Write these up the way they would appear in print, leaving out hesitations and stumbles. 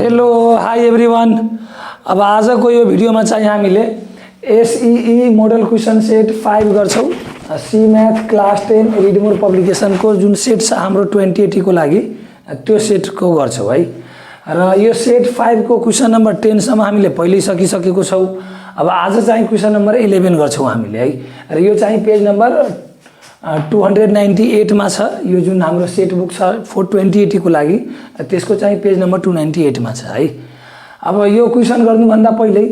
Hello hi everyone. अब आजको यो भिडियोमा चाहिँ हामीले एसईई मोडल क्वेसन सेट 5 गर्छौं। C math class 10 read more पब्लिकेसनको जुन सेट छ हाम्रो 2080 को लागि त्यो सेटको गर्छौं है। र यो सेट 5 को क्वेसन नम्बर 10 सम्म हामीले पहिले सकिसकेको छौं। अब आज चाहिँ क्वेसन नम्बर 11 गर्छौं हामीले है। र यो चाहिँ पेज नम्बर 298 मा छ। यो जुन हाम्रो सेट बुक छ 2080 को लागि त्यसको चाहिँ पेज नम्बर 298 मा छ है। अब यो क्वेसन गर्नुभन्दा पहिले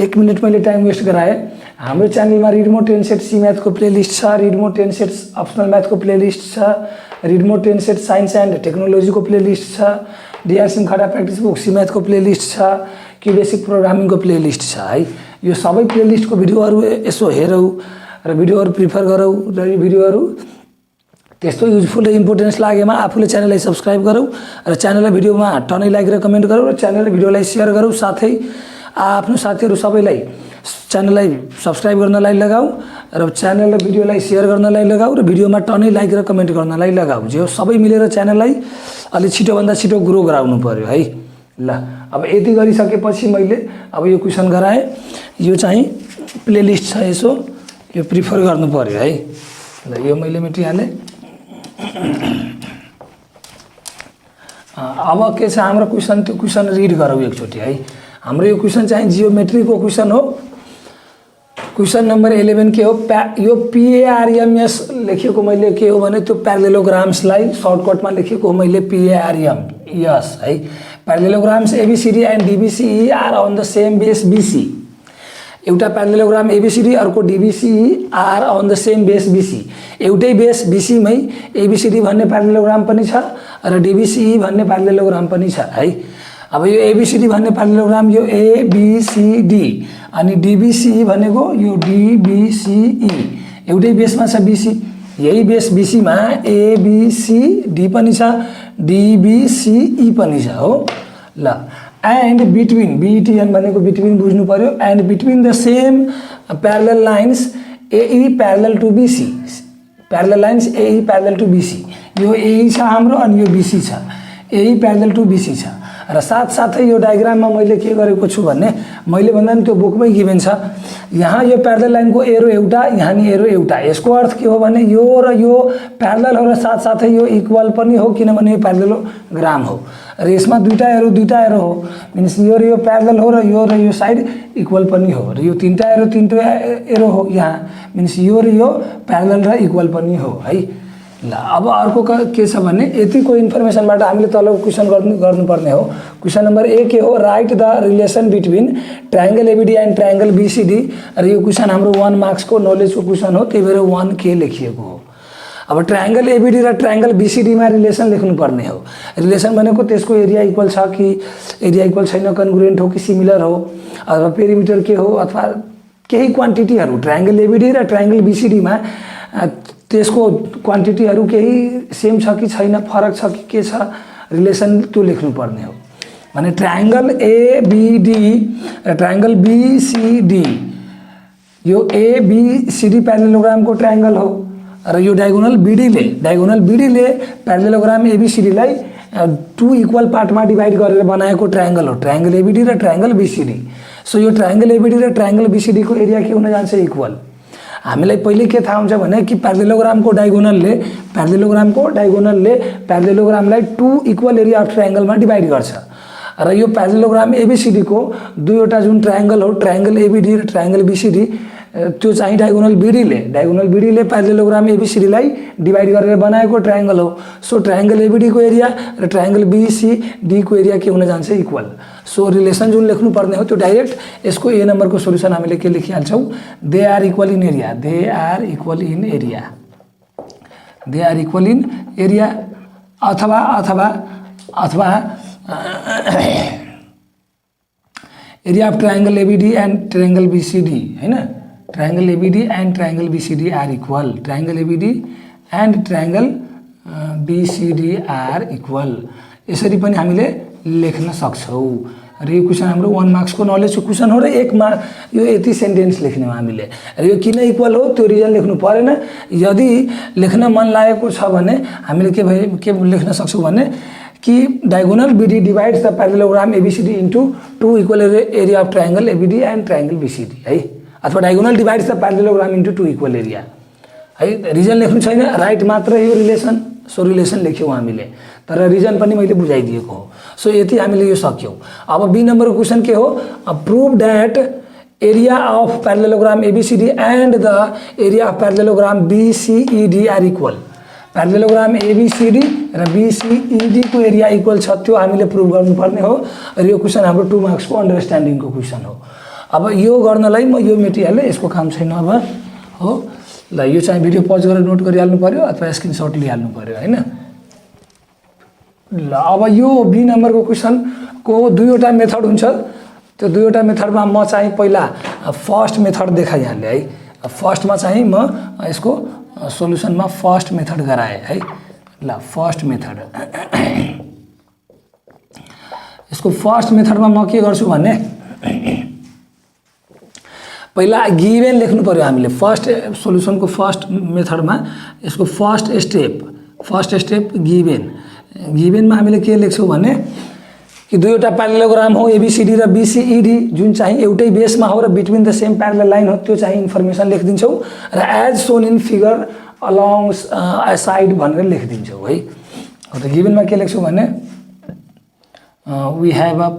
1 मिनेट मैले टाइम वेस्ट गराए। हाम्रो च्यानलमा read more 10 set C math को प्लेलिस्ट छ, read more 10 set optional math को प्लेलिस्ट छ, read more 10 set science and technology को प्लेलिस्ट छ, DR Simkhada practice book C math को प्लेलिस्ट छ, कि बेसिक प्रोग्रामिङ को प्लेलिस्ट छ है। यो सबै प्लेलिस्ट को भिडियोहरु यसो हेरौ र भिडियोहरु प्रिफर गरौ र यो भिडियोहरु त्यस्तो युजफुल र इम्पोर्टेन्स लागेमा आफूले च्यानललाई सब्स्क्राइब गरौ र च्यानललाई भिडियोमा टनै लाइक र कमेन्ट गरौ र च्यानललाई भिडियोलाई शेयर गरौ। साथै आफ्नो साथीहरु सबैलाई च्यानललाई सब्स्क्राइब गर्नलाई लगाऊ र च्यानल र भिडियोलाई शेयर गर्नलाई लगाऊ र भिडियोमा टनै लाइक र कमेन्ट गर्नलाई लगाऊ। जो सबै मिलेर च्यानललाई अलि छिटो भन्दा छिटो ग्रो गराउनु पर्यो है। ल अब यति गरिसकेपछि मैले अब यो क्वेशन गराए। यो चाहिँ प्लेलिस्ट छ, यसो यो प्रिफर गर्नु पर्यो है। ल यो मैले मेटिहाले। अब के छ हाम्रो क्वेशन, त्यो क्वेशन रिड गरौ एकचोटी है। हाम्रो यो क्वेशन चाहिँ जियोमेट्री को क्वेशन हो। क्वेशन नम्बर 11 के हो, यो PARMS लेखेको मैले के हो भने त्यो प्यारालेलोग्राम्सलाई सर्टकटमा लेखेको हो मैले PARMS है। Parallelograms ABCD and DBCE are on the same base BC। एउटा प्यारालेलोग्राम ABCD अर्को DBCE are on the same base BC। एउटै बेस BC मै ABCD भन्ने प्यारालेलोग्राम पनि छ र DBCE भन्ने प्यारालेलोग्राम पनि छ है। अब यो ABCD भन्ने प्यारालेलोग्राम यो ABCD अनि DBCE भनेको यो DBCE एउटै बेसमा छ BC। यही बेस BC मा ABCD पनि छ, DBCE पनि छ हो। ल एन्ड बिट्विन BTN भनेको बिट्विन बुझ्नु पर्यो। And between the same parallel lines AE parallel to BC। Parallel lines AE parallel to BC। यो AE छ हाम्रो अनि यो BC छ। AE प्यारलल टु BC छ र साथसाथै यो डायग्राममा मैले के गरेको छु भन्ने मैले भन्दा नि त्यो बुकमै गिभन छ। यहाँ यो प्यारलल लाइनको एरो एउटा, यहाँ नि एरो एउटा। यसको अर्थ के हो भने यो र यो प्यारलल हो र साथसाथै यो इक्वल पनि हो किनभने यो प्यारलेलोग्राम हो र यसमा दुईटा एरो हो। मिन्स यो र यो प्यारलल हो र यो साइड इक्वल पनि हो र यो तीनटा एरो हो यहाँ। मिन्स यो र यो प्यारलल र इक्वल पनि हो है। ल अब अर्को के छ भने यतिको इन्फर्मेसनबाट हामीले तलको क्वेशन गर्नुपर्ने हो। क्वेशन नम्बर 1 के हो, right the relation between triangle ABD and triangle BCD। र यो क्वेशन हाम्रो 1 मार्क्स को नलेज को क्वेशन हो, त्यही भएर 1 के लेखिएको हो। अब ट्रायंगल ABD र ट्रायंगल BCD मा रिलेसन लेख्नु पर्ने हो। रिलेसन भनेको त्यसको एरिया इक्वल छ कि एरिया इक्वल छैन, कन्ग्रुएन्ट हो कि सिमिलर हो, अथवा पेरिमिटर के हो, अथवा केही क्वान्टिटीहरु ट्रायंगल ABD र ट्रायंगल BCD मा त्यसको क्वान्टिटीहरु केही सेम छ कि छैन, फरक छ कि के छ, रिलेसन त्यो लेख्नु पर्ने हो। भने ट्रायंगल ABD र ट्रायंगल BCD यो ABCD प्यारलेलोग्राम को ट्रायंगल हो र यो डायगोनल BD ले प्यारलेलोग्राम ABCD लाई 2 इक्वल पार्टमा डिवाइड गरेर बनाएको ट्रायंगल हो ट्रायंगल ABD र ट्रायंगल BCD। सो यो ट्रायंगल ABD र ट्रायंगल BCD को एरिया के हुन जान्छ, इक्वल। हामीलाई पहिले के थाहा हुन्छ भने कि प्यारलेलोग्राम को डायगोनलले प्यारलेलोग्रामलाई 2 इक्वल एरिया अफ ट्रायंगलमा डिवाइड गर्छ र यो प्यारलेलोग्राम ABCD को दुईवटा जुन ट्रायंगल हो ट्रायंगल ABD र ट्रायंगल BCD त्यो चाहिँ डायगोनल BD ले प्यारलेलोग्राम ABCD लाई डिवाइड गरेर बनाएको ट्रायंगल हो। सो ट्रायंगल ABD को एरिया र ट्रायंगल BCD को एरिया के हुन जान्छ, इक्वल। सो रिलेसन जुन लेख्नु पर्ने हो त्यो डाइरेक्ट यसको A नम्बर को सोलुसन हामीले के लेखिहाल्छौं, they are equal in area अथवा area of triangle ABD and triangle BCD हैन। Triangle ABD and triangle BCD are equal, triangle ABD and triangle BCD are equal. यसरी पनि हामीले लेख्न सक्छौं र यो क्वेशन हाम्रो 1 मार्क्स को नलेज को क्वेशन हो र 1 मार्क यो यति सेन्टेन्स लेख्ने हो हामीले। र यो किन इक्वल हो त्यो रिजन लेख्नु परेन। यदि लेख्न मन लागेको छ भने हामीले के लेख्न सक्छौं भने कि diagonal BD divides the parallelogram ABCD into 2 equal area of triangle ABD and triangle BCD है, अथवा diagonal divides the parallelogram into 2 equal area है। रिजन लेख्नु छैन, राइट मात्र यो रिलेसन, सो रिलेसन लेख्यौँ हामीले, तर रिजन पनि मैले बुझाइदिएको हो। सो यति हामीले यो सक्यौँ। अब बी नम्बरको क्वेसन के हो, prove that area of parallelogram ABCD and the area of parallelogram BCED are equal. Parallelogram ABCD र BCED को एरिया इक्वल छ, त्यो हामीले प्रुभ गर्नुपर्ने हो र यो क्वेसन हाम्रो 2 मार्क्सको अन्डरस्ट्यान्डिङको क्वेसन हो। अब यो गर्नलाई म यो मेटेरियल यसको काम छैन अब हो ल, यो चाहिँ भिडियो पज गरेर नोट गरिहाल्नु पर्यो अथवा स्क्रिनसट लिइहाल्नु पर्यो हैन। ल अब यो बी नम्बरको क्वेसनको दुईवटा मेथड हुन्छ, त्यो दुईवटा मेथडमा म चाहिँ पहिला फर्स्ट मेथड देखाइहालेँ है। फर्स्टमा चाहिँ म यसको सोल्युसनमा फर्स्ट मेथड गराएँ है। ल फर्स्ट मेथड यसको फर्स्ट मेथडमा म के गर्छु भने पहिला गिभन लेख्नु पर्यो हामीले। फर्स्ट सोल्युसनको फर्स्ट मेथडमा यसको फर्स्ट स्टेप गिभनमा हामीले के लेख्छौँ भने कि दुईवटा पैरेललोग्राम हो ABCD र BCED जुन चाहिँ एउटै बेसमा हो र between the same parallel line हो, त्यो चाहिँ इन्फर्मेसन लेखिदिन्छौँ र as shown in figure alongside भनेर लेखिदिन्छौँ है। हो त गिभनमा के लेख्छौँ भने वी हैव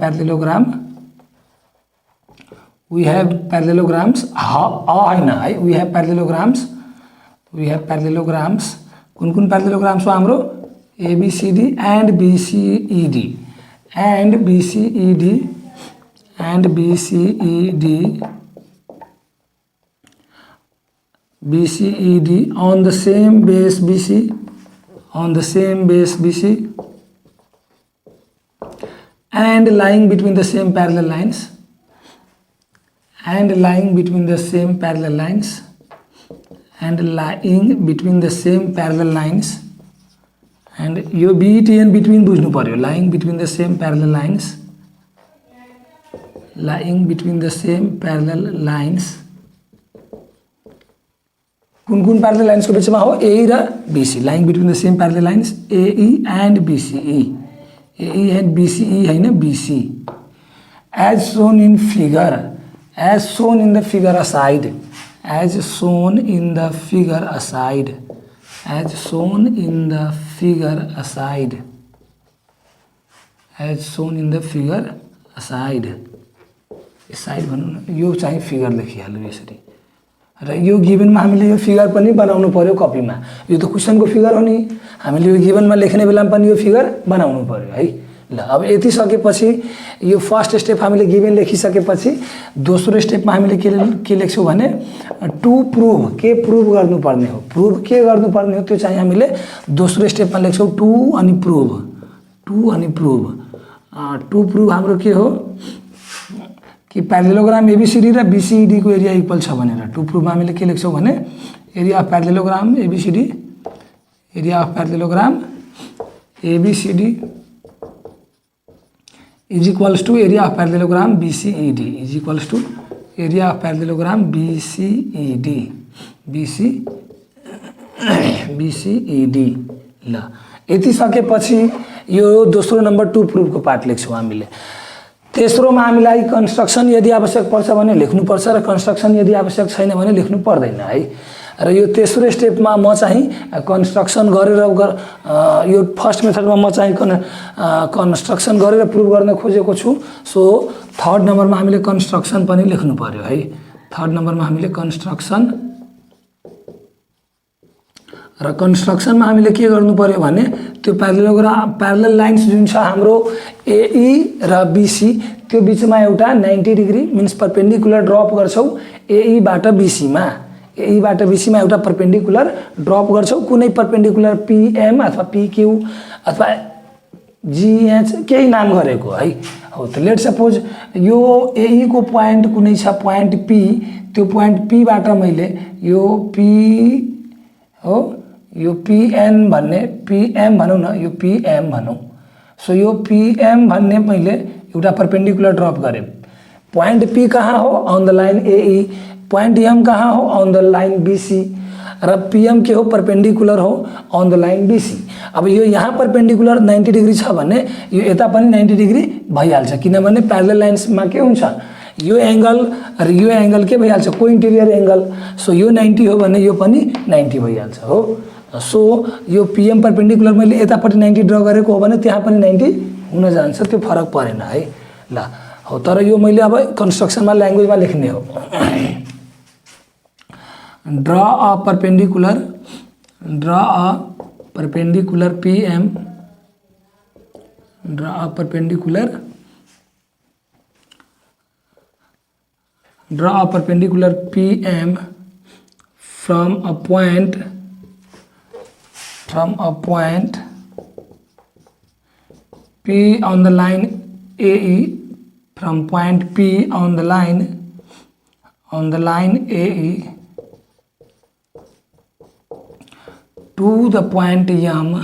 पैरेललोग्राम्स हैन है, वी हैव पैरेललोग्राम्स कुन पैरेललोग्राम्स हो हाम्रो ABCD and BCED on the same base BC and lying between the same parallel lines and lying between the same parallel lines and यो BTN between बुझ्नु पर्यो, lying between the same parallel lines कुन parallel lines को बीचमा हो AE र BC, lying between the same parallel lines AE and BCE हैन BC as shown in the figure aside side भन्नु न, यो चाहिँ फिगर लेखिहाल्नु यसरी र यो गिभनमा हामीले यो फिगर पनि बनाउनु पर्यो कपीमा। यो त क्वेसनको फिगर हो नि, हामीले यो गिभनमा लेख्ने बेलामा पनि यो फिगर बनाउनु पर्यो है। ल अब यति सकेपछि यो फर्स्ट स्टेप हामीले गिभन लेखिसकेपछि दोस्रो स्टेपमा हामीले के लेख्छौँ भने टु प्रुभ, के प्रुभ गर्नुपर्ने हो, त्यो चाहिँ हामीले दोस्रो स्टेपमा लेख्छौँ टु अनि प्रुभ हाम्रो के हो कि पैरेललोग्राम ABCD र BCED को एरिया इक्वल छ भनेर। टु प्रुभमा हामीले के लेख्छौँ भने area of parallelogram ABCD is equals to area of parallelogram BCED ल यति सकेपछि यो दोस्रो नम्बर 2 प्रुफको पार्ट लेख्छौँ हामीले। तेस्रोमा हामीलाई कन्स्ट्रक्सन यदि आवश्यक पर्छ भने लेख्नु पर्छ र कन्स्ट्रक्सन यदि आवश्यक छैन भने लेख्नु पर्दैन है। र यो तेस्रो स्टेपमा म चाहिँ कन्स्ट्रक्सन गरेर यो फर्स्ट मेथडमा म चाहिँ कन्स्ट्रक्सन गरेर प्रुभ गर्न खोजेको छु। सो थर्ड नम्बरमा हामीले कन्स्ट्रक्सन पनि लेख्नु पर्यो है। थर्ड नम्बरमा हामीले कन्स्ट्रक्सनमा हामीले के गर्नु पर्यो भने त्यो प्यारलल लाइन्स जुन छ हाम्रो AE र BC त्यो बीचमा एउटा 90 डिग्री मिन्स परपेन्डिकुलर ड्रप गर्छौं AE बाट BC मा एउटा परपेन्डिकुलर ड्रप गर्छौं कुनै परपेन्डिकुलर PM अथवा PQ अथवा GH केही नाम गरेको है। हो त लेट सपोज यो AE को प्वाइन्ट कुनै छ प्वाइन्ट P, त्यो प्वाइन्ट P बाट मैले यो P हो यो PM भन्ने PM भनौं न, यो PM भनौं। सो यो PM भन्ने मैले एउटा परपेन्डिकुलर ड्रप गरे। प्वाइन्ट P कहाँ हो on the line AE, point M कहाँ हो अन द लाइन BC र पीएम के हो परपेंडिकुलर हो अन द लाइन बीसी। अब यो यहाँ परपेंडिकुलर 90 डिग्री छ भने यो यता पनि 90 डिग्री भइहाल्छ किनभने प्यारलल लाइन्समा के हुन्छ यो एंगल र यो एंगल के भइहाल्छ को इंटीरियर एंगल। सो यो 90 हो भने यो पनि 90 भइहाल्छ हो। सो यो पीएम परपेंडिकुलर मैले यतापट्टि 90 ड्रा गरेको हो भने त्यहाँ पनि 90 हुन जान्छ, त्यो फरक परेन है ल हो। तर यो मैले अब कन्स्ट्रक्सनमा ल्याङ्ग्वेजमा लेख्ने हो। Draw a perpendicular PM, draw a perpendicular PM from a point P on the line AE, from point P on the line AE to the point M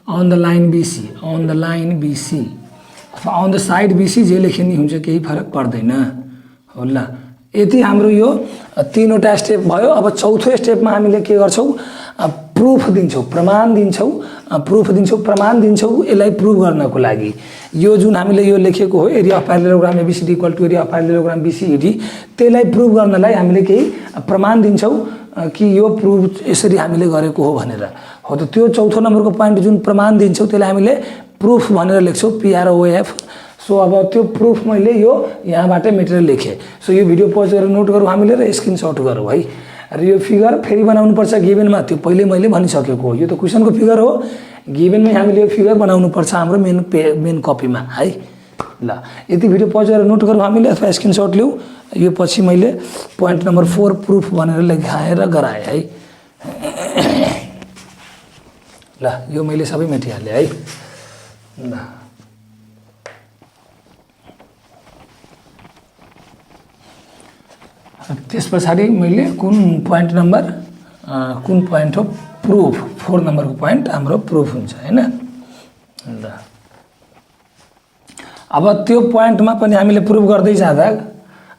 on the line BC, on the side BC जे लेखे नि हुन्छ केही फरक पर्दैन होला। यति हाम्रो यो तीनवटा स्टेप भयो। अब चौथो स्टेपमा हामीले के गर्छौं प्रुफ दिन्छौं, प्रमाण दिन्छौं यसलाई प्रुफ गर्नको लागि। यो जुन हामीले यो लेखेको हो area of parallelogram ABCD equal to area of parallelogram BCED, त्यसलाई प्रुफ गर्नलाई हामीले केही प्रमाण दिन्छौं कि यो प्रुफ यसरी हामीले गरेको हो भनेर हो। त त्यो चौथो नम्बरको पोइन्ट जुन प्रमाण दिन्छौं त्यसलाई हामीले प्रुफ भनेर लेख्छौं PROF। सो अब त्यो प्रुफ मैले यो यहाँबाट मेटेर लेखेँ। सो यो भिडियो पज गरेर नोट गरौँ हामीले र स्क्रिनशट गरौँ है। र यो फिगर फेरि बनाउनु पर्छ गिभनमा, त्यो पहिले मैले भनिसकेको हो। यो त क्वेशनको फिगर हो, गिभनमै हामीले यो फिगर बनाउनु पर्छ हाम्रो मेन कपीमा है ल। यति भिडियो पज गरेर नोट गरौँ हामीले अथवा स्क्रिनशट लिऊ। यो पछि मैले पोइन्ट नम्बर 4 प्रुफ भनेर लेखाएर गराएँ है ल। यो मैले सबै मेटिहालेँ है ल। त्यस पछाडि मैले कुन पोइन्ट हो प्रुफ 4 नम्बरको पोइन्ट हाम्रो प्रुफ हुन्छ हैन ल। अब त्यो पोइन्टमा पनि हामीले प्रुफ गर्दै जाँदा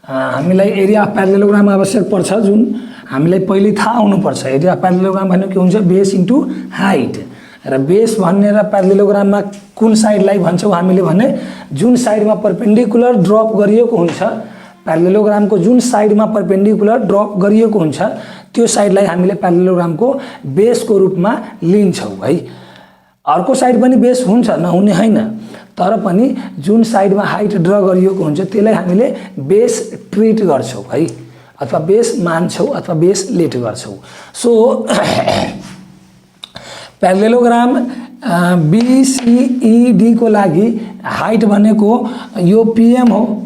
हामीलाई एरिया अफ प्यारेललोग्राम आवश्यक पर्छ, जुन हामीलाई पहिले थाहा हुनुपर्छ। एरिया अफ प्यारेललोग्राम भनेको के हुन्छ बेस इन्टु हाइट, र बेस भन्ने र प्यारेललोग्राममा कुन साइडलाई भन्छौँ हामीले भने जुन साइडमा परपेंडिकुलर ड्रप गरिएको हुन्छ, प्यारेललोग्रामको जुन साइडमा परपेंडिकुलर ड्रप गरिएको हुन्छ त्यो साइडलाई हामीले प्यारेललोग्रामको बेसको रूपमा लिन्छौँ है। अर्को साइड पनि बेस हुन्छ नहुने हैन, तर पनि जुन साइडमा हाइट ड्र गरिएको हुन्छ त्यसलाई हामीले बेस ट्रिट गर्छौँ है, अथवा बेस मान्छौँ अथवा बेस लेट गर्छौँ। सो प्यारेललोग्राम BCED को लागि हाइट भनेको यो पीएम हो।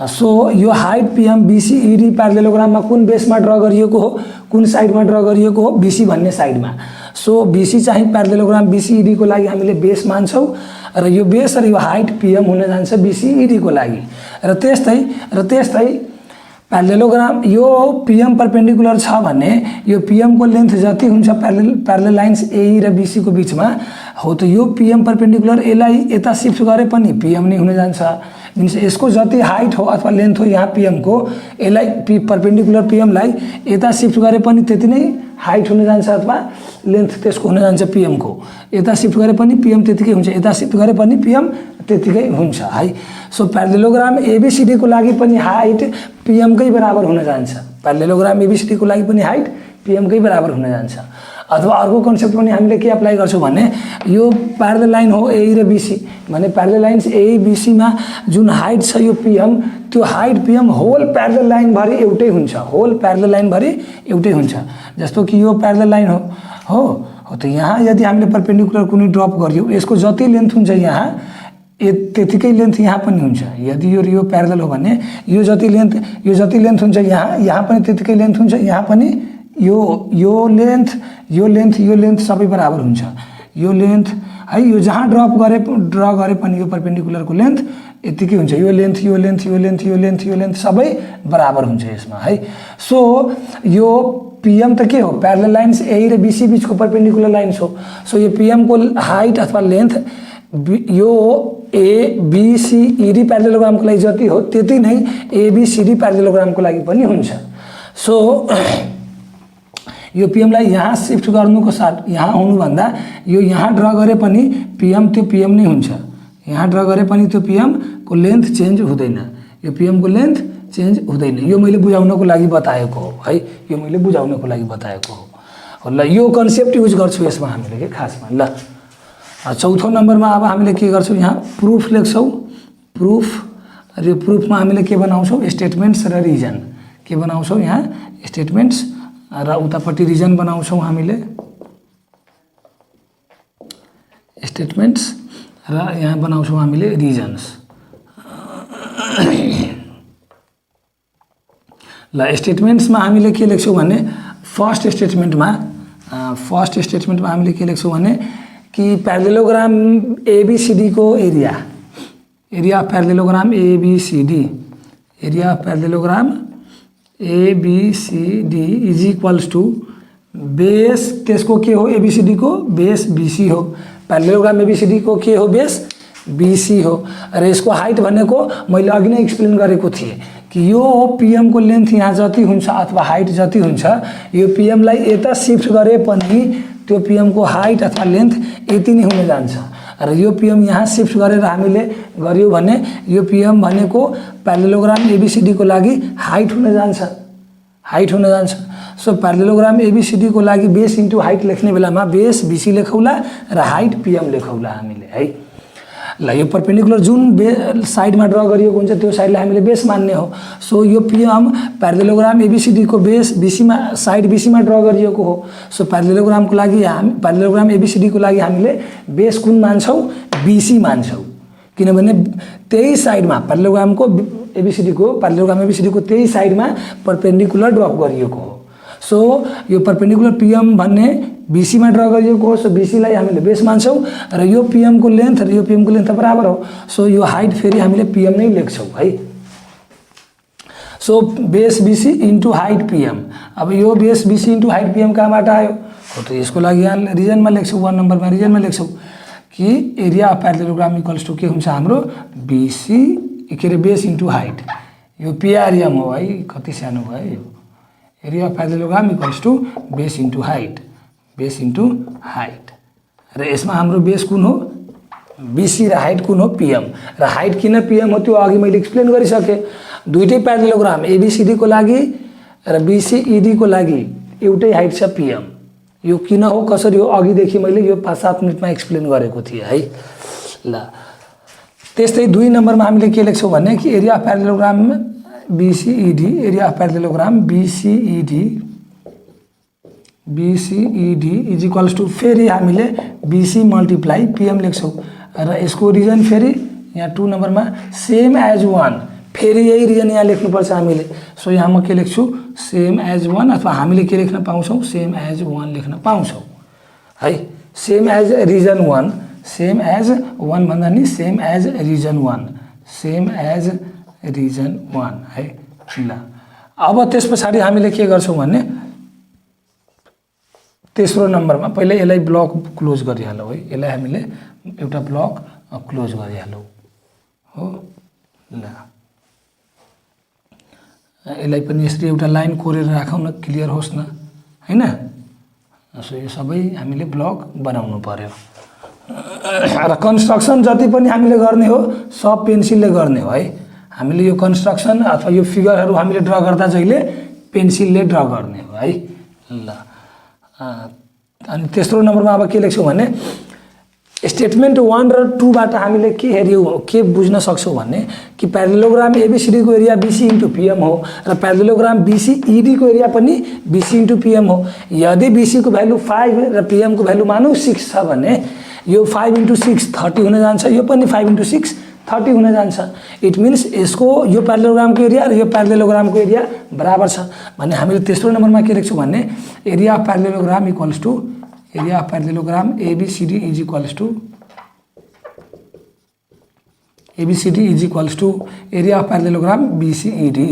सो यो हाइट पीएम BCED प्यारेललोग्राममा कुन बेसमा ड्र गरिएको हो, कुन साइडमा ड्र गरिएको हो, BC भन्ने साइडमा। सो BC चाहिँ प्यारेललोग्राम BCED को लागि हामीले बेस मान्छौँ र यो बेस र यो हाइट पीएम हुन जान्छ BCED को लागि। र त्यस्तै प्यारेललोग्राम यो पीएम परपेंडिकुलर छ भने यो पीएम को लेन्थ जति हुन्छ प्यारेलल लाइन्स AE र BC को बीचमा हो, त यो पीएम परपेंडिकुलर यसलाई यता शिफ्ट गरे पनि पीएम नै हुन जान्छ। मीन्स यसको जति हाइट हो अथवा लेन्थ हो यहाँ पीएम को, यसलाई परपेंडिकुलर पीएम लाई यता शिफ्ट गरे पनि त्यति नै हाइट हुन जान्छ अथवा लेन्थ त्यसको हुन जान्छ पीएम को। यता शिफ्ट गरे पनि पीएम त्यतिकै हुन्छ, यता शिफ्ट गरे पनि पीएम त्यतिकै हुन्छ है। सो प्यारेललोग्राम ABCD को लागि पनि हाइट पीएम कै बराबर हुन जान्छ। प्यारेललोग्राम ABCD को लागि पनि हाइट पीएम कै बराबर हुन जान्छ। अथवा अर्को कन्सेप्ट पनि हामीले के अप्लाई गर्छौं भने यो प्यारेलल लाइन हो AE र BC भने प्यारेलल लाइन्स AE BC मा जुन हाइट छ यो पीएम, त्यो height PM whole parallel line भरि एउटै हुन्छ, होल प्यारेलल लाइन भरि एउटै हुन्छ। जस्तो कि यो प्यारेलल लाइन हो त यहाँ यदि हामीले परपेंडिकुलर कुनै ड्रप गर्यो यसको जति लेन्थ हुन्छ यहाँ त्यतिकै लेन्थ यहाँ पनि हुन्छ। यदि यो प्यारेलल हो भने यो जति लेन्थ हुन्छ यहाँ पनि त्यतिकै लेन्थ हुन्छ, यहाँ पनि यो लेन्थ सबै बराबर हुन्छ। यो लेन्थ है यो जहाँ ड्र गरे पनि यो परपेंडिकुलरको लेन्थ यतिकै हुन्छ। यो लेन्थ सबै बराबर हुन्छ यसमा है। सो यो पीएम त के हो प्यारेलल लाइन्स AE र BC बीचको परपेंडिकुलर लाइन्स हो। सो यो पीएम को हाइट अथवा लेन्थ यो ABCED प्यारेललोग्रामको लागि जति हो त्यति नै ABCD प्यारेललोग्रामको लागि पनि हुन्छ। सो यो पिएमलाई यहाँ सिफ्ट गर्नुको साथ यहाँ आउनुभन्दा यो यहाँ ड्र गरे पनि पिएम त्यो पिएम नै हुन्छ। यहाँ ड्र गरे पनि त्यो पिएम को लेन्थ चेन्ज हुँदैन, यो पिएम को लेन्थ चेन्ज हुँदैन। यो मैले बुझाउनको लागि बताएको हो है, यो मैले बुझाउनको लागि बताएको हो। ल यो कन्सेप्ट युज गर्छौँ यसमा हामीले के खासमा। ल चौथो नम्बरमा अब हामीले के गर्छौँ, यहाँ प्रुफ लेख्छौँ। प्रुफ र यो प्रुफमा हामीले के बनाउँछौँ, स्टेटमेन्ट्स र रिजन के बनाउँछौँ, यहाँ स्टेटमेन्ट्स र उतापट्टि रिजन बनाउँछौँ हामीले। स्टेटमेन्ट्स र यहाँ बनाउँछौँ हामीले रिजन्स। ल स्टेटमेन्ट्समा हामीले के लेख्छौँ भने फर्स्ट स्टेटमेन्टमा हामीले के लेख्छौँ भने कि प्यारेललोग्राम एबीसीडी को area of parallelogram ABCD is equals to base त्यसको के हो, एबीसीडी को बेस बीसी हो। प्यारेललोग्राम एबीसीडी को के हो, बेस बीसी हो। र यसको हाइट भनेको मैले अघि नै एक्सप्लेन गरेको थिएँ कि यो पिएम को लेन्थ यहाँ जति हुन्छ अथवा हाइट जति हुन्छ, यो पिएमलाई यता शिफ्ट गरे पनि त्यो पिएम को हाइट अथवा लेन्थ यति नै हुन जान्छ। र यो पिएम यहाँ शिफ्ट गरेर हामीले गर्यो भने यो पिएम भनेको प्यारेललोग्राम एबीसीडी को लागि हाइट हुन जान्छ। सो प्यारेललोग्राम एबीसीडी को लागि बेस इन्टु हाइट लेख्ने बेलामा बेस बीसी लेखौला र हाइट पिएम लेखौला हामीले है। ल यो परपेन्डिकुलर जुन साइडमा ड्र गरिएको हुन्छ त्यो साइडलाई हामीले बेस मान्ने हो। सो यो पिएम प्यारेललोग्राम एबीसीडी को बेस बीसीमा साइड बीसीमा ड्र गरिएको हो। सो प्यारेललोग्रामको लागि प्यारेललोग्राम एबीसीडी को लागि हामीले बेस कुन मान्छौँ, बीसी मान्छौँ, किनभने त्यही साइडमा प्यारेललोग्राम एबीसीडी को त्यही साइडमा परपेन्डिकुलर ड्रप गरिएको हो। सो यो परपेन्डिकुलर पिएम भन्ने बीसीमा ड्र गरिएको हो। सो बीसीलाई हामीले बेस मान्छौँ र यो पिएम को लेन्थ बराबर हो। सो यो हाइट फेरि हामीले पिएम नै लेख्छौँ है। So base BC into height PM. अब यो base BC into height PM कहाँबाट आयो हो, त यसको लागि यहाँ रिजनमा लेख्छौँ, 1 नम्बरमा रिजनमा लेख्छौँ कि area of parallelogram equals two के हुन्छ हाम्रो बीसी के अरे बेस इन्टु हाइट। यो पिआरएम हो है, कति सानो भयो यो। Area of parallelogram equals to base into height र यसमा हाम्रो बेस कुन हो, बीसी र हाइट कुन हो, पिएम। र हाइट किन पिएम हो त्यो अघि मैले एक्सप्लेन गरिसकेँ। दुईटै प्यारेललोग्राम एबीसीडी को लागि र बीसीईडी को लागि एउटै हाइट छ पिएम। यो किन हो कसरी हो अघिदेखि मैले यो 5-7 मिनटमा एक्सप्लेन गरेको थिएँ है। ल त्यस्तै 2 नम्बरमा हामीले के लेख्छौँ भने कि area of parallelogram BCED is equals to फेरि हामीले बीसी मल्टिप्लाई पिएम लेख्छौँ र यसको रिजन फेरि यहाँ 2 नम्बरमा सेम एज 1, फेरि यही रिजन यहाँ लेख्नुपर्छ हामीले। सो यहाँ म के लेख्छु, सेम एज 1 अथवा हामीले के लेख्न पाउँछौँ, सेम एज 1 लेख्न पाउँछौँ है। सेम एज रिजन 1 भन्दा नि सेम एज रिजन 1 है। ल अब त्यस पछाडि हामीले के गर्छौँ भने तेस्रो नम्बरमा पहिले यसलाई ब्लक क्लोज गरिहालौँ है। यसलाई हामीले एउटा ब्लक क्लोज गरिहालौँ हो। ल यसलाई पनि यसरी एउटा लाइन कोरेर राखौँ न, क्लियर होस् न हैन। सो यो सबै हामीले ब्लक बनाउनु पर्यो र कन्स्ट्रक्सन जति पनि हामीले गर्ने हो सब पेन्सिलले गर्ने हो है। हामीले यो कन्स्ट्रक्सन अथवा यो फिगरहरू हामीले ड्र गर्दा जहिले पेन्सिलले ड्र गर्ने हो है। ल अनि तेस्रो नम्बरमा अब के लेख्छौँ भने स्टेटमेन्ट 1 र 2 बाट हामीले के हेर्यौँ, के बुझ्न सक्छौँ भने कि प्यारेललोग्राम एबीसीडी को एरिया बीसी इन्टु पिएम हो र प्यारेललोग्राम बीसीईडी को एरिया पनि बीसी इन्टु पिएम हो। यदि बीसी को भ्यालु 5 र पिएम को भ्यालु मानौँ 6 छ भने यो 5 × 6 30 हुन जान्छ, यो पनि 5 × 6 30 हुन जान्छ। इट मिन्स यसको यो प्यारेललोग्रामको एरिया र यो प्यारेललोग्रामको एरिया बराबर छ भने हामीले तेस्रो नम्बरमा के लेख्छौँ भने area of parallelogram equals to area of parallelogram ABCD is equals to area of parallelogram BCED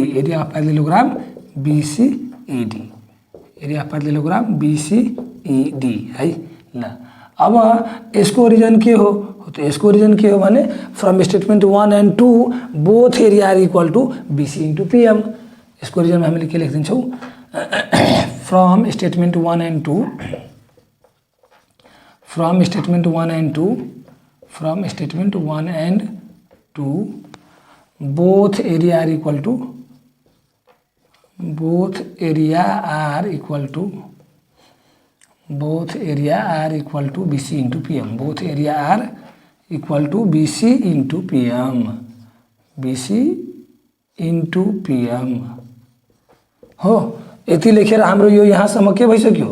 है। ल अब यसको रिजन के हो, तो यसको रिजन के हो भने from statement 1 and 2 both area are equal to BC into PM. यसको रिजनमा हामीले के लेखिदिन्छौँ, from statement 1 and 2, from statement 1 and 2, from statement 1 and 2, both area are equal to, both area are equal to, both area are equal to BC into PM, both area are equal to BC into PM, BC into PM हो। यति लेखेर हाम्रो यो यहाँसम्म के भइसक्यो,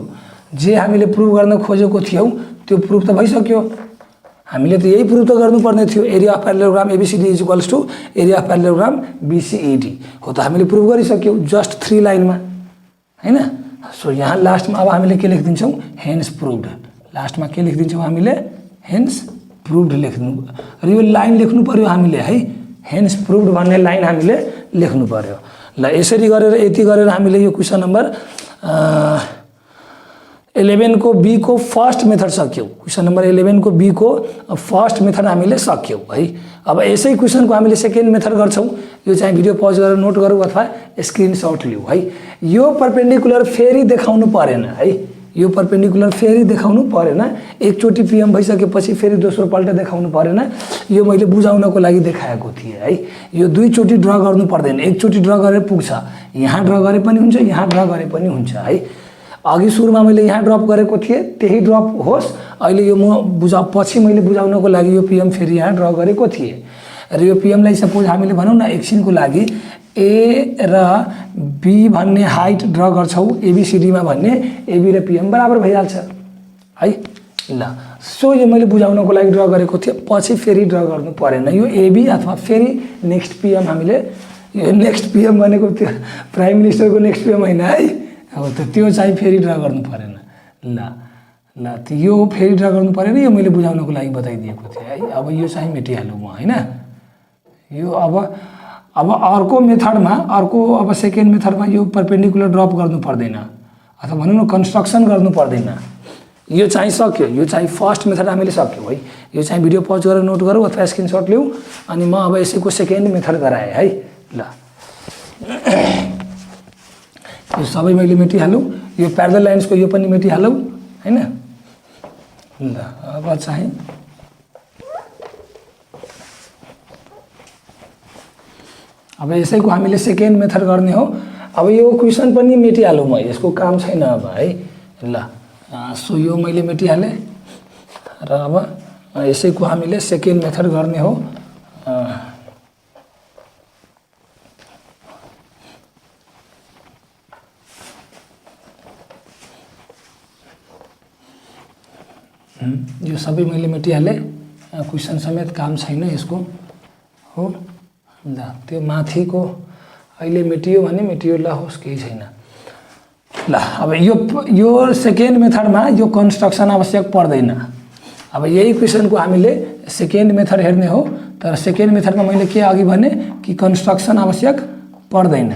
जे हामीले प्रुभ गर्न खोजेको थियौँ त्यो प्रुभ त भइसक्यो। हामीले त यही प्रुभ त गर्नुपर्ने थियो, area of parallelogram ABCD is equals to area of parallelogram BCED हो त हामीले प्रुभ गरिसक्यौँ जस्ट 3 लाइनमा हैन। सो यहाँ लास्टमा अब हामीले के लेखिदिन्छौँ, हेन्स प्रुभड। लास्टमा के लेखिदिन्छौँ हामीले, हेन्स प्रुभड लेख्नु, र यो लाइन लेख्नु पर्यो हामीले है, हेन्स प्रुभड भन्ने लाइन हामीले लेख्नु पर्यो। ल यसरी गरेर यति गरेर हामीले यो क्वेसन नम्बर 11 को बी को फर्स्ट मेथड सक्यौँ। क्वेसन नम्बर 11 को बी को फर्स्ट मेथड हामीले सक्यौँ है। अब यसै क्वेसनको हामीले सेकेन्ड मेथड गर्छौँ। यो चाहिँ भिडियो पज गरेर नोट गरौँ अथवा स्क्रिनशट लिऊ है। यो परपेन्डिकुलर फेरि देखाउनु परेन है, यो परपेन्डिकुलर फेरि देखाउनु परेन। एकचोटि पीएम भइसकेपछि फेरि दोस्रो पल्ट देखाउनु परेन। यो मैले बुझाउनको लागि देखाएको थिएँ है। यो दुईचोटि ड्र गर्नु पर्दैन, एकचोटि ड्र गरेर पुग्छ। यहाँ ड्र गरे पनि हुन्छ, यहाँ ड्र गरे पनि हुन्छ है। अघि सुरुमा मैले यहाँ ड्रप गरेको थिएँ, त्यही ड्रप होस्। अहिले यो म पछि मैले बुझाउनको लागि यो पीएम फेरि यहाँ ड्र गरेको थिएँ। र यो पीएमलाई सपोज हामीले भनौँ न एकछिनको लागि ए र बी भन्ने हाइट ड्र गर्छौँ एबीसीडीमा भन्ने, एबी र पीएम बराबर भइहाल्छ है। ल सो यो मैले बुझाउनको लागि ड्र गरेको थिएँ, पछि फेरि ड्र गर्नु परेन। यो एबी अथवा फेरि नेक्स्ट पीएम हामीले, यो नेक्स्ट पीएम भनेको त्यो प्राइम मिनिस्टरको नेक्स्ट पीएम होइन है, अब त त्यो चाहिँ फेरि ड्र गर्नु परेन। ल यो फेरि ड्र गर्नु परेन, यो मैले बुझाउनको लागि बताइदिएको थिएँ है। अब यो चाहिँ मेटिहालौँ म होइन। यो अब अर्को मेथडमा, अर्को अब सेकेन्ड मेथडमा यो परपेन्डिकुलर ड्रप गर्नु पर्दैन अथवा भनौँ न कन्स्ट्रक्सन गर्नु पर्दैन। यो चाहिँ सक्यो, यो चाहिँ फर्स्ट मेथड हामीले सक्यौँ है। यो चाहिँ भिडियो पज गरेर नोट गरौँ अथवा स्क्रिनसट लिऊ। अनि म अब यसैको सेकेन्ड मेथड गराएँ है। ल यो सबै मैले मेटिहालौँ, यो प्यारलल लाइन्सको यो पनि मेटिहालौँ हैन। ल अब चाहिँ अब यसैको हामीले सेकेन्ड मेथड गर्ने हो। अब यो क्वेसन पनि मेटिहालौँ म, यसको काम छैन अब है। ल सो यो मैले मेटिहालेँ र अब यसैको हामीले सेकेन्ड मेथड गर्ने हो। यो सबै मैले मेटिहालेँ, क्वेसन समेत काम छैन यसको हो। ल त्यो माथिको अहिले मेटियो भने मेटियो, ल होस् केही छैन। ल अब यो सेकेन्ड मेथडमा यो कन्स्ट्रक्सन आवश्यक पर्दैन। अब यही क्वेसनको हामीले सेकेन्ड मेथड हेर्ने हो, तर सेकेन्ड मेथडमा मैले के अघि भने कि कन्स्ट्रक्सन आवश्यक पर्दैन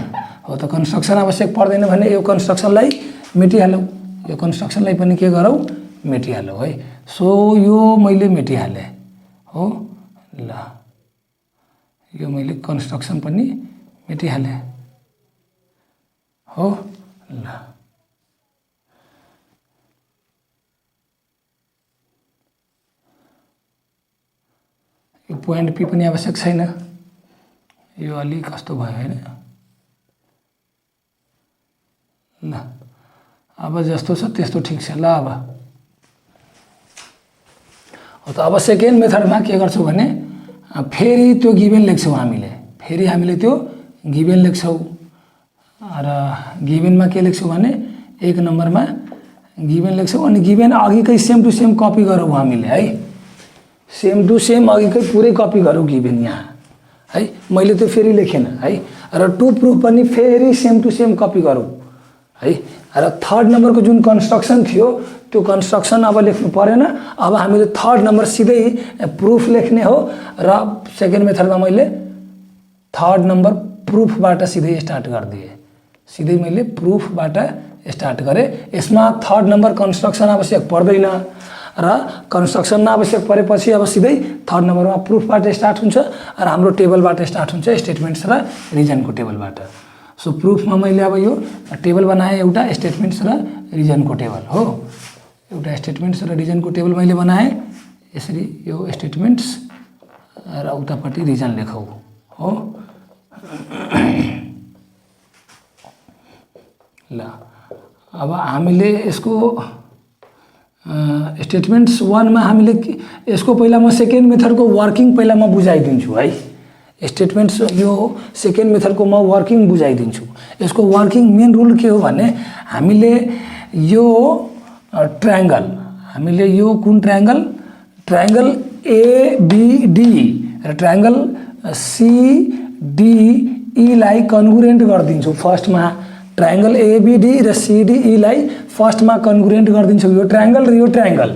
हो। त कन्स्ट्रक्सन आवश्यक पर्दैन भने यो कन्स्ट्रक्सनलाई मेटिहालौँ, यो कन्स्ट्रक्सनलाई पनि के गरौँ, मेटिहालौँ है। सो यो मैले मेटिहालेँ हो। ल यो मैले कन्स्ट्रक्सन पनि मेटिहालेँ हो। ल यो पोइन्ट पी पनि आवश्यक छैन, यो अलि कस्तो भयो हैन। ल अब जस्तो छ त्यस्तो ठिक छ। ल अब सेकेन्ड मेथडमा के गर्छौँ भने फेरि त्यो गिभेन लेख्छौँ हामीले, फेरि हामीले त्यो गिभेन लेख्छौँ। र गिभेनमा के लेख्छौँ भने एक नम्बरमा गिभेन लेख्छौँ। अनि गिभेन अघिकै सेम टु सेम कपी गरौँ हामीले है, सेम टु सेम अघिकै पुरै कपी गरौँ गिभेन यहाँ है। मैले त्यो फेरि लेखेन है। र टु प्रुफ पनि फेरि सेम टु सेम कपी गरौँ है। र थर्ड नम्बरको जुन कन्स्ट्रक्सन थियो त्यो कन्स्ट्रक्सन अब लेख्नु परेन। अब हामीले थर्ड नम्बर सिधै प्रुफ लेख्ने हो। र सेकेन्ड मेथडमा मैले थर्ड नम्बर प्रुफबाट सिधै स्टार्ट गरिदिएँ, सिधै मैले प्रुफबाट स्टार्ट गरेँ। यसमा थर्ड नम्बर कन्स्ट्रक्सन आवश्यक पर्दैन र कन्स्ट्रक्सन नआवश्यक परेपछि अब सिधै थर्ड नम्बरमा प्रुफबाट स्टार्ट हुन्छ र हाम्रो टेबलबाट स्टार्ट हुन्छ, स्टेटमेन्ट्स र रिजनको टेबलबाट। सो प्रुफमा मैले अब यो टेबल बनाएँ, एउटा स्टेटमेन्ट्स र रिजनको टेबल हो, एउटा स्टेटमेन्ट्स र रिजनको टेबल मैले बनाएँ। यसरी यो स्टेटमेन्ट्स र उतापट्टि रिजन लेखौँ हो। ल अब हामीले यसको स्टेटमेन्ट्स 1 मा हामीले यसको पहिला म सेकेन्ड मेथडको वर्किङ पहिला म बुझाइदिन्छु है। स्टेटमेन्ट्स यो सेकेन्ड मेथडको म वर्किङ बुझाइदिन्छु। यसको वर्किङ मेन रुल के हो भने हामीले यो ट्रायंगल, हामीले यो कुन ट्रायंगल, ट्रायंगल एबीडी र ट्रायंगल सीडीई लाई कन्ग्रुएन्ट गरिदिन्छौँ। फर्स्टमा ट्रायंगल एबीडी र सीडीई लाई फर्स्टमा कन्ग्रुएन्ट गरिदिन्छौँ, यो ट्रायंगल र यो ट्रायंगल।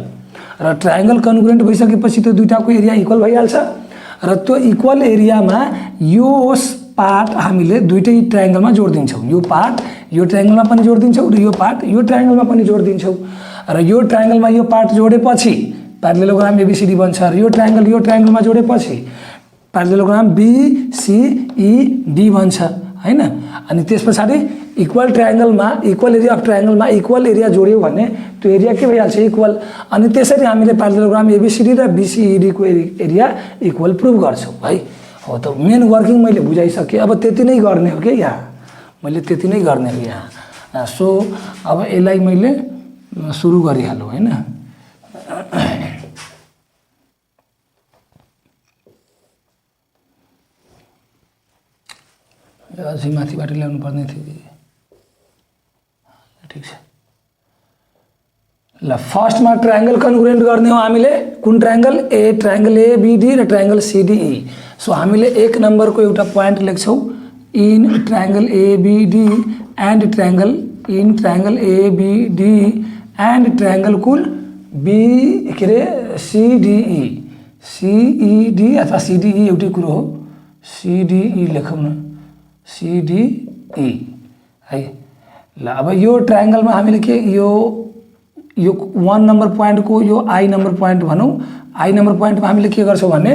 र ट्रायंगल कन्ग्रुएन्ट भइसकेपछि त्यो दुईटाको एरिया इक्वल भइहाल्छ र त्यो इक्वल एरियामा यो पार्ट हामीले दुईटै ट्रायंगलमा जोडिदिन्छौँ। यो पार्ट यो ट्रायंगलमा पनि जोडिदिन्छौँ र यो पार्ट यो ट्रायंगलमा पनि जोडिदिन्छौँ। र यो ट्रायंगलमा यो पार्ट जोडेपछि प्यारालेलोग्राम एबीसीडी बन्छ र यो ट्रायंगलमा जोडेपछि प्यारालेलोग्राम बीसीईडी बन्छ हैन। अनि त्यसपछि इक्वल ट्रायंगलमा इक्वल एरिया अफ ट्रायंगलमा इक्वल एरिया जोड्यो भने त्यो एरिया के भइहाल्छ, इक्वल। अनि त्यसरी हामीले प्यारालेलोग्राम एबीसीडी र बीसीईडी को एरिया इक्वल प्रुभ गर्छौँ है। हो त मेन वर्किङ मैले बुझाइसकेँ। अब त्यति नै गर्ने हो के, यहाँ मैले त्यति नै गर्ने हो यहाँ। सो अब यसलाई मैले सुरु गरिहालौँ हैन। अझै माथिबाट ल्याउनु पर्ने थियो, ठिक छ। ल फर्स्टमा ट्रायंगल कन्ग्रुएन्ट गर्ने हो हामीले, कुन ट्रायंगल, ट्रायंगल एबीडी र ट्रायंगल सीडीई। सो हामीले 1 नम्बरको एउटा पोइन्ट लेख्छौँ, in triangle ABD and triangle, in triangle ABD and triangle कुन बी के अरे सीडीई, सीईडी अथवा सीडीई एउटै कुरो हो, सीडीई लेखौँ न, सीडीई है। ल अब यो ट्रायंगलमा हामीले के यो 1 नम्बर पोइन्टको यो आई नम्बर पोइन्ट भनौँ, आई नम्बर पोइन्टमा हामीले के गर्छौँ भने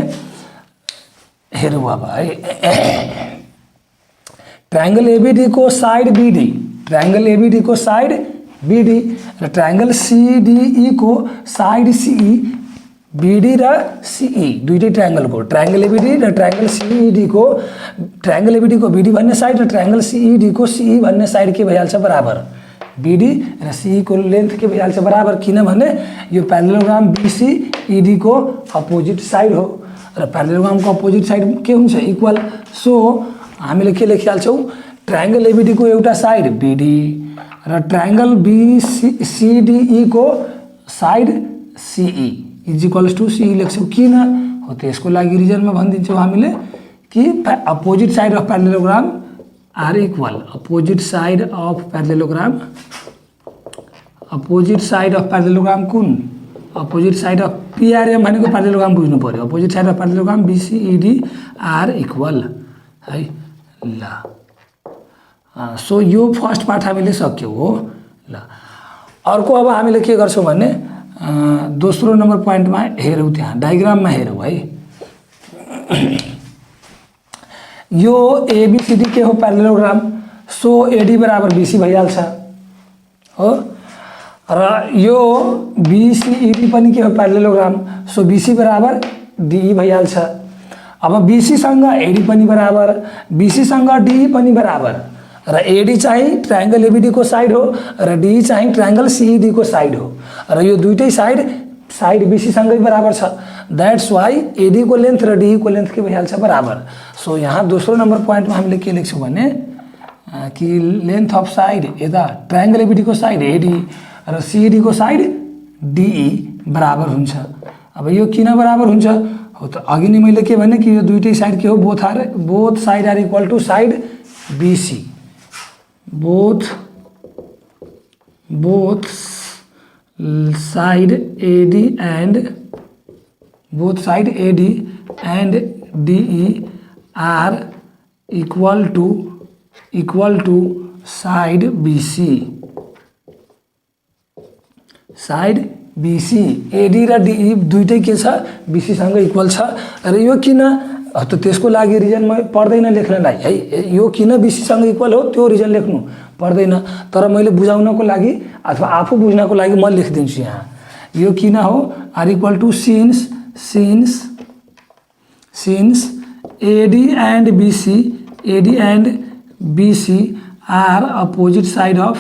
हेरौँ अब है। ट्रायंगल एबीडी को साइड बीडी, ट्रायंगल एबीडी को साइड बीडी र ट्रायंगल सीडीई को साइड सीई, बीडी र सीई दुईटै ट्रायंगलको, ट्रायंगल एबीडी र ट्रायंगल सीईडी को, ट्रायंगल एबीडी को बीडी भन्ने साइड र ट्रायंगल सीईडी को सीई भन्ने साइड के भइहाल्छ बराबर, बीडी र सीई को लेन्थ के भइहाल्छ बराबर, किनभने यो प्यारालेलोग्राम बीसीईडी को अपोजिट साइड हो र प्यारालेलोग्रामको अपोजिट साइड के हुन्छ, इक्वल। सो हामीले के लेखिहाल्छौँ, ट्रायंगल एबीडी को एउटा साइड बीडी र ट्रायंगल बीसीडीई को side CE is equals to CE लेख्छौँ। किन हो त्यसको लागि रिजनमा भनिदिन्छौँ हामीले कि opposite side of parallelogram are equal, opposite side of parallelogram, opposite side of parallelogram कुन, अपोजिट साइड अफ पीआरएम भनेको प्यारालेलोग्राम बुझ्नु पर्यो, opposite side of parallelogram BCED are equal है। ल सो यो फर्स्ट पार्ट हामीले सक्यौँ हो। ल अर्को अब हामीले के गर्छौँ भने दोस्रो नम्बर पोइन्टमा हेरौँ, त्यहाँ डायग्राममा हेरौँ है। यो एबीसीडी के हो प्यारालेलोग्राम, सो एडी बराबर बीसी भइहाल्छ हो र यो बीसीईडी पनि के हो प्यारालेलोग्राम, सो बीसी बराबर डीई भइहाल्छ। अब बीसी सँग एडी पनि बराबर, बीसी सँग डीई पनि बराबर र एडी चाहिँ ट्रायंगल एबीडी को साइड हो र डीई चाहिँ ट्रायंगल सीईडी को साइड हो र यो दुईटै साइड बीसी सँगै बराबर छ। दैट्स वाई एडी को लेन्थ र डीई को लेन्थ के भइहाल्छ बराबर। सो यहाँ दोस्रो नम्बर पोइन्टमा हामीले के लेख्छौँ भने कि लेन्थ अफ साइड यता ट्रायंगल एबीडी को साइड एडी र सीईडी को साइड डीई बराबर हुन्छ। अब यो किन बराबर हुन्छ हो त अघि नै मैले के भने कि यो दुईटै साइड के हो, both side are equal to side BC, both side AD and both side AD and DE are equal to side BC, side BC AD र DE दुईटै के छ BC सँग इक्वल छ र यो किन त त्यसको लागि रिजन म पर्दैन लेख्नलाई है, यो किन बीसीसँग इक्वल हो त्यो रिजन लेख्नु पर्दैन, तर मैले बुझाउनको लागि अथवा आफू बुझ्नको लागि म लेखिदिन्छु यहाँ। यो किन हो, are equal to since AD and BC are opposite side of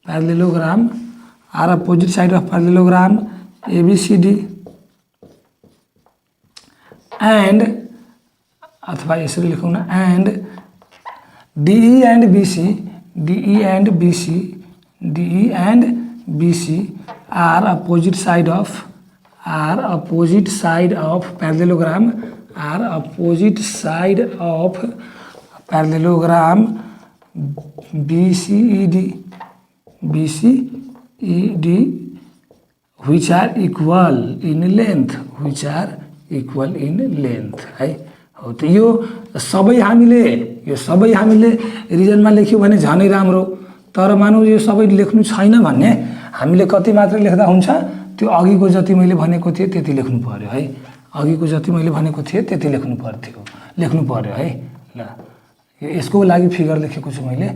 parallelogram ABCD and अथवा यसरी लेखौँ न and DE and BC are opposite side of parallelogram BCED which are equal in length है। हो त यो सबै हामीले रिजनमा लेख्यो भने झनै राम्रो, तर मानौ यो सबै लेख्नु छैन भने हामीले कति मात्र लेख्दा हुन्छ, त्यो अघिको जति मैले भनेको थिएँ त्यति लेख्नु पर्यो है, अघिको जति मैले भनेको थिएँ त्यति लेख्नु पर्यो है। ल यसको लागि फिगर लेखेको छु मैले,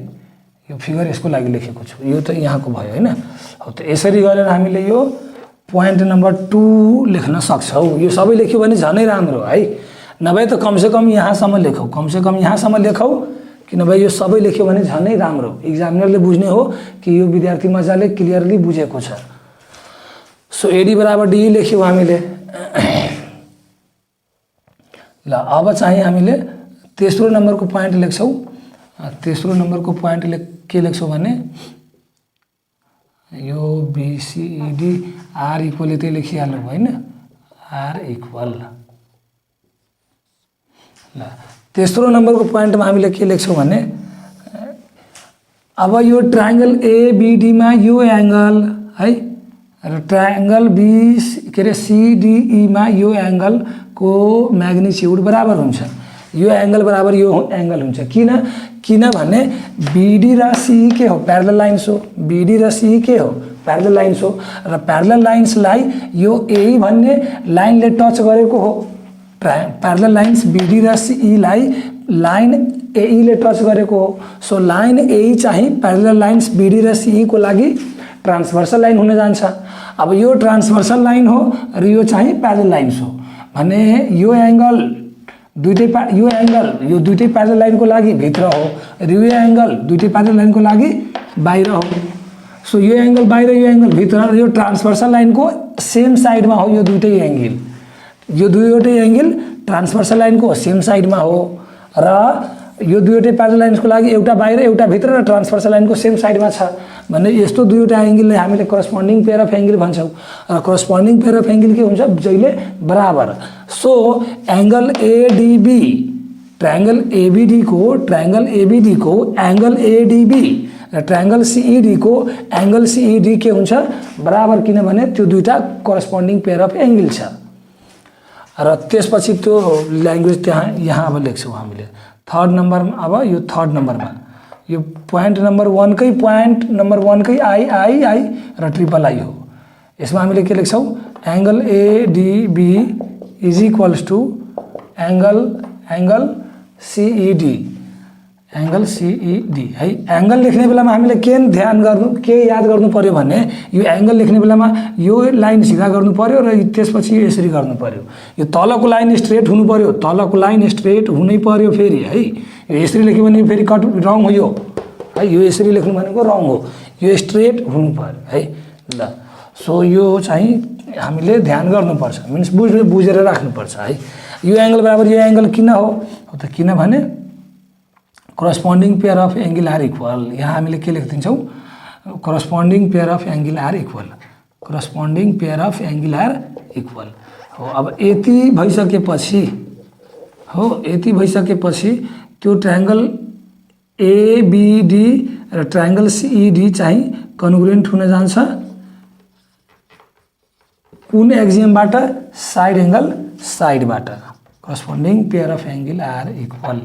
यो फिगर यसको लागि लेखेको छु, यो त यहाँको भयो हैन। हो त यसरी गरेर हामीले यो पोइन्ट नम्बर 2 लेख्न सक्छौँ। यो सबै लेख्यो भने झनै राम्रो है, नभए त कमसेकम यहाँसम्म लेखौ, कि नभए यो सबै लेख्यो भने झनै राम्रो, इक्जामिनरले बुझ्ने हो कि यो विद्यार्थी मजाले क्लियरली बुझेको छ। सो एडी बराबर डी लेख्यौँ हामीले। ल अब चाहिँ हामीले तेस्रो नम्बरको पोइन्ट लेख्छौँ। तेस्रो नम्बरको पोइन्ट के लेख्छौँ भने यो BCED आर इक्वल यतै लेखिहाल्नु होइन, आर इक्वल। ल तेस्रो नम्बरको पोइन्टमा हामीले के लेख्छौँ भने अब यो ट्रायंगल ABD मा यो एंगल है र ट्रायंगल CDE मा यो एंगल को मैग्निट्यूड बराबर हुन्छ, यो एंगल बराबर यो एंगल हुन्छ। किनभने BD र CE के हो, प्यारलल लाइन्स हो। BD र CE के हो, प्यारलल लाइन्स हो, र प्यारलल लाइन्सलाई यो AE भन्ने लाइनले टच गरेको हो। प्यारलल लाइन्स BD र CE लाई लाइन AE ले टच गरेको हो। सो लाइन AE चाहिँ प्यारलल लाइन्स BD र CE को लागि ट्रान्सभर्सल लाइन हुन जान्छ। अब यो ट्रान्सभर्सल लाइन हो र यो चाहिँ प्यारलल लाइन्स हो भने यो एंगल यो दुईटै प्यारलल लाइनको लागि भित्र हो र यो एंगल दुईटै प्यारलल लाइनको लागि बाहिर हो। सो यो एंगल बाहिर, यो एंगल भित्र, र यो ट्रान्सभर्सल लाइनको सेम साइडमा हो। यो दुईटै एंगल ट्रान्सभर्सल लाइनको सेम साइडमा हो र यो दुईटै प्यारलल लाइन्सको लागि एउटा बाहिर एउटा भित्र र ट्रान्सभर्सल लाइनको सेम साइडमा छ भने यस्तो दुईवटा एंगललाई हामीले करस्पोन्डिङ पेयर अफ एंगल भन्छौँ। र करस्पोन्डिङ पेयर अफ एंगल के हुन्छ, जहिले बराबर। So angle ADB triangle ABD को एंगल ADB र ट्रायंगल CED को एंगल CED के हुन्छ बराबर, किनभने त्यो दुईटा करस्पोन्डिङ पेयर अफ एंगल छ। र त्यसपछि त्यो ल्याङ्ग्वेज यहाँ अब लेख्छौँ हामीले थर्ड नम्बरमा। अब यो थर्ड नम्बरमा यो पोइन्ट नम्बर 1 कै आई र ट्रिपल आई हो। यसमा हामीले के लेख्छौँ, angle ADB is equals to angle CED है। एंगल लेख्ने बेलामा हामीले के याद गर्नु पर्यो भने यो एंगल लेख्ने बेलामा यो लाइन सिधा गर्नु पर्यो र त्यसपछि यसरी गर्नु पर्यो। यो तलको लाइन स्ट्रेट हुनु पर्यो, हुनै पर्यो फेरि है। यो यसरी लेख्यो भने फेरि कट रङ हो यो है, यो यसरी लेख्नु भनेको रङ हो, यो स्ट्रेट हुनु पर्यो है। ल सो यो चाहिँ हामीले ध्यान गर्नुपर्छ, मिन्स बुझेर राख्नुपर्छ है। यो एंगल बराबर यो एंगल किन हो त किनभने corresponding pair of angle are equal. यहाँ हामीले के लेखिदिन्छौँ, corresponding pair of angle are equal हो। अब यति भइसकेपछि त्यो ट्रायंगल ABD र ट्रायंगल CED चाहिँ कन्ग्रुएन्ट हुन जान्छ कुन एक्जियमबाट, साइड एंगल साइडबाट। Corresponding pair of angle are equal.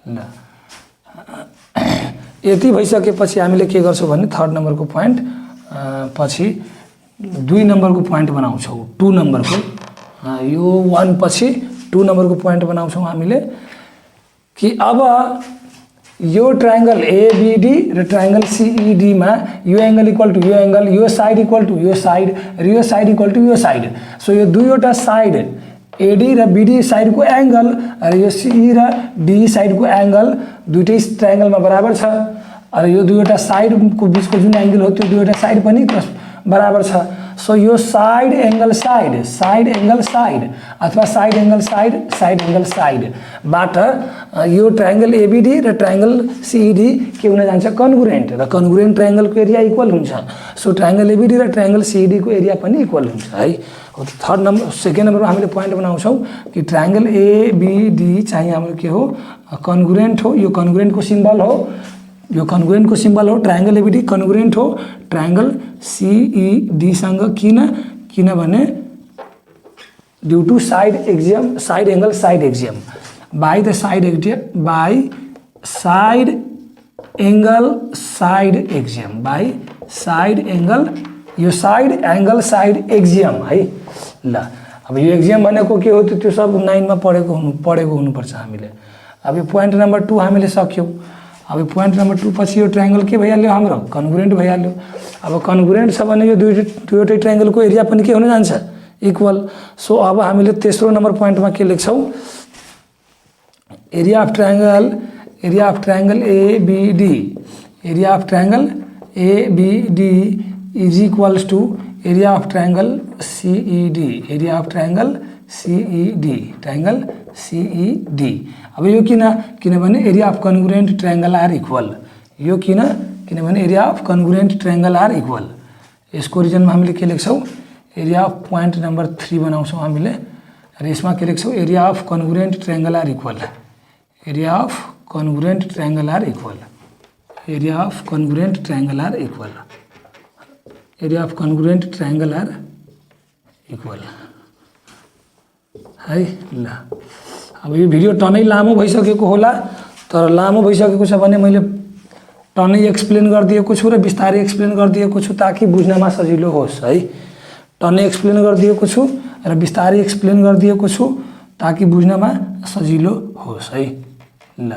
ल यति भइसकेपछि हामीले के गर्छौँ भने थर्ड नम्बरको पोइन्ट पछि 2 नम्बरको पोइन्ट बनाउँछौँ 2 नम्बरको यो 1 पछि 2 नम्बरको पोइन्ट बनाउँछौँ हामीले कि अब यो ट्रायंगल एबीडी र ट्रायंगल सीईडी मा यो एंगल इक्वल टू यो एंगल यो साइड इक्वल टू यो साइड र यो साइड इक्वल टू यो साइड सो यो दुईवटा साइड एडी र बीडी साइड को एंगल र यो सीई र डी साइड को एंगल दुईटै ट्रायंगल में बराबर छ र यो दुईवटा साइड को बीच को जुन एंगल हो त्यो दुईवटा साइड पनि बराबर छ सो यो साइड एंगल साइड अथवा साइड एंगल साइड बाट यो ट्रायंगल एबीडी र ट्रायंगल सीईडी के हुन जान्छ कन्ग्रुएन्ट र कन्ग्रुएन्ट ट्रायंगल को एरिया इक्वल हुन्छ सो ट्रायंगल एबीडी र ट्रायंगल सीईडी को एरिया पनि इक्वल हुन्छ है हो थर्ड नंबर सेकेन्ड नंबरमा हामीले पोइन्ट बनाउँछौं कि ट्रायंगल एबीडी चाहिँ हाम्रो के हो कन्ग्रुएन्ट हो यो कन्ग्रुएन्ट को सिम्बल हो यो कन्ग्रुएन्ट को सिम्बल हो ट्रायंगल एबीडी कन्ग्रुएन्ट हो ट्रायंगल सीईडी सँग किनभने due to side angle side axiom by side angle यो साइड एंगल साइड एक्सियम है ल अब यो एक्सियम भनेको के हो त्यो सब 9 मा पढेको हुनुपर्छ हामीले अब यो पोइन्ट नम्बर 2 हामीले सक्यौ अब पोइन्ट नम्बर 2 पछि यो ट्रायंगल के भइहाल्यो हाम्रो कन्ग्रुएन्ट भइहाल्यो अब कन्ग्रुएन्ट छ भने यो दुईटै ट्रायंगल को एरिया पनि के हुन जान्छ इक्वल सो अब हामीले तेस्रो नम्बर पोइन्टमा के लेख्छौं area of triangle ABD is equals to area of triangle CED अब यो किनभने area of congruent triangle are equal यो किनभने area of congruent triangle are equal यसको रिजनमा हामीले के लेख्छौं एरिया अफ पोइन्ट नम्बर 3 बनाउँछौं हामीले र यसमा के लेख्छौं area of congruent triangle are equal area of congruent triangle are equal area of congruent triangle are equal area of congruent triangle are equal है ल अब यो भिडियो टनै लामो भइसकेको होला तर लामो भइसकेको छ भने मैले टनै एक्सप्लेन गरिदिएको छु र बिस्तारै एक्सप्लेन गरिदिएको छु ताकि बुझ्नमा सजिलो होस् है टनै एक्सप्लेन गरिदिएको छु र बिस्तारै एक्सप्लेन गरिदिएको छु ताकि बुझ्नमा सजिलो होस् है ल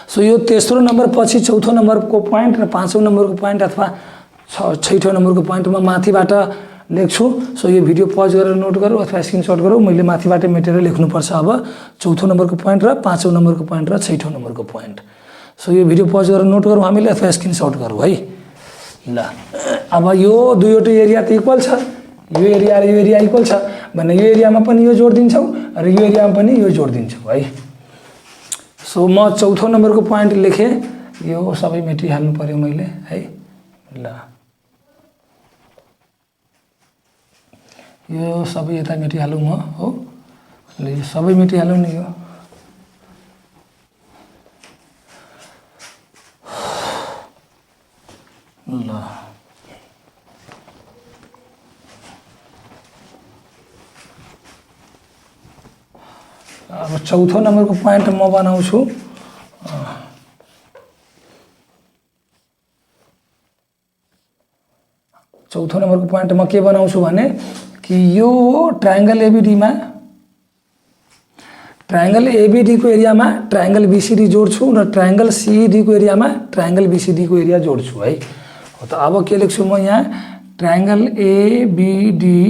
सो यो तेस्रो नम्बर पछि चौथो नम्बरको पोइन्ट र पाँचौं नम्बरको पोइन्ट अथवा छैठौं नम्बरको पोइन्टमा माथिबाट लेख्छु सो यो भिडियो पज गरेर नोट गरौँ अथवा स्क्रिनशट गरौँ मैले माथिबाट मेटेर लेख्नुपर्छ अब चौथो नम्बरको पोइन्ट र पाँचौं नम्बरको पोइन्ट र छैठौं नम्बरको पोइन्ट सो यो भिडियो पज गरेर नोट गरौँ हामीले अथवा स्क्रिनशट गरौँ है ल अब यो दुईवटै एरिया त इक्वल छ यो एरिया र यो एरिया इक्वल छ भने यो एरियामा पनि यो जोड दिन्छौँ र यो एरियामा पनि यो जोड दिन्छौँ है सो म चौथो नम्बरको पोइन्ट लेखे यो सबै मेटिहाल्नु पर्यो मैले है ल यो सबै यता मेटिहालौँ म हो ल यो सबै मेटिहालौँ नि यो ल अब चौथो नम्बरको पोइन्ट म बनाउँछु चौथो नम्बरको पोइन्ट म के बनाउँछु भने कि यो ट्रायंगल एबीडी को एरियामा ट्रायंगल बीसीडी जोड्छु र ट्रायंगल सीईडी को एरियामा ट्रायंगल बीसीडी को एरिया जोड्छु है हो त अब के लेख्छु म यहाँ triangle ABD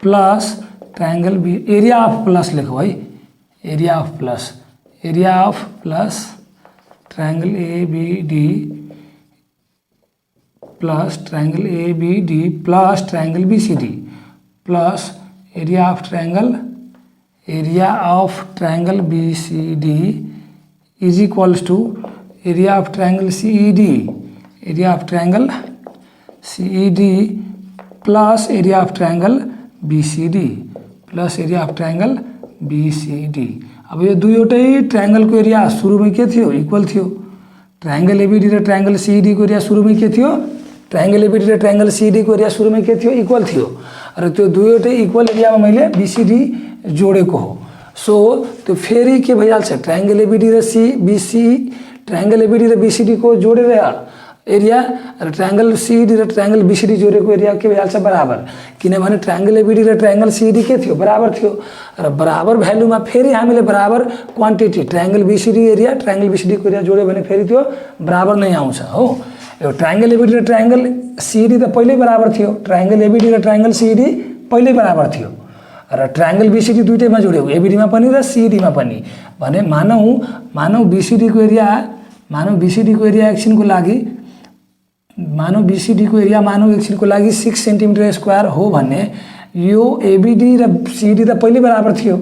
plus triangle B area of plus लेखौँ है area of plus triangle ABD plus triangle BCD plus area of triangle BCD is equals to area of triangle CED plus area of triangle BCD अब यो दुईवटै triangle को area सुरुमै के थियो equal थियो ट्रायंगल एबीडी र ट्रायंगल सीईडी को एरिया सुरुमै के थियो ट्रायंगल एबीडी र ट्रायंगल सीईडी को एरिया सुरुमै के थियो इक्वल थियो र त्यो दुईवटै इक्वल एरियामा मैले बीसीडी जोडेको हो सो त्यो फेरि के भइहाल्छ ट्रायंगल एबीडी र बीसीडी को जोडेर एरिया र ट्रायंगल सीडी र ट्रायंगल बीसीडी जोडेको एरिया के भइहाल्छ बराबर, किनभने ट्रायंगल एबीडी र ट्रायंगल सीडी के थियो बराबर थियो र बराबर भ्यालुमा फेरि हामीले बराबर quantity triangle BCD area triangle BCD को एरिया जोड्यो भने फेरि त्यो बराबर नै आउँछ हो। यो ट्रायंगल एबीडी र ट्रायंगल सीडी त पहिल्यै बराबर थियो, ट्रायंगल एबीडी र ट्रायंगल सीडी पहिल्यै बराबर थियो र ट्रायंगल बीसीडी दुईटैमा जोड्यो, एबीडीमा पनि र सीडीमा पनि। भने मानौ बीसीडी को एरिया एकछिनको लागि एकछिनको लागि 6 सेन्टिमिटर स्क्वायर हो भने यो एबीडी र सीडी त पहिल्यै बराबर थियो,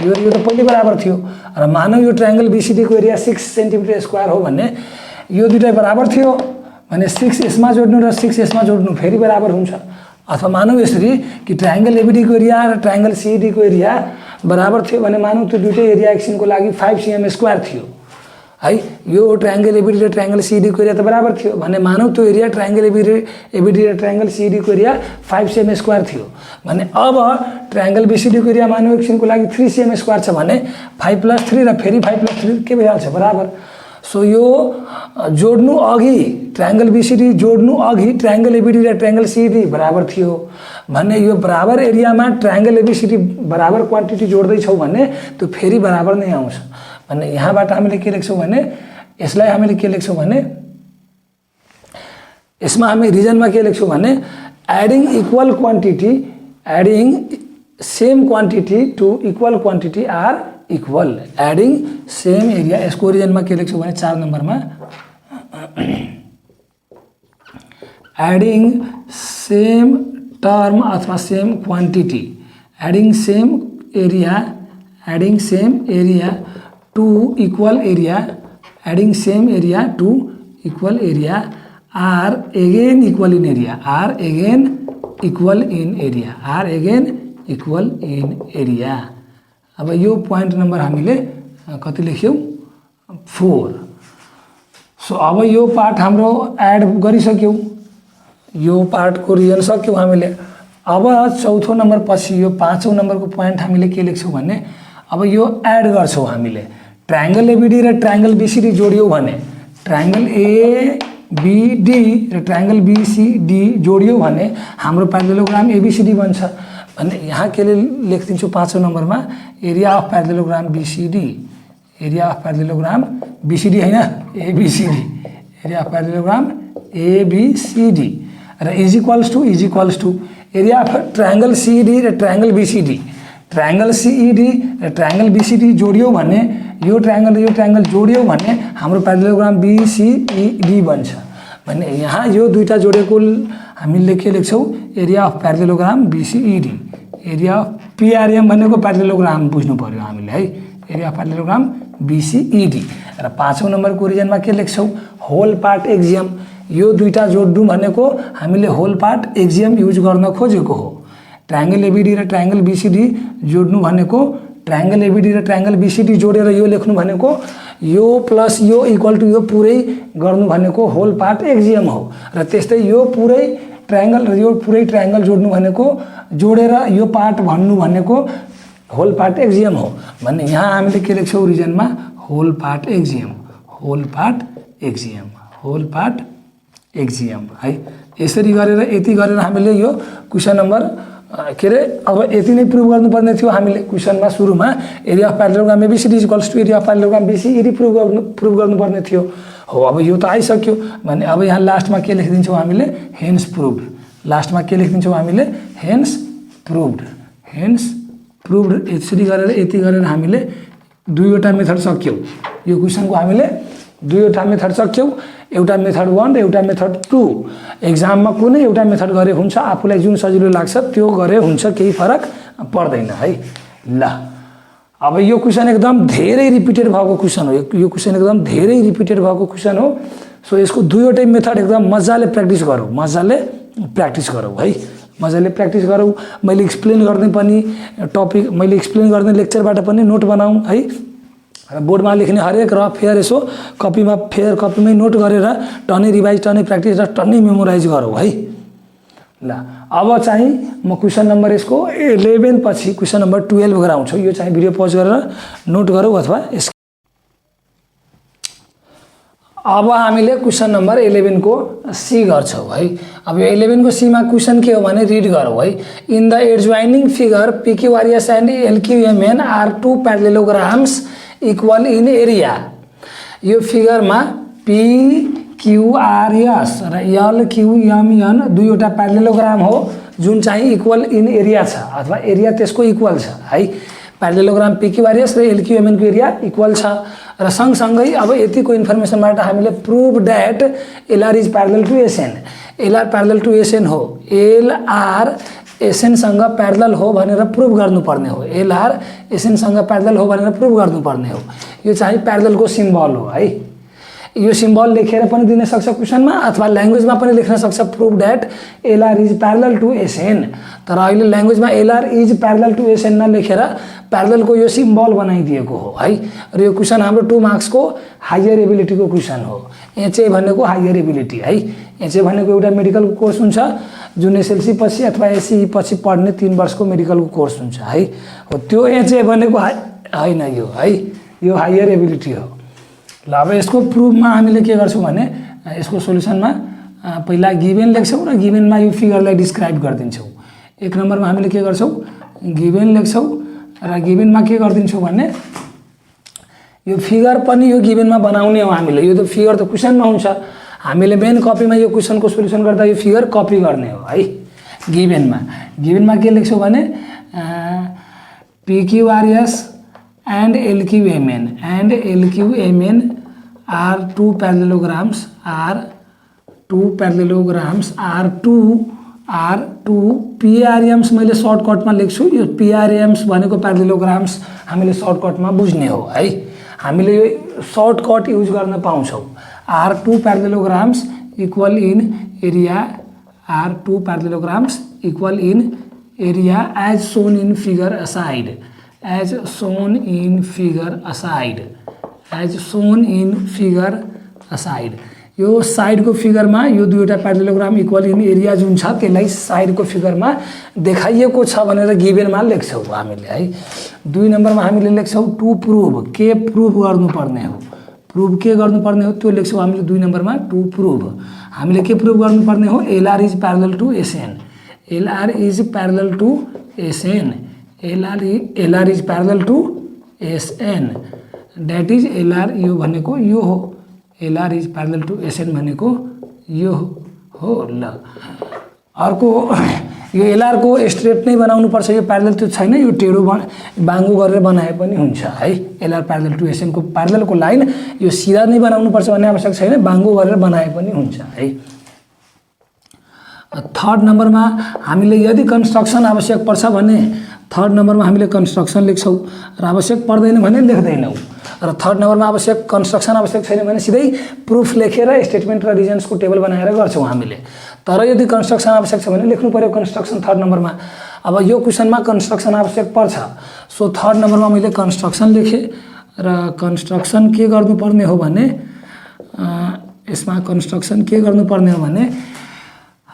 यो त पहिल्यै बराबर थियो र मानौ यो ट्रायंगल बीसीडी को एरिया 6 सेन्टिमिटर स्क्वायर हो भने यो दुईटै बराबर थियो भने 6 यसमा जोड्नु र 6 यसमा जोड्नु फेरि बराबर हुन्छ। अथवा मानौ यसरी कि ट्रायंगल एबीडी को एरिया र ट्रायंगल सीडी को एरिया बराबर थियो भने मानौ त्यो दुईटै एरिया एकछिनको लागि 5 cm स्क्वायर थियो है। यो ट्रायंगल एबीडी र ट्रायंगल सीडी को एरिया त बराबर थियो भने मानौ त्यो एरिया ट्रायंगल एबीडी र ट्रायंगल सीडी को एरिया 5 cm स्क्वायर थियो भने अब ट्रायंगल बीसीडी को एरिया मानौ एकछिनको लागि 3 cm स्क्वायर छ भने 5 + 3 र फेरि 5 + 3 के भइहाल्छ बराबर। सो यो जोड्नु अघि ट्रायंगल बीसीडी जोड्नु अघि ट्रायंगल एबीडी र ट्रायंगल सीडी बराबर थियो भने यो बराबर एरियामा ट्रायंगल एबीसीडी बराबर क्वान्टिटी जोड्दै छौ भने त्यो फेरि बराबर नै आउँछ। भने यहाँबाट हामीले के लेख्छौँ भने यसलाई हामीले के लेख्छौँ भने यसमा हामी रिजनमा के लेख्छौँ भने adding same quantity to equal quantity are equal, adding same area. यसको रिजनमा के लेख्छौँ भने 4 नम्बरमा एडिङ सेम टर्म अथवा same quantity, adding same area to equal area, adding same area to equal area are again equal in area, अब यो point number हामीले कति लेख्यौँ 4। सो अब यो पार्ट हाम्रो एड गरिसक्यौँ, यो पार्टको रिजन सक्यौँ हामीले। अब चौथो नम्बर पछि यो 5औं नम्बरको पोइन्ट हामीले के लेख्छौँ भने अब यो एड गर्छौँ हामीले ट्रायंगल एबीडी र ट्रायंगल बीसीडी जोडियो भने ट्रायंगल एबीडी र ट्रायंगल बीसीडी जोडियो भने हाम्रो प्यारालेलोग्राम एबीसीडी बन्छ भने यहाँ के लेखिदिन्छु 5औं नम्बरमा area of parallelogram BCD, area of parallelogram BCD हैन ABCD, area of parallelogram ABCD र is equals to area of triangle CD र ट्रायंगल बीसीडी, ट्रायंगल सीडी र ट्रायंगल बीसीडी जोडियो भने यो ट्रायंगल जोडियो भने हाम्रो प्यारालेलोग्राम बीसीडी बन्छ भने यहाँ यो दुईटा जोडेको हामीले के लेख्छौँ area of parallelogram BCD, area of PRM भनेको प्यारालेलोग्राम बुझ्नु पर्यो हामीले है, एरिया अफ प्यारालेलोग्राम बीसीडी र 5औं नम्बरको रिजनमा के लेख्छौँ होल पार्ट एक्जियम। यो दुईटा जोड्नु भनेको हामीले होल पार्ट एक्जियम युज गर्न खोजेको हो। ट्रायंगल एबीडी र ट्रायंगल बीसीडी जोड्नु भनेको ट्रायंगल एबीडी र ट्रायंगल बीसीडी जोडेर यो लेख्नु भनेको यो प्लस यो इक्वल टु यो पुरै गर्नु भनेको होल पार्ट एक्जियम हो र त्यस्तै यो पुरै ट्रायंगल र यो पुरै ट्रायंगल जोड्नु भनेको जोडेर यो पार्ट भन्नु भनेको होल पार्ट एक्जियम हो भन्ने यहाँ हामीले के लेख्छौँ रिजनमा होल पार्ट एक्जियम है। यसरी गरेर यति गरेर हामीले यो क्वेशन नम्बर के अरे अब यति नै प्रुभ गर्नुपर्ने थियो हामीले क्वेशनमा सुरुमा area of parallelogram ABCD equals to area of parallelogram BCD prove गर्नुपर्ने थियो हो। अब यो त आइसक्यो भने अब यहाँ लास्टमा के लेखिदिन्छौँ हामीले हेन्स प्रुभड, लास्टमा के लेखिदिन्छौँ हामीले हेन्स प्रुभड। यसरी गरेर यति गरेर हामीले दुईवटा मेथड सक्यौँ यो क्वेशनको, हामीले दुईवटा मेथड सक्यौँ, एउटा मेथड 1 र एउटा मेथड 2। एक्जाममा कुनै एउटा मेथड गरे हुन्छ, आफूलाई जुन सजिलो लाग्छ त्यो गरे हुन्छ, केही फरक पर्दैन है। ल अब यो क्वेशन एकदम धेरै रिपिटेड भएको क्वेशन हो, यो क्वेशन एकदम धेरै रिपिटेड भएको क्वेशन हो। सो यसको दुईवटै मेथड एकदम मजाले प्र्याक्टिस गरौँ है, मजाले प्र्याक्टिस गरौँ। मैले एक्सप्लेन गर्ने पनि टपिक, मैले एक्सप्लेन गर्ने लेक्चरबाट पनि नोट बनाऊँ है, बोर्डमा लेख्ने हरेक रफ फेयर यसो कपीमै नोट गरेर टन्नै रिभाइज टन्नै प्र्याक्टिस र टन्नै मेमोराइज गरौँ है। ल अब चाहिँ म क्वेशन नम्बर यसको 11 पछि क्वेशन नम्बर 12 गराउँछु। यो चाहिँ भिडियो पज गरेर नोट गरौँ अथवा अब हामीले क्वेसन नम्बर 11 को सी गर्छौँ है। अब यो 11 को सी मा क्वेसन के हो भने रिड गरौँ है। In the adjoining figure PQRS and LQMN are two parallelograms equal in area. यो फिगरमा PQRS र LQMN दुईवटा प्यारालेलोग्राम हो जुन चाहिँ इक्वल इन एरिया छ अथवा एरिया त्यसको इक्वल छ है। प्यारालेलोग्राम PQRS र LQMN को एरिया इक्वल छ र सँगसँगै अब यतिको इन्फर्मेसनबाट हामीले prove that LR is parallel to SN। LR parallel to SN हो। LR SN सँग प्यारलल हो भनेर प्रुभ गर्नुपर्ने हो। LR SN सँग प्यारलल हो भनेर प्रुभ गर्नुपर्ने हो। यो चाहिँ प्यारललको सिम्बल हो है। यो सिम्बल लेखेर पनि दिन सक्छ क्वेसनमा अथवा ल्याङ्ग्वेजमा पनि लेख्न सक्छ prove that LR is parallel to SN। तर अहिले ल्याङ्ग्वेजमा LR is parallel to SN नलेखेर प्यारललको यो सिम्बल बनाइदिएको हो है। र यो क्वेसन हाम्रो 2 मार्क्सको हायर एबिलिटीको क्वेसन हो। एचए भनेको हायर एबिलिटी है। एचए भनेको एउटा मेडिकलको कोर्स हुन्छ जुन एसएलसी पछि अथवा एसई पछि पढ्ने 3 वर्षको मेडिकलको कोर्स हुन्छ है। हो त्यो एचए भनेको हैन यो है। यो हायर एबिलिटी हो। ल अब यसको प्रुफमा हामीले के गर्छौँ भने यसको सोलुसनमा पहिला गिभन लेख्छौँ र गिभनमा यो फिगरलाई डिस्क्राइब गरिदिन्छौँ। 1 नम्बरमा हामीले के गर्छौँ गिभन लेख्छौँ र गिभनमा के गरिदिन्छौँ भने यो फिगर पनि यो गिभनमा बनाउने हो हामीले। यो त फिगर त क्वेसनमा हुन्छ। हामीले मेन कपीमा यो क्वेसनको सोलुसन गर्दा यो फिगर कपी गर्ने हो है। गिभनमा के लेख्छौँ भने PQRS and LQMN are two parallelograms are two PRMs मैले सर्टकटमा लेख्छु। यो PRMs भनेको प्यारालेलोग्राम्स हामीले सर्टकटमा बुझ्ने हो है। हामीले यो सर्टकट युज गर्न पाउँछौँ। Are two parallelograms equal in area as shown in figure aside यो साइडको फिगरमा यो दुईवटा प्यारालेलोग्राम इक्वल इन एरिया जुन छ त्यसलाई साइडको फिगरमा देखाइएको छ भनेर गिभनमा लेख्छौँ हामीले है। 2 नम्बरमा हामीले लेख्छौँ टु प्रुभ के प्रुभ गर्नुपर्ने हो। प्रुभ के गर्नुपर्ने हो त्यो लेख्छौँ हामीले 2 नम्बरमा टु प्रुभ। हामीले के प्रुभ गर्नुपर्ने हो LR is parallel to SN। LR is parallel to SN। LR is parallel to SN that is LR यो भनेको यो हो। LR is parallel to SN भनेको यो हो। ल अर्को यो LR को स्ट्रेट नै बनाउनु पर्छ। यो प्यारलल त्यो छैन यो टेढो बाङ्गो गरेर बनाए पनि हुन्छ है। LR प्यारलल टु SN को प्यारललको लाइन यो सिधा नै बनाउनु पर्छ भन्ने आवश्यक छैन। बाङ्गो गरेर बनाए पनि हुन्छ है। 3rd नम्बरमा हामीले यदि कन्स्ट्रक्सन आवश्यक पर्छ भने 3rd नम्बरमा हामीले कन्स्ट्रक्सन लेख्छौँ र आवश्यक पर्दैन भने लेख्दैनौँ। र 3rd नम्बरमा आवश्यक कन्स्ट्रक्सन आवश्यक छैन भने सिधै प्रुफ लेखेर स्टेटमेन्ट र रिजन्सको टेबल बनाएर गर्छौँ हामीले। तर यदि कन्स्ट्रक्सन आवश्यक छ भने लेख्नु पर्यो कन्स्ट्रक्सन 3rd नम्बरमा। अब यो क्वेसनमा कन्स्ट्रक्सन आवश्यक पर्छ सो 3rd नम्बरमा मैले कन्स्ट्रक्सन लेखेँ र कन्स्ट्रक्सन के गर्नुपर्ने हो भने यसमा कन्स्ट्रक्सन के गर्नुपर्ने हो भने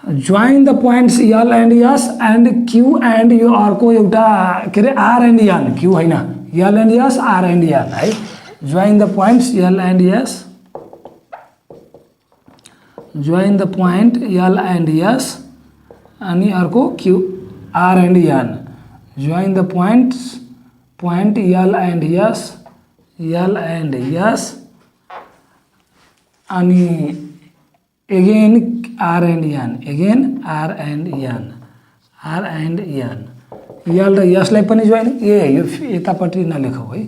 join the points L and S and Q and यो अर्को एउटा के अरे R एन्ड N Q होइन L and S R and N है। Join the points L and S अनि अर्को Q R and N। Join the point L and S अनि again R and N L र S लाई पनि join यो यतापट्टि नलेखौ है।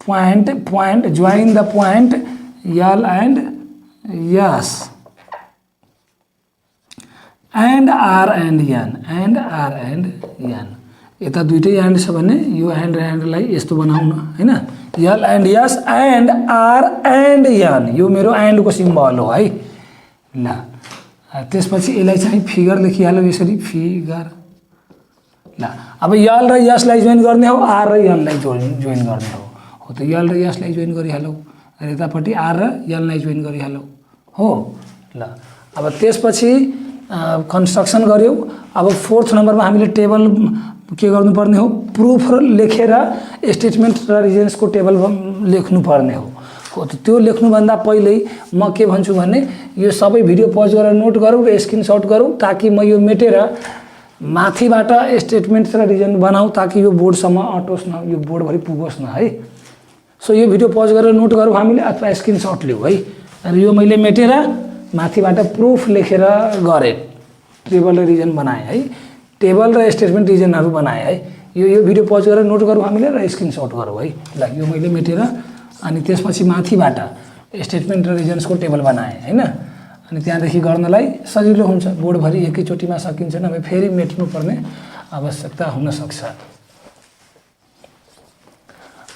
Point join the point L and S and R and N यता दुईटै एन्ड छ भने यो एन्डलाई यस्तो बनाउन हैन। L and S and R and N यो मेरो एन्डको सिम्बल हो है। ल त्यसपछि यसलाई चाहिँ फिगर लेखिहाल्यो यसरी फिगर। ल अब L र S लाई जोइन गर्ने हो R र N लाई जोइन गर्ने हो त L र S लाई जोइन गरिहालौ र यतापट्टि R र N लाई जोइन गरिहालौ हो। ल अब त्यसपछि कन्स्ट्रक्सन गर्यौ। अब 4th नम्बरमा हामीले टेबल के गर्नुपर्ने हो प्रुफ लेखेर स्टेटमेन्ट र रिजन्सको टेबल लेख्नुपर्ने हो हो त त्यो लेख्नुभन्दा पहिल्यै म के भन्छु भने यो सबै भिडियो पज गरेर नोट गरौँ र स्क्रिनसट गरौँ ताकि म यो मेटेर माथिबाट स्टेटमेन्ट र रिजन बनाऊ ताकि यो बोर्डसम्म अटोस् न, यो बोर्डभरि पुगोस् न है। सो यो भिडियो पज गरेर नोट गरौँ हामीले अथवा स्क्रिनसट लिऊ है। र यो मैले मेटेर माथिबाट प्रुफ लेखेर गरेँ, टेबल र रिजन बनाएँ है, टेबल र स्टेटमेन्ट रिजनहरू बनाएँ है। यो भिडियो पज गरेर नोट गरौँ हामीले र स्क्रिनसट गरौँ है। ल यो मैले मेटेर अनि त्यसपछि माथिबाट स्टेटमेन्ट र रिजन्सको टेबल बनाएँ हैन। अनि त्यहाँदेखि गर्नलाई सजिलो हुन्छ, बोर्डभरि एकैचोटिमा सकिन्छ, नभए फेरि मेट्नुपर्ने आवश्यकता हुन सक्छ।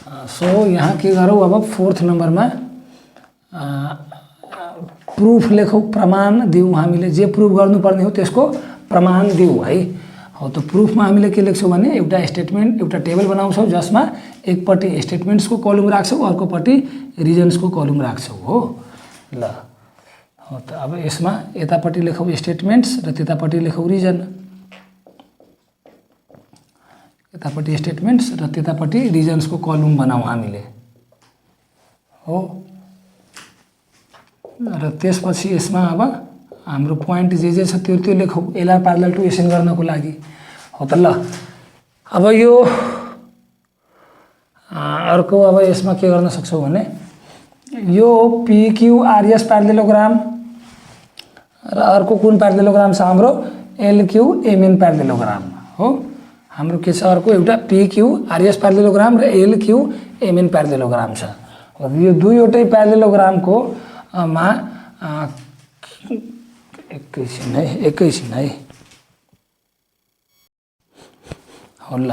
सो यहाँ के गरौँ अब 4th नम्बरमा प्रुफ लेखौँ, प्रमाण दिउँ, हामीले जे प्रुफ गर्नुपर्ने हो त्यसको प्रमाण दिउँ है। हो त प्रुफमा हामीले के लेख्छौँ भने एउटा स्टेटमेन्ट, एउटा टेबल बनाउँछौँ जसमा एकपट्टि स्टेटमेन्ट्सको कलम राख्छौँ, अर्कोपट्टि रिजन्सको कलम राख्छौँ हो। ल हो त अब यसमा यतापट्टि लेखौँ स्टेटमेन्ट्स र त्यतापट्टि लेखौँ रिजन, यतापट्टि स्टेटमेन्ट्स र त्यतापट्टि रिजन्सको कलम बनाऊ हामीले हो। र त्यसपछि यसमा अब हाम्रो पोइन्ट जे छ त्यो लेखौँ एलआर प्यारलल टु एसएन गर्नको लागि हो त। ल अब यो अर्को अब यसमा के गर्न सक्छौँ भने यो पिक्युआरएस प्यारलेलोग्राम र अर्को कुन प्यारलेलोग्राम छ हाम्रो एलक्युएमएन प्यारलेलोग्राम हो। हाम्रो के छ अर्को एउटा पिक्युआरएस प्यारलेलोग्राम र एलक्युएमएन प्यारलेलोग्राम छ। यो दुईवटै प्यारलेलोग्रामको मा एकैछिन है हो। ल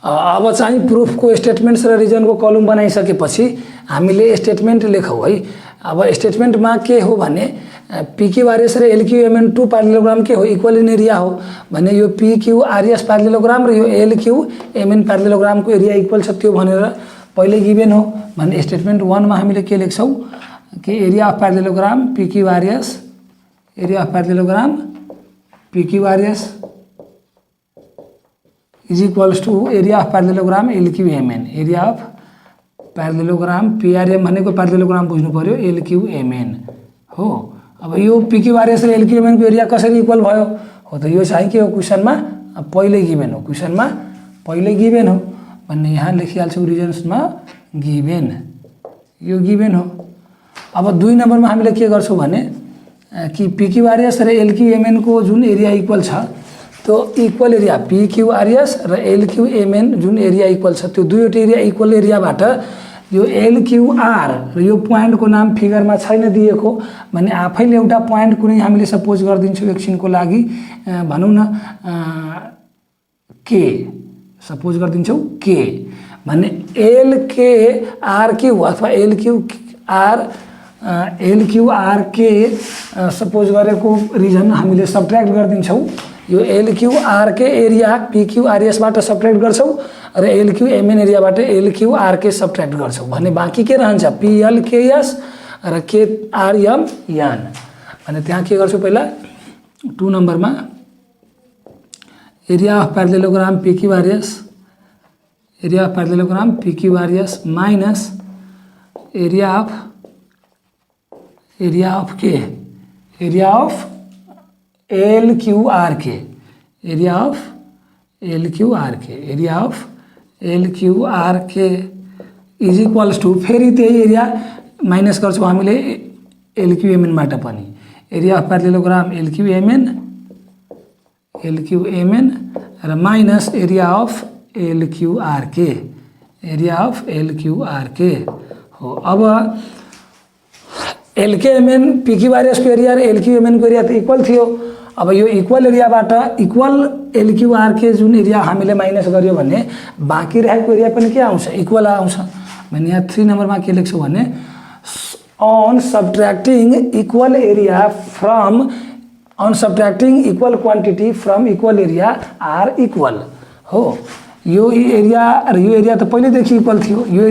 अब चाहिँ प्रुफको स्टेटमेन्ट्स र रिजनको कलम बनाइसकेपछि हामीले स्टेटमेन्ट लेखौँ है। अब स्टेटमेन्टमा के हो भने पिक्युआरएस र एलक्युएमएन टू प्यारलेलोग्राम के हो इक्वल इन एरिया हो भने यो पिक्युआरएस प्यारलेलोग्राम र यो एलक्युएमएन प्यारलेलोग्रामको एरिया इक्वल छ त्यो भनेर पहिले गिभेन हो भने स्टेटमेन्ट 1 मा हामीले के लेख्छौँ कि area of parallelogram PQRS, area of parallelogram PQRS is equals to area of parallelogram LQMN. Area of parallelogram PRM भनेको प्यारलेलोग्राम बुझ्नु पर्यो, एलक्युएमएन हो। अब यो पिक्युआरएस र एलक्युएमएन को एरिया कसरी इक्वल भयो हो त यो चाहिँ के हो क्वेसनमा पहिले गिभेन हो, क्वेसनमा पहिले गिभेन हो भन्ने यहाँ लेखिहाल्छौँ रिजन्समा गिभेन, यो गिभेन हो। अब 2 नम्बरमा हामीले के गर्छौँ भने कि पिक्युआरएस र एलक्युएमएन को जुन एरिया इक्वल छ त्यो इक्वल एरिया पिक्युआरएस र एलक्युएमएन जुन एरिया इक्वल छ त्यो दुईवटा एरिया इक्वल एरियाबाट यो एलक्युआर र यो पोइन्टको नाम फिगरमा छैन दिएको भने आफैले एउटा पोइन्ट कुनै हामीले सपोज गरिदिन्छौँ एकछिनको लागि भनौँ न के सपोज गरिदिन्छौँ के भने एलकेआर के अथवा एलक्युआर के सपोज गरेको रिजन हामीले सब्ट्र्याक्ट गरिदिन्छौँ। यो एलक्युआर के एरिया पिक्युआरएस बाट सब्ट्र्याक्ट गर्छौँ र एलक्युएमएन एरियाबाट एलक्युआर के सब्ट्र्याक्ट गर्छौँ भने बाँकी के रहन्छ पिएलकेएस र केआरएमएन भने त्यहाँ के गर्छौँ पहिला 2 नम्बरमा area of parallelogram PQRS, area of parallelogram PQRS minus area of के एरिया अफ एलक्युआर के, एरिया अफ एलक्युआर के, एरिया अफ एलक्युआर के इज इक्वल्स टू फेरि त्यही एरिया माइनस गर्छौँ हामीले एलक्युएमएनबाट पनि एरिया अफ प्यारलेलोग्राम एलक्युएमएन र माइनस एरिया अफ एलक्युआर के, एरिया अफ एलक्युआर के हो। अब एलक्युएमएन पिक्युआरएस को एरिया र एलक्युएमएन को एरिया त इक्वल थियो। अब यो इक्वल एरियाबाट इक्वल एलक्युआर के जुन एरिया हामीले माइनस गर्यो भने बाँकी रहेको एरिया पनि के आउँछ इक्वल आउँछ भने यहाँ 3 नम्बरमा के लेख्छौँ भने on subtracting equal area from on subtracting equal quantity from equal area are equal हो। यो एरिया र यो एरिया त पहिलेदेखि इक्वल थियो, यो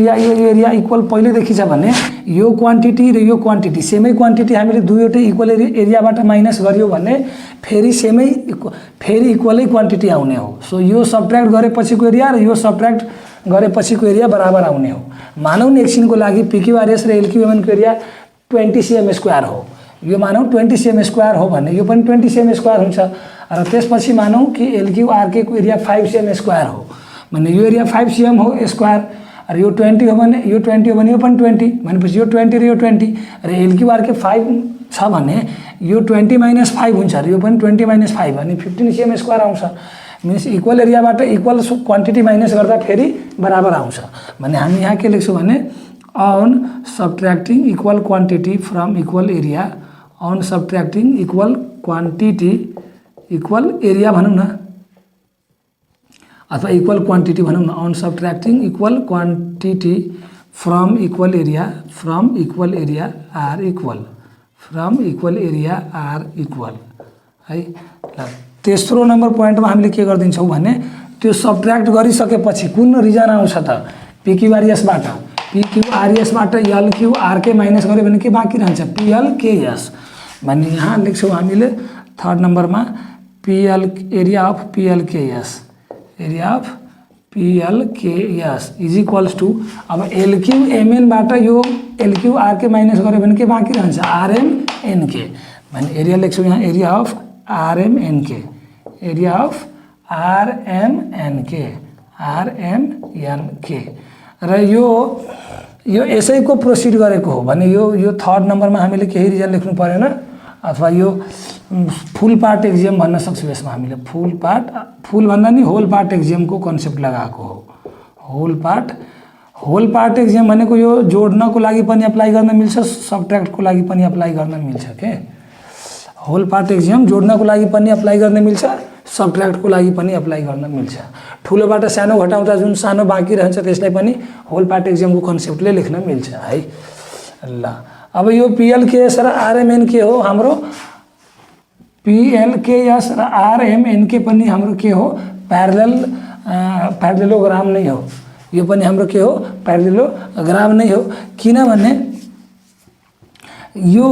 एरिया इक्वल पहिलेदेखि छ भने यो क्वान्टिटी र यो क्वान्टिटी सेमै क्वान्टिटी हामीले दुईवटै इक्वल एरियाबाट माइनस गर्यो भने फेरि इक्वलै क्वान्टिटी आउने हो। सो यो सब्ट्र्याक्ट गरेपछिको एरिया र यो सब्ट्र्याक्ट गरेपछिको एरिया बराबर आउने हो। मानौँ न एकछिनको लागि PQRS र LQMN को एरिया 20 cm² हो, यो मानौँ 20 cm² हो भने यो पनि 20 cm² हुन्छ र त्यसपछि मानौँ कि LQRK को एरिया 5 cm² हो भने यो एरिया 5 cm हो स्क्वायर र यो 20 हो भने यो 20 हो भने यो पनि 20 भनेपछि यो 20 र यो 20 र LQRK 5 छ भने यो 20 - 5 हुन्छ र यो पनि 20 - 5 भने 15 cm² आउँछ। मिन्स इक्वल एरियाबाट इक्वल क्वान्टिटी माइनस गर्दा फेरि बराबर आउँछ भने हामी यहाँ के लेख्छौँ भने on subtracting equal quantity from equal area, on subtracting equal quantity equal area भनौँ न अथवा इक्वल क्वान्टिटी भनौँ न, on subtracting equal quantity from equal area are equal, from equal area are equal है। ल तेस्रो नम्बर पोइन्टमा हामीले के गरिदिन्छौँ भने त्यो सब्ट्र्याक्ट गरिसकेपछि कुन रिजन आउँछ त PQRS बाट LQRK माइनस गर्यो भने के बाँकी रहन्छ PLKS भन्ने यहाँ लेख्छौँ हामीले थर्ड नम्बरमा area of PLKS is equals to अब LQMN बाट यो LQRK माइनस गर्यो भने के बाँकी रहन्छ RMNK भने एरिया लेख्छौँ यहाँ एरिया अफ RMNK र यो यसैको प्रोसिड गरेको हो भने यो थर्ड नम्बरमा हामीले केही रिजन लेख्नु परेन अथवा यो फुल पार्ट एक्जियम भन्न सक्छौँ। यसमा हामीले फुल भन्दा नि होल पार्ट एक्जियमको कन्सेप्ट लगाएको हो। होल पार्ट एक्जियम भनेको यो जोड्नको लागि पनि अप्लाई गर्न मिल्छ, सब्ट्र्याक्टको लागि पनि अप्लाई गर्न मिल्छ के। होल पार्ट एक्जियम जोड्नको लागि पनि अप्लाई गर्न मिल्छ, सब्ट्र्याक्टको लागि पनि अप्लाई गर्न मिल्छ। ठुलोबाट सानो घटाउँदा जुन सानो बाँकी रहन्छ त्यसलाई पनि होल पार्ट एक्जियमको कन्सेप्टले लेख्न मिल्छ है। ल अब यो PLKS र RMNK हो हाम्रो, PLKS र RMNK पनि हाम्रो के हो प्यारेललोग्राम नै हो। यो पनि हाम्रो के हो प्यारेललोग्राम नै हो किनभने यो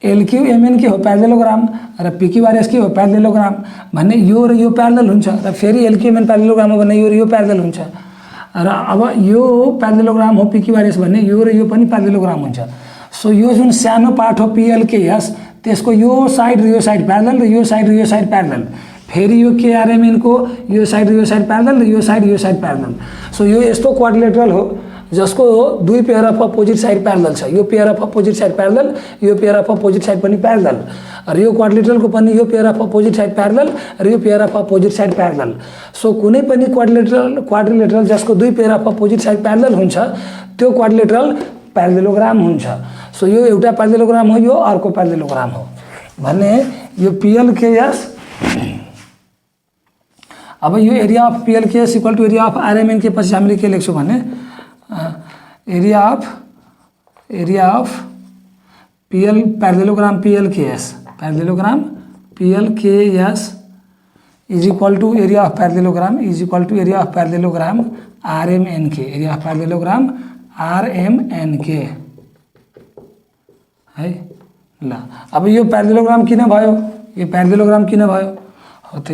LQMN के हो प्यारेललोग्राम र PQRS के हो प्यारेललोग्राम भन्ने यो र यो प्यारेलल हुन्छ र फेरि LQMN प्यारेललोग्राम हो भने यो र यो प्यारेलल हुन्छ र अब यो प्यारेललोग्राम हो PQRS भन्ने यो र यो पनि प्यारेललोग्राम हुन्छ। सो यो जुन सानो पार्ट हो PLKS त्यसको यो साइड र यो साइड प्यारेलल र यो साइड र यो साइड प्यारेलल, फेरि यो KRMN को यो साइड र यो साइड प्यारेलल र यो साइड प्यारेलल। सो यो यस्तो क्वाड्रिलेटरल हो जसको दुई pair of opposite side parallel छ। यो pair of opposite side parallel, यो पेयर अफ अपोजिट साइड पनि प्यारेलल र यो क्वाड्रिलेटरलको पनि यो pair of opposite side parallel र यो pair of opposite side parallel. So कुनै पनि क्वाड्रिलेटरल जसको दुई pair of opposite side parallel हुन्छ त्यो क्वाड्रिलेटरल प्यारेललोग्राम हुन्छ। सो यो एउटा प्यारेललोग्राम हो, यो अर्को प्यारेललोग्राम हो भने यो PLKS। अब यो area of PLKS equal to area of RMNK पछि हामीले के लेख्छौँ भने area of parallelogram PLKS is equal to area of parallelogram RMNK, area of parallelogram RMNK है। ल अब यो प्यारेललोग्राम किन भयो, त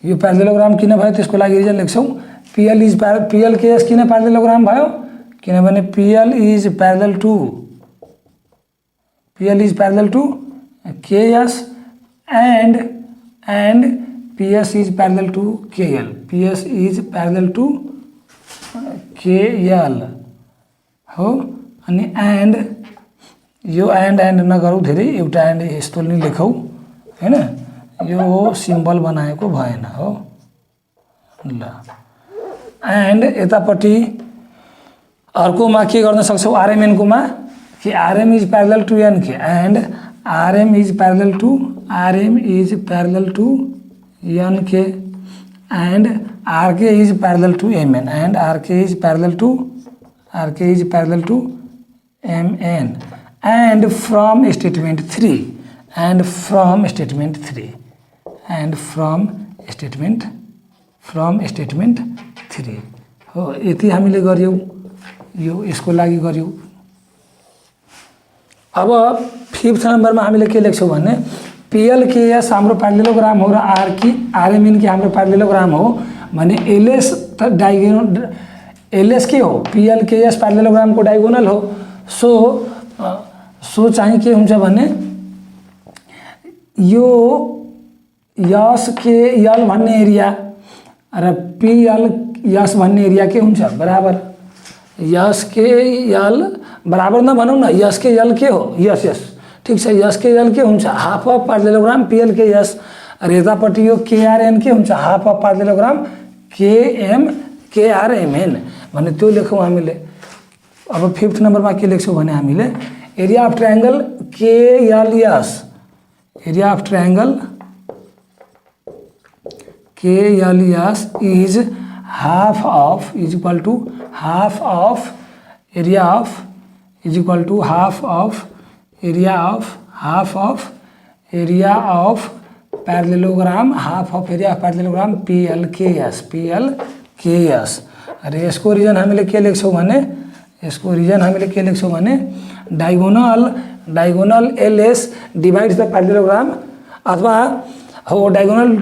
यो प्यारेललोग्राम किन भयो त्यसको लागि रिजन लेख्छौँ। PLKS किन प्यारेललोग्राम भयो किनभने PL is parallel to KS and PS is parallel to KL, PS is parallel to KL हो। अनि एन्ड यो एन्ड नगरौँ, धेरै एउटा एन्ड यस्तो नै लेखौँ हैन, यो सिम्बल बनाएको भएन हो। ल एन्ड यतापट्टि अर्कोमा के गर्न सक्छौँ RMN कोमा कि RM is parallel to NK and RM is parallel to NK and RK is parallel to MN and RK is parallel to MN and from statement 3 हो। यति हामीले गर्यौँ, यो यसको लागि गर्यौँ। अब फिफ्थ नम्बरमा हामीले के लेख्छौँ भने PLKS हाम्रो प्यारेललोग्राम हो र RMN के हाम्रो प्यारेललोग्राम हो भने LS त डायगोनल LS के हो PLKS प्यारेललोग्रामको डायगोनल हो। सो चाहिँ के हुन्छ भने यो SKL भन्ने एरिया र PLS भन्ने एरिया के हुन्छ बराबर। SKL बराबर नभनौँ न, SKL के हो यस ठीक छ, SKL के हुन्छ हाफ अफ प्यारेललोग्राम PLKS र यतापट्टि यो KRN के हुन्छ हाफ अफ प्यारेललोग्राम KRMN भने त्यो लेखौँ हामीले। अब 5th नम्बरमा के लेख्छौँ भने हामीले area of triangle KLS, area of triangle KLS is half of is equal to half of area of is equal to half of area of parallelogram PLKS र यसको रिजन हामीले के लेख्छौँ भने diagonal LS divides the parallelogram अथवा हो diagonal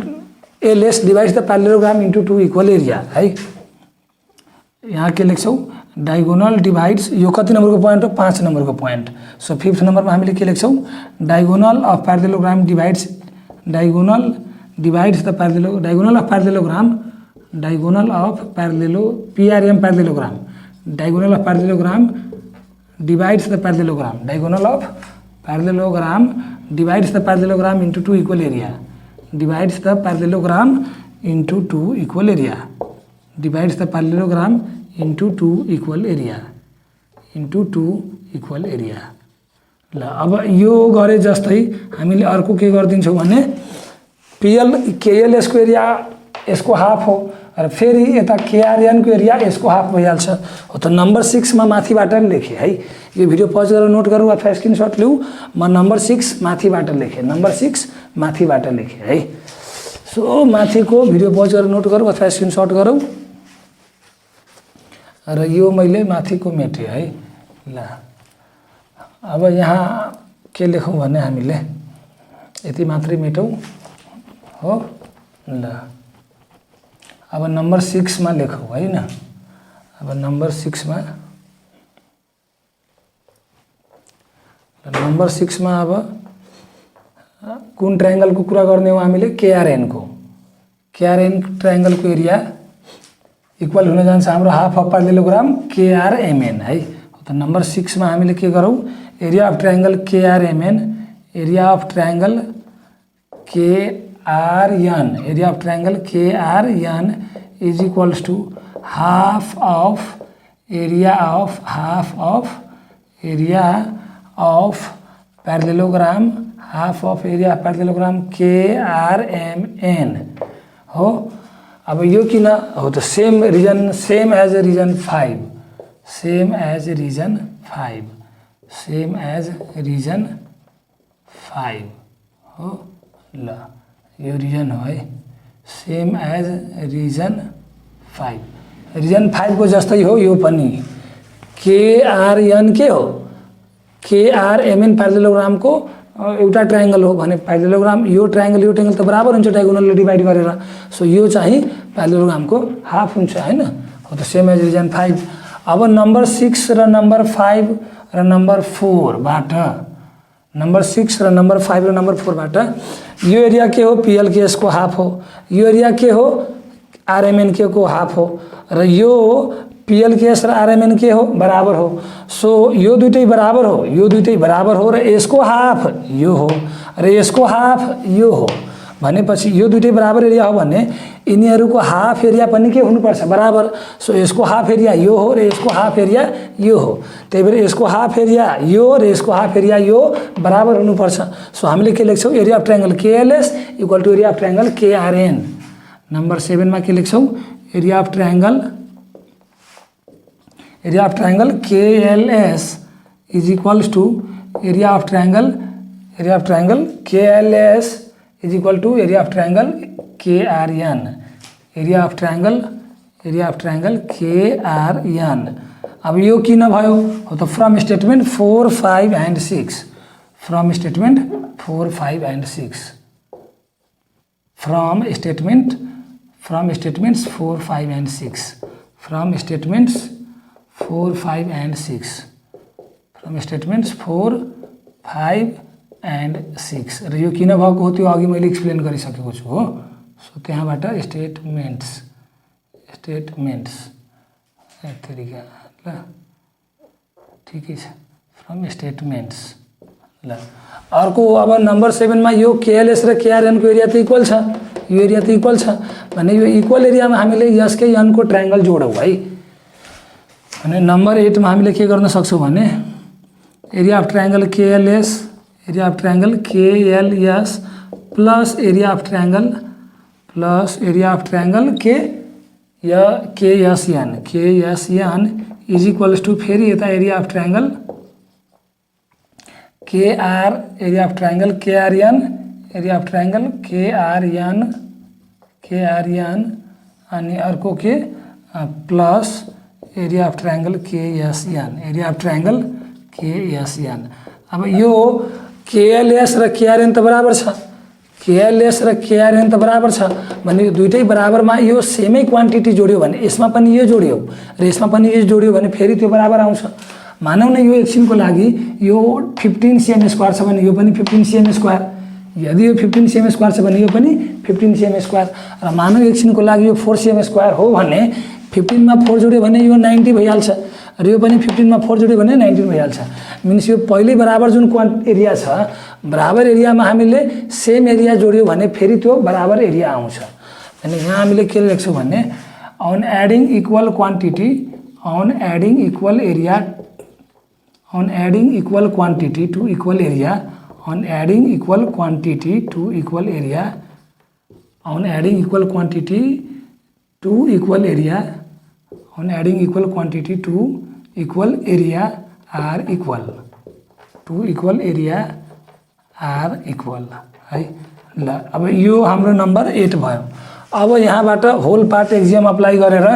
LS divides the parallelogram into 2 equal area है। यहाँ के लेख्छौँ डायगोनल डिवाइड्स, यो कति नम्बरको पोइन्ट हो 5 नम्बरको पोइन्ट। सो 5th नम्बरमा हामीले के लेख्छौँ diagonal of parallelogram divides the parallelogram PRM parallelogram divides the parallelogram, diagonal of parallelogram divides the parallelogram into 2 equal area, divides the parallelogram into 2 equal area, divides the parallelogram into 2 equal area, ल अब यो गरे जस्तै हामीले अर्को के गर्दिन्छौँ भने KLS को एरिया यसको हाफ हो र फेरि यता KRN को एरिया यसको हाफ भइहाल्छ हो। त नम्बर 6 मा माथिबाट लेखेँ है, यो भिडियो पज गरेर नोट गरौँ अथवा स्क्रिनशट लिऊ। म नम्बर 6 माथिबाट लेखेँ, है। सो माथिको भिडियो पज गरेर नोट गरौँ अथवा स्क्रिनशट गरौँ र यो मैले माथिको मेटेँ है। ल अब यहाँ के लेखौँ भने हामीले यति मात्रै मेटौँ हो। ल अब नम्बर 6 मा लेखौँ हैन। अब नम्बर 6 मा अब कुन ट्रायंगल को कुरा गर्ने हो हामीले KRN ट्रायंगल को एरिया इक्वल हुन जान्छ हाम्रो हाफ अफ प्यारेललोग्राम KRMN है। त नम्बर 6 मा हामीले के गरौँ area of triangle KRMN, area of triangle KRN is equals to half of area of parallelogram KRMN हो। अब यो किन हो त सेम एज रीजन 5 हो। ल यो रीजन हो है, सेम एज रीजन 5 को जस्तै हो यो पनि। KRN के हो KRMN प्यारेललोग्राम को एउटा ट्रायंगल हो भने प्यारेललोग्राम यो ट्रायंगल त बराबर हुन्छ डायगोनलले डिवाइड गरेर। सो यो चाहिँ प्यारेललोग्राम को हाफ हुन्छ हैन हो। त सेम एज रीजन 5। अब नम्बर 6 र नम्बर 5 र नम्बर 4 बाट यो एरिया के हो PLKS को हाफ हो, यो एरिया के हो RMN के को हाफ हो र यो PLKS र RMN के हो बराबर हो। सो यो दुईटै बराबर हो र यसको हाफ यो हो र यसको हाफ यो हो भनेपछि यो दुईटै बराबर एरिया हो भने यिनीहरूको हाफ एरिया पनि के हुनुपर्छ बराबर। सो यसको हाफ एरिया यो हो र यसको हाफ एरिया यो हो, त्यही भएर यसको हाफ एरिया यो र यसको हाफ एरिया यो बराबर हुनुपर्छ। सो हामीले के लेख्छौँ area of triangle KLS equal to area of triangle KRN। Number 7 मा के लेख्छौँ area of triangle KLS is equals to area of triangle KLS is equal to area of triangle KRN, area of triangle KRN। अब यो किन भयो हो त from statement 4, 5 and 6 from statement 4, 5 and 6 from statements 4, 5 and 6 from statements 4, 5 and 6 from statements 4, 5 and 6 र यो किन भएको हो त्यो अघि मैले एक्सप्लेन गरिसकेको छु हो। सो त्यहाँबाट स्टेटमेंट्स तरिका ल ठिकै छ फ्रम स्टेटमेंट्स ल। अर्को अब नम्बर 7 मा यो केएलएस र केआरएन को एरिया त इक्वल छ, यो एरिया त इक्वल छ भने यो इक्वल एरियामा हामीले यस के एन को ट्रायंगल जोडौँ है। भने नम्बर 8 मा हामीले के गर्न सक्छौँ भने area of triangle KLS plus area of triangle KSN is equals to फेरि यता एरिया अफ ट्रायंगल केआरएन अनि अर्को के plus area of triangle KSN अब यो केएलएस र केआरएन त बराबर छ, भने यो दुईटै बराबरमा यो सेमै क्वान्टिटी जोड्यो भने यसमा पनि यो जोड्यो र यसमा पनि यो जोड्यो भने फेरि त्यो बराबर आउँछ। मानौँ न यो एकछिनको लागि यो 15 cm² छ भने यो पनि 15 cm², यदि यो 15 cm² छ भने यो पनि 15 cm² र मानौँ एकछिनको लागि यो 4 cm² हो भने 15 मा 4 जोड्यो भने यो 90 भइहाल्छ र यो पनि 15 मा 4 जोड्यो भने 19 भइहाल्छ। मिन्स यो पहिले बराबर जुन एरिया छ बराबर एरियामा हामीले सेम एरिया जोड्यो भने फेरि त्यो बराबर एरिया आउँछ। अनि यहाँ हामीले के लेख्छौँ भने on adding equal quantity to equal area are equal है ल। अब यो हाम्रो नम्बर 8 भयो। अब यहाँबाट होल पार्ट एक्जियम अप्लाई गरेर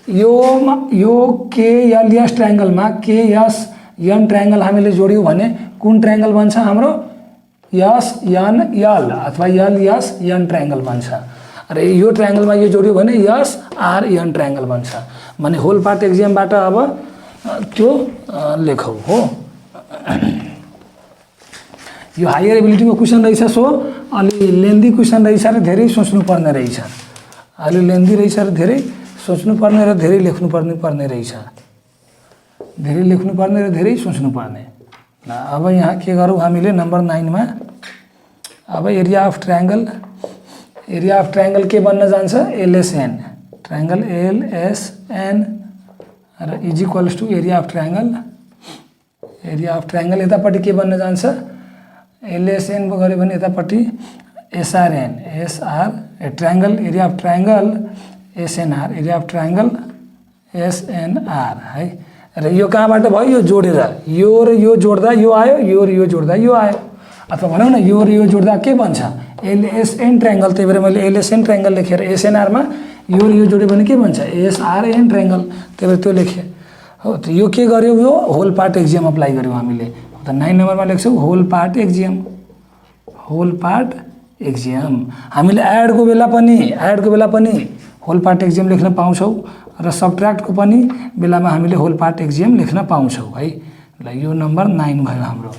यो केएलएस ट्रायंगलमा केएसएन ट्रायंगल हामीले जोड्यौँ भने कुन ट्रायंगल बन्छ हाम्रो एसएनएल अथवा एलएसएन ट्रायंगल बन्छ र यो ट्रायंगलमा यो जोड्यो भने एसआरएन ट्रायंगल बन्छ। भने होल पार्ट एक्जियमबाट अब त्यो लेखौँ हो। यो हायर एबिलिटीको क्वेसन रहेछ, सो अलि लेन्दी क्वेसन रहेछ र धेरै सोच्नुपर्ने रहेछ, अलि लेन्दी रहेछ र धेरै सोच्नुपर्ने र धेरै लेख्नुपर्ने रहेछ, धेरै लेख्नुपर्ने र धेरै सोच्नुपर्ने। ल अब यहाँ के गरौँ हामीले नम्बर 9 मा अब एरिया अफ ट्रायंगल के बन्न जान्छ एलएसएन ट्रायंगल एलएसएन र is equals to area of triangle यतापट्टि के बन्न जान्छ एलएसएन गऱ्यो भने यतापट्टि SRN triangle area of triangle SNR है। र यो कहाँबाट भयो यो जोडेर यो र यो जोड्दा यो आयो, यो र यो जोड्दा यो आयो, अथवा भनौँ न यो र यो जोड्दा के बन्छ एलएसएन ट्रायंगल। त्यही भएर मैले एलएसएन ट्रायंगल लेखेर एसएनआरमा यो र यो जोड्यो भने के बन्छ एसआरएन ट्रायंगल, त्यही भएर त्यो लेखेँ हो। त यो के गर्यो यो होल पार्ट एक्जियम अप्लाई गर्यो हामीले। त 9 नम्बरमा लेख्छौँ होल पार्ट एक्जियम। हामीले एडको बेला पनि होल पार्ट एक्जियम लेख्न पाउँछौँ र सबट्र्याक्टको पनि बेलामा हामीले होल पार्ट एक्जियम लेख्न पाउँछौँ है। ल यो नम्बर 9 भयो हाम्रो।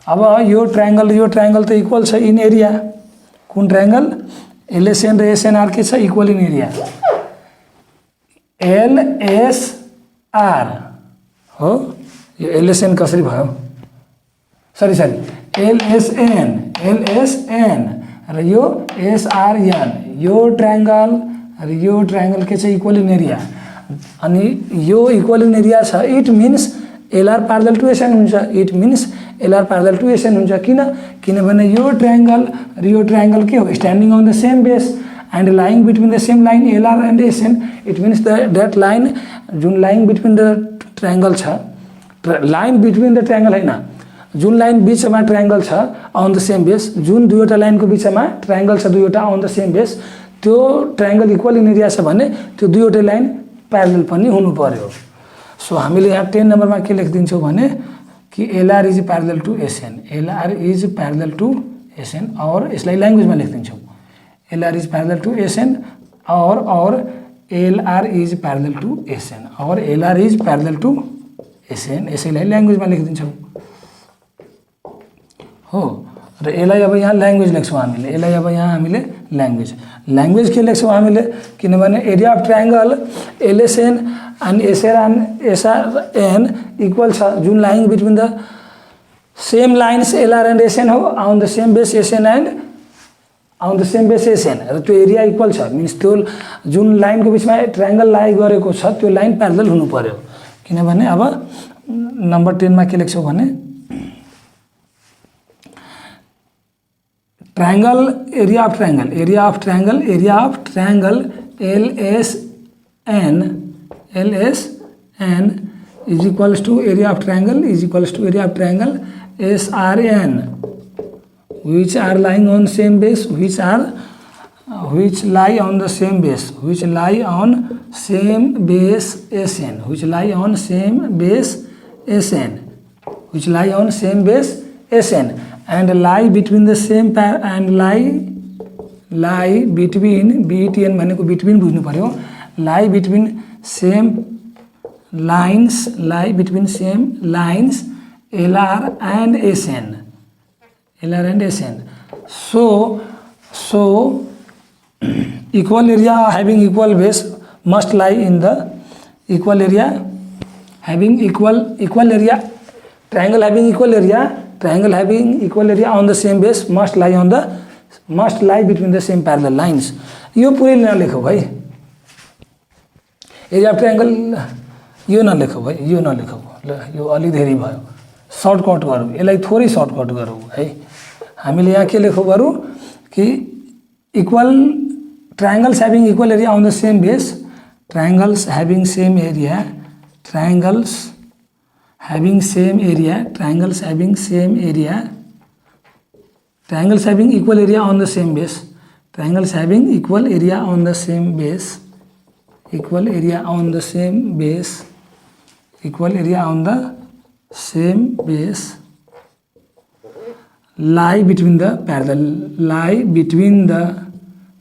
अब यो ट्रायंगल त इक्वल छ इन एरिया, कुन ट्रायंगल एलएसएन र एसएनआर के छ इक्वल इन एरिया एलएसआर हो। यो एलएसएन कसरी भयो सरी एलएसएन र यो एसआरएन यो ट्रायंगल के छ इक्वल इन एरिया। अनि यो इक्वल इन एरिया छ it means LR parallel to SN हुन्छ। किनभने यो ट्रायंगल र यो ट्रायंगल के हो standing on the same base and lying between the same line LR and SN. It means that line जुन लाइन बिट्विन द ट्रायंगल छ, लाइन बिट्विन द ट्रायंगल हैन, जुन लाइन बीचमा ट्रायंगल छ अन द सेम बेस, जुन दुईवटा लाइनको बीचमा ट्रायंगल छ दुईवटा अन द सेम बेस, त्यो ट्रायंगल इक्वल इन एरिया छ भने त्यो दुईवटै लाइन प्यारलल पनि हुनु पर्यो। सो हामीले यहाँ 10 नम्बरमा के लेखिदिन्छौँ भने कि LR is parallel to SN, LR is parallel to SN, or यसलाई ल्याङ्ग्वेजमा लेखिदिन्छौँ, LR is parallel to SN or LR is parallel to SN, or LR is parallel to SN, यसैलाई ल्याङ्ग्वेजमा लेखिदिन्छौँ हो। र यसलाई अब यहाँ ल्याङ्ग्वेज लेख्छौँ हामीले, यसलाई अब यहाँ हामीले ल्याङ्ग्वेज के लेख्छौँ हामीले, किनभने area of triangle LSN and SRN equal छ जुन lying between the same lines LR and SN हो on the same base SN and on the same base SN, र त्यो एरिया इक्वल छ मिन्स त्यो जुन लाइनको बिचमा ट्रायङ्गल लाई गरेको छ त्यो लाइन प्यारलल हुनु पर्यो। किनभने अब नम्बर 10 मा के लेख्छौँ भने triangle area of triangle LSN is equals to area of triangle SRN, which are lying on same base, which lie on same base SN and lie between the same lie between BTN भनेको between बुझ्नु पर्यो, lie between same lines LR and SN, so equal area having equal base must lie in the equal area having equal area, triangle having equal area on the same base must lie between the same parallel lines। यो पुरै नलेखौ भाइ, area of triangle यो नलेखौ भाइ, यो नलेखौ ल, यो अलि धेरै भयो, सर्टकट गरौँ यसलाई, थोरै सर्टकट गरौँ है। हामीले यहाँ के लेखौ गरौँ कि equal triangles having equal area on the same base, triangles having equal area on the same base, lie between the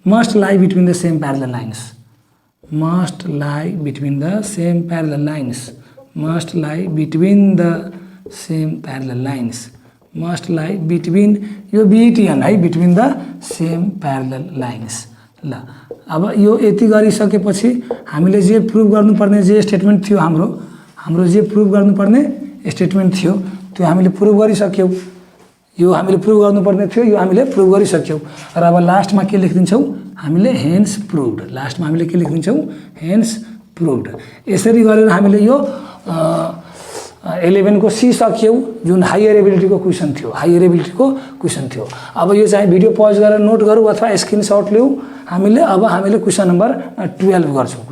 must lie between the same parallel lines, यो BTN है, between the same parallel lines। ल अब यो यति गरिसकेपछि हामीले जे prove गर्नुपर्ने जे स्टेटमेन्ट थियो हाम्रो जे प्रुभ गर्नुपर्ने स्टेटमेन्ट थियो त्यो हामीले प्रुभ गरिसक्यौँ, यो हामीले प्रुभ गर्नुपर्ने थियो, यो हामीले प्रुभ गरिसक्यौँ। र अब लास्टमा के लेखिदिन्छौँ हामीले, हेन्स प्रुभड, लास्टमा हामीले के लेखिदिन्छौँ, हेन्स प्रुभड। यसरी गरेर हामीले यो 11 को सी सक्यौँ, जुन हायर एबिलिटीको क्वेसन थियो। अब यो चाहिँ भिडियो पज गरेर नोट गरौँ अथवा स्क्रिनसट लिऊ हामीले। अब हामीले क्वेसन नम्बर 12 गर्छौँ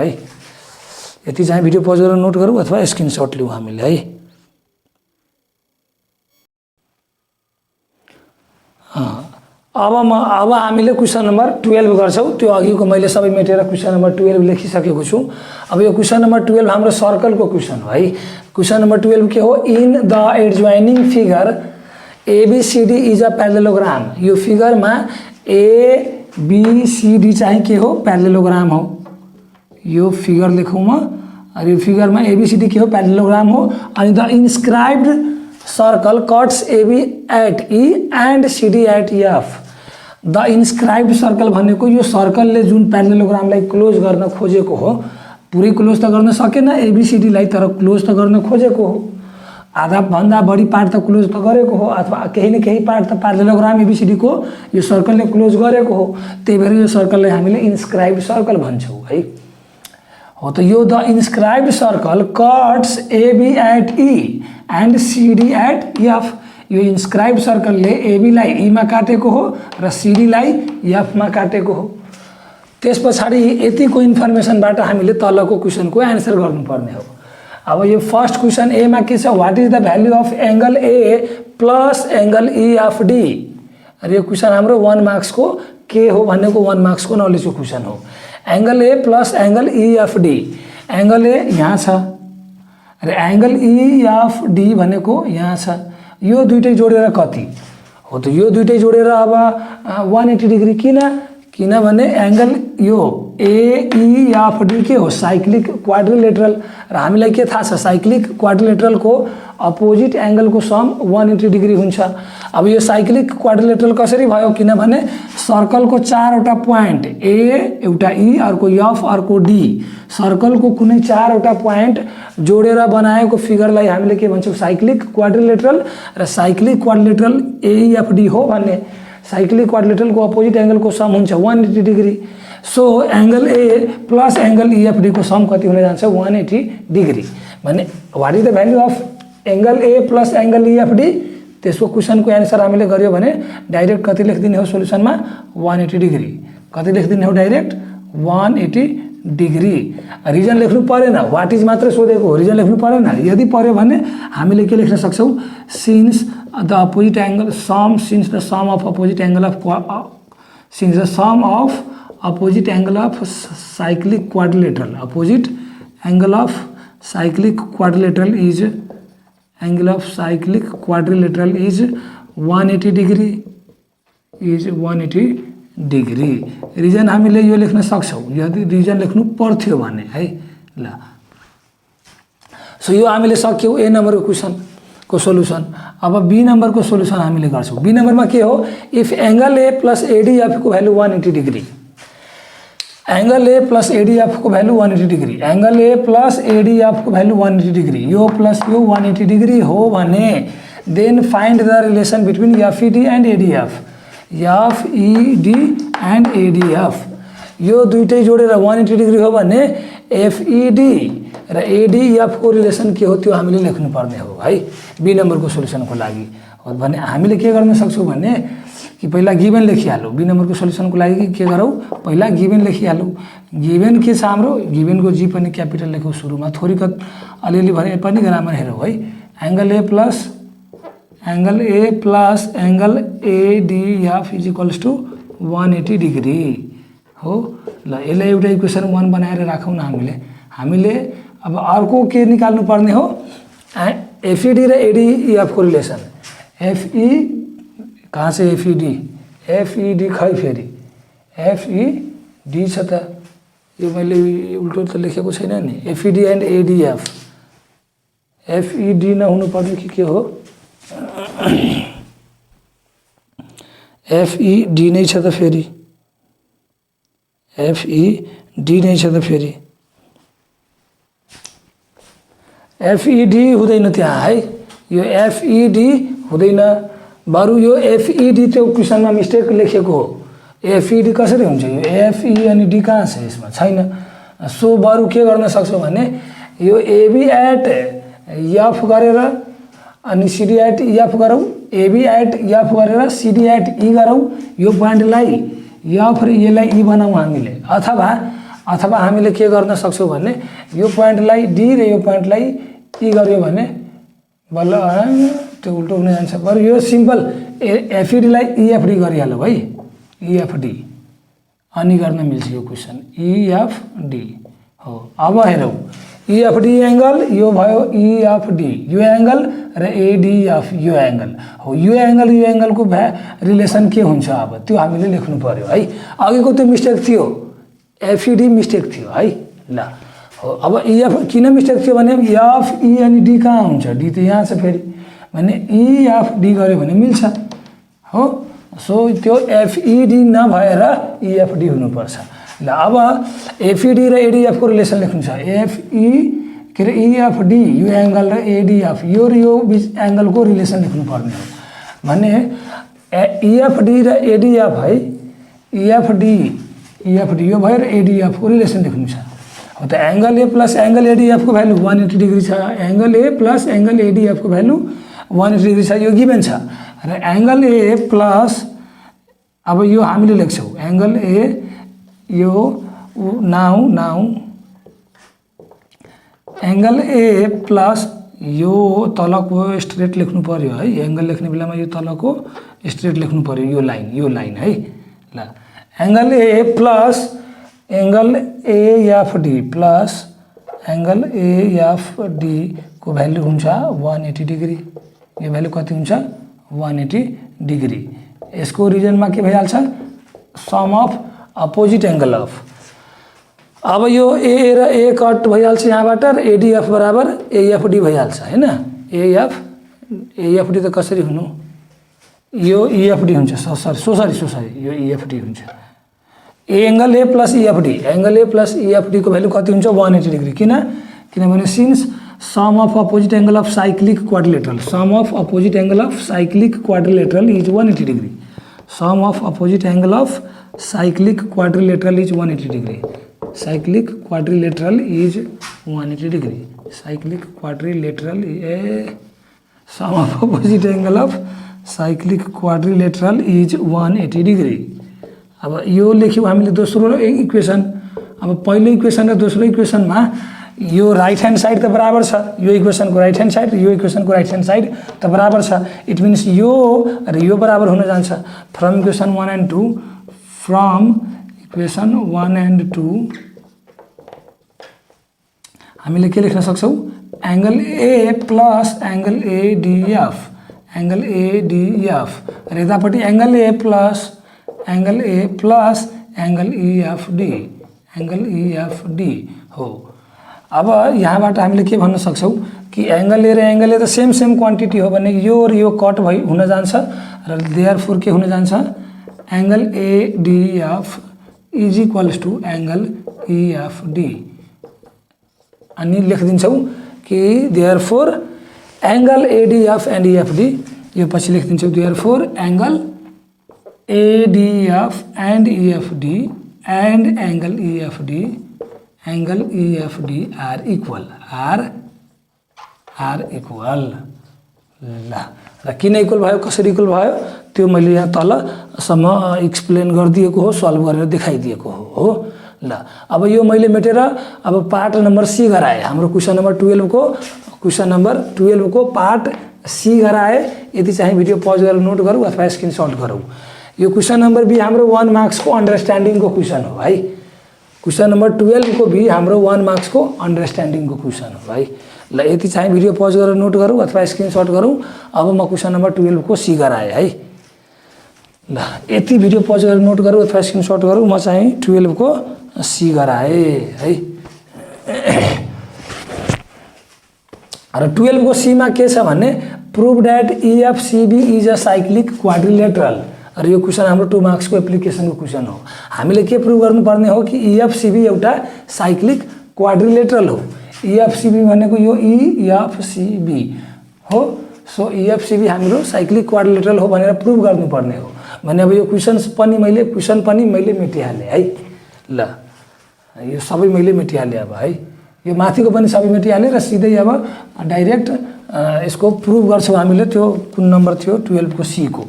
है। यति चाहिँ भिडियो पज गरेर नोट गरौँ अथवा स्क्रिनसट लिऊ हामीले है। अब हामीले क्वेसन नम्बर 12 गर्छौँ। त्यो अघिको मैले सबै मेटेर क्वेसन नम्बर 12 लेखिसकेको छु। अब यो क्वेसन नम्बर 12 हाम्रो सर्कलको क्वेसन हो है। क्वेसन नम्बर 12 के हो, in the adjoining figure ABCD is a parallelogram. यो फिगरमा ABCD चाहिँ के हो, प्यारेललोग्राम हो। यो फिगर लेखौँ म, अनि यो फिगरमा ABCD के हो, प्यारेललोग्राम हो। अनि the inscribed circle cuts AB at E and CD at F। The inscribed circle भनेको यो सर्कलले जुन प्यारेललोग्रामलाई क्लोज गर्न खोजेको हो, पुरै क्लोज त गर्न सकेन ABCD लाई, तर क्लोज त गर्न खोजेको हो। आधा भन्दा बढी पार्ट त क्लोज त गरेको हो, अथवा केही न केही पार्ट त प्यारेललोग्राम ABCD को यो सर्कलले क्लोज गरेको हो। त्यही भएर यो सर्कललाई हामीले इन्स्क्राइब्ड सर्कल भन्छौँ है। हो त यो the inscribed circle cuts AB at E and CD at F। यो इन्स्क्राइब्ड सर्कलले AB लाई E मा काटेको हो र CD लाई F मा काटेको हो। त्यस पछाडि यतिको इन्फर्मेसनबाट हामीले तलको क्वेसनको एन्सर गर्नुपर्ने हो। अब यो फर्स्ट क्वेसन ए मा के छ, what is the value of angle A plus angle EFD। र यो क्वेसन हाम्रो 1 मार्क्स को के हो भनेको 1 मार्क्स को नलेजको क्वेसन हो। Angle A plus angle EFD। Angle A यहाँ छ र एंगल EFD भनेको यहाँ छ, यो दुईटै जोडेर कति हो त, यो दुईटै जोडेर अब 180 डिग्री। किनभने एंगल यो AEFD के हो, साइक्लिक क्वाड्रिलेटरल, र हामीलाई के थाहा छ, साइक्लिक क्वाड्रिलेटरलको अपोजिट एंगलको सम 180 डिग्री हुन्छ। अब यो साइक्लिक क्वाड्रिलेटरल कसरी भयो, किनभने सर्कलको चारवटा पोइन्ट A, एउटा E, अर्को F, अर्को D, सर्कलको कुनै चारवटा पोइन्ट जोडेर बनाएको फिगरलाई हामीले के भन्छौँ, साइक्लिक क्वाड्रिलेटरल। र साइक्लिक क्वाड्रिलेटरल AEFD हो भन्ने, साइक्लिक क्वाड्रिलेटरलको अपोजिट एंगलको सम हुन्छ 180 degree. So angle A plus angle EFD को सम कति हुन जान्छ, 180 डिग्री। भने what is the value of angle A plus angle EFD, त्यसको क्वेशनको एन्सर हामीले गर्यो भने डाइरेक्ट कति लेखिदिने हो सोलुसनमा, 180 डिग्री। कति लेखिदिने हो, डाइरेक्ट 180 डिग्री। रिजन लेख्नु परेन, व्हाट इज मात्र सोधेको हो, रिजन लेख्नु परेन। यदि पर्यो भने हामीले के लेख्न सक्छौँ, since the opposite angle sum, since the sum of opposite angle of, since the sum of opposite angle of cyclic quadrilateral, opposite angle of cyclic quadrilateral is, angle of cyclic quadrilateral is 180 degree, is 180 degree. Reason हामीले यो लेख्न सक्छौँ, यदि reason लेख्नु पर्थ्यो भने है। ल सो यो हामीले सक्यौँ A नम्बरको क्वेशनको सोलुसन। अब B नम्बरको सोलुसन हामीले गर्छौँ। B नम्बरमा के हो, if angle A plus ADF को value 180 degree, angle A plus ADF को value 180 degree, angle A plus ADF को भ्यालु 180 डिग्री, यो प्लस यो 180 डिग्री हो भने then find the relation between FED and ADF, FED and ADF, यो दुईटै जोडेर 180 डिग्री हो भने FED र ADF को रिलेसन के हो त्यो हामीले लेख्नु पर्ने हो है B नम्बरको सोलुसनको लागि। भने हामीले के गर्न सक्छौँ भने कि पहिला गिभन लेखिहालौँ। B नम्बरको सोलुसनको लागि के गरौँ, पहिला गिभन लेखिहालौँ। गिभन के छ हाम्रो, गिभनको G पनि क्यापिटल लेखौँ सुरुमा, थोरै अलिअलि भने पनि ग्रामर हेरौँ है। Angle A plus angle ADF is equals to 180 degree हो। ल यसलाई एउटा इक्वेसन 1 बनाएर राखौँ न हामीले अब अर्को के निकाल्नु पर्ने हो, FED र ADF को रिलेसन। FE कहाँ से FED खै फेरि FED छ त, यो मैले उल्टो त लेखेको छैन नि। FED एन्ड ADF, FED नहुनु पर्ने कि के हो, FED नै छ त फेरि, FED नै छ त फेरि, FED हुँदैन त्यहाँ है, यो FED हुँदैन, बरु यो FED त्यो क्वेसनमा मिस्टेक लेखेको हो। FED कसरी हुन्छ, यो FE अनि D कहाँ छ, यसमा छैन। सो बरु के गर्न सक्छौँ भने यो AB एट F गरेर अनि CD एट F गरौँ, AB एट F गरेर CD एट E गरौँ, यो पोइन्टलाई F र यसलाई E बनाऊँ हामीले। अथवा हामीले के गर्न सक्छौँ भने यो पोइन्टलाई D र यो पोइन्टलाई E गर्यो भने बल्ल त्यो उल्टो हुन जान्छ। बरु यो सिम्पल FED लाई EFD गरिहालौँ है, EFD अनि गर्न मिल्छ यो क्वेसन, EFD हो। अब हेरौँ EFD एंगल यो भयो EFD, यो एंगल र ADF यो एंगल हो। यो एंगल को रिलेसन के हुन्छ अब त्यो हामीले लेख्नु पर्यो है। अघिको त्यो मिस्टेक थियो, FED मिस्टेक थियो है। ल हो, अब EF किन मिस्टेक थियो भने FE अनि D कहाँ हुन्छ, D त यहाँ छ फेरि, भने EFD गर्यो भने मिल्छ हो। सो त्यो FED नभएर EFD हुनुपर्छ। ल अब FED र ADF को रिलेसन लेख्नु छ, EFD यो एंगल र ADF यो र यो बीच एंगल को रिलेसन लेख्नु पर्ने हो भने EFD र ADF है, EFD यो भएर ADF को रिलेसन लेख्नु छ हो। त angle A plus angle ADF को भ्यालु 180 डिग्री छ, angle A plus angle ADF को भ्यालु 180 डिग्री छ, यो गिभन छ। र एंगल A प्लस, अब यो हामीले लेख्छौँ एंगल A यो नाउ एंगल A प्लस यो तलको स्ट्रेट लेख्नु पर्यो है, एंगल लेख्ने बेलामा यो तलको स्ट्रेट लेख्नु पर्यो, यो लाइन है। ल angle A plus angle AFD plus angle AFD को भ्यालु हुन्छ 180 डिग्री, यो भ्यालु कति हुन्छ 180 डिग्री। यसको रिजनमा के भइहाल्छ sum of opposite angle of. अब यो ए र ए कट भइहाल्छ यहाँबाट र एडीएफ बराबर एएफडी भइहाल्छ हैन। एएफडी त कसरी हुनु, यो ईएफडी हुन्छ, सरी यो ईएफडी हुन्छ। Angle A plus EFD, angle A plus EFD को भ्यालु कति हुन्छ 180 डिग्री। किनभने since sum of opposite angle of cyclic quadrilateral, sum of opposite angle of cyclic quadrilateral is 180 degree. Sum of opposite angle of cyclic quadrilateral is 180 degree. Cyclic quadrilateral is 180 degree. Cyclic quadrilateral sum of opposite angle of cyclic quadrilateral is 180 degree. अब यो लेख्यौँ हामीले दोस्रो equation. अब पहिलो equation र दोस्रो इक्वेसनमा यो right hand side त बराबर छ, यो इक्वेसनको राइट ह्यान्ड साइड र यो इक्वेसनको राइट ह्यान्ड साइड त बराबर छ। इट मिन्स यो र यो बराबर हुन जान्छ। From equation 1 and 2, from equation 1 and 2 हामीले के लेख्न सक्छौँ angle A plus angle ADF, angle ADF र यतापट्टि angle A plus angle EFD, angle EFD हो। अब यहाँबाट हामीले के भन्न सक्छौँ कि एंगल ए र एंगल ए त सेम क्वान्टिटी हो भने यो र यो कट भइ हुन जान्छ र देयरफोर के हुन जान्छ angle ADF is equals to angle EFD. अनि लेखिदिन्छौँ कि therefore angle ADF and EFD, यो पछि लेखिदिन्छौँ therefore angle ADF and EFD and angle EFD are equal, are equal। ल र किन इक्वल भयो, कसरी इक्वल भयो त्यो मैले यहाँ तलसम्म एक्सप्लेन गरिदिएको हो, सल्भ गरेर देखाइदिएको हो। ल अब यो मैले मेटेर अब पार्ट नम्बर सी गराएँ। हाम्रो क्वेसन नम्बर 12 को पार्ट सी गराएँ। यदि चाहिँ भिडियो पज गरेर नोट गरौँ अथवा स्क्रिनशट गरौँ। यो क्वेसन नंबर भी हाम्रो 1 मार्क्स को अंडरस्टैंडिंग को क्वेश्चन हो भाई। क्वेश्चन नंबर 12 को भी हाम्रो 1 मार्क्स को अंडरस्टैंडिंग को क्वेश्चन हो भाई। ल यति चाहिँ भिडियो पज गरेर नोट गरौँ अथवा स्क्रिनशट गरौँ। अब म क्वेश्चन नंबर 12 को सी गराएँ है। ल यति भिडियो पज गरेर नोट गरौँ अथवा स्क्रिनशट गरौँ। म चाहिँ 12 को सी गराएँ है। र 12 को सी मा के छ भन्ने prove that EFCB is a cyclic quadrilateral. र यो क्वेसन हाम्रो 2 मार्क्स को एप्लिकेसन को क्वेसन हो। हामीले के प्रूभ गर्नुपर्ने हो कि EFCB एउटा साइक्लिक क्वाड्रिलेटरल हो। EFCB भनेको यो EFCB हो। सो EFCB हाम्रो साइक्लिक क्वाड्रिलेटरल हो भनेर प्रूभ गर्नुपर्ने हो। भने अब यो क्वेसन पनि मैले मेटिहालेँ है। ल यो सबै मैले मेटिहालेँ अब है। यो माथिको पनि सबै मेटिहालेँ र सिधै अब डाइरेक्ट यसको प्रूभ गर्छौँ हामीले। त्यो कुन नम्बर थियो 12 को सी को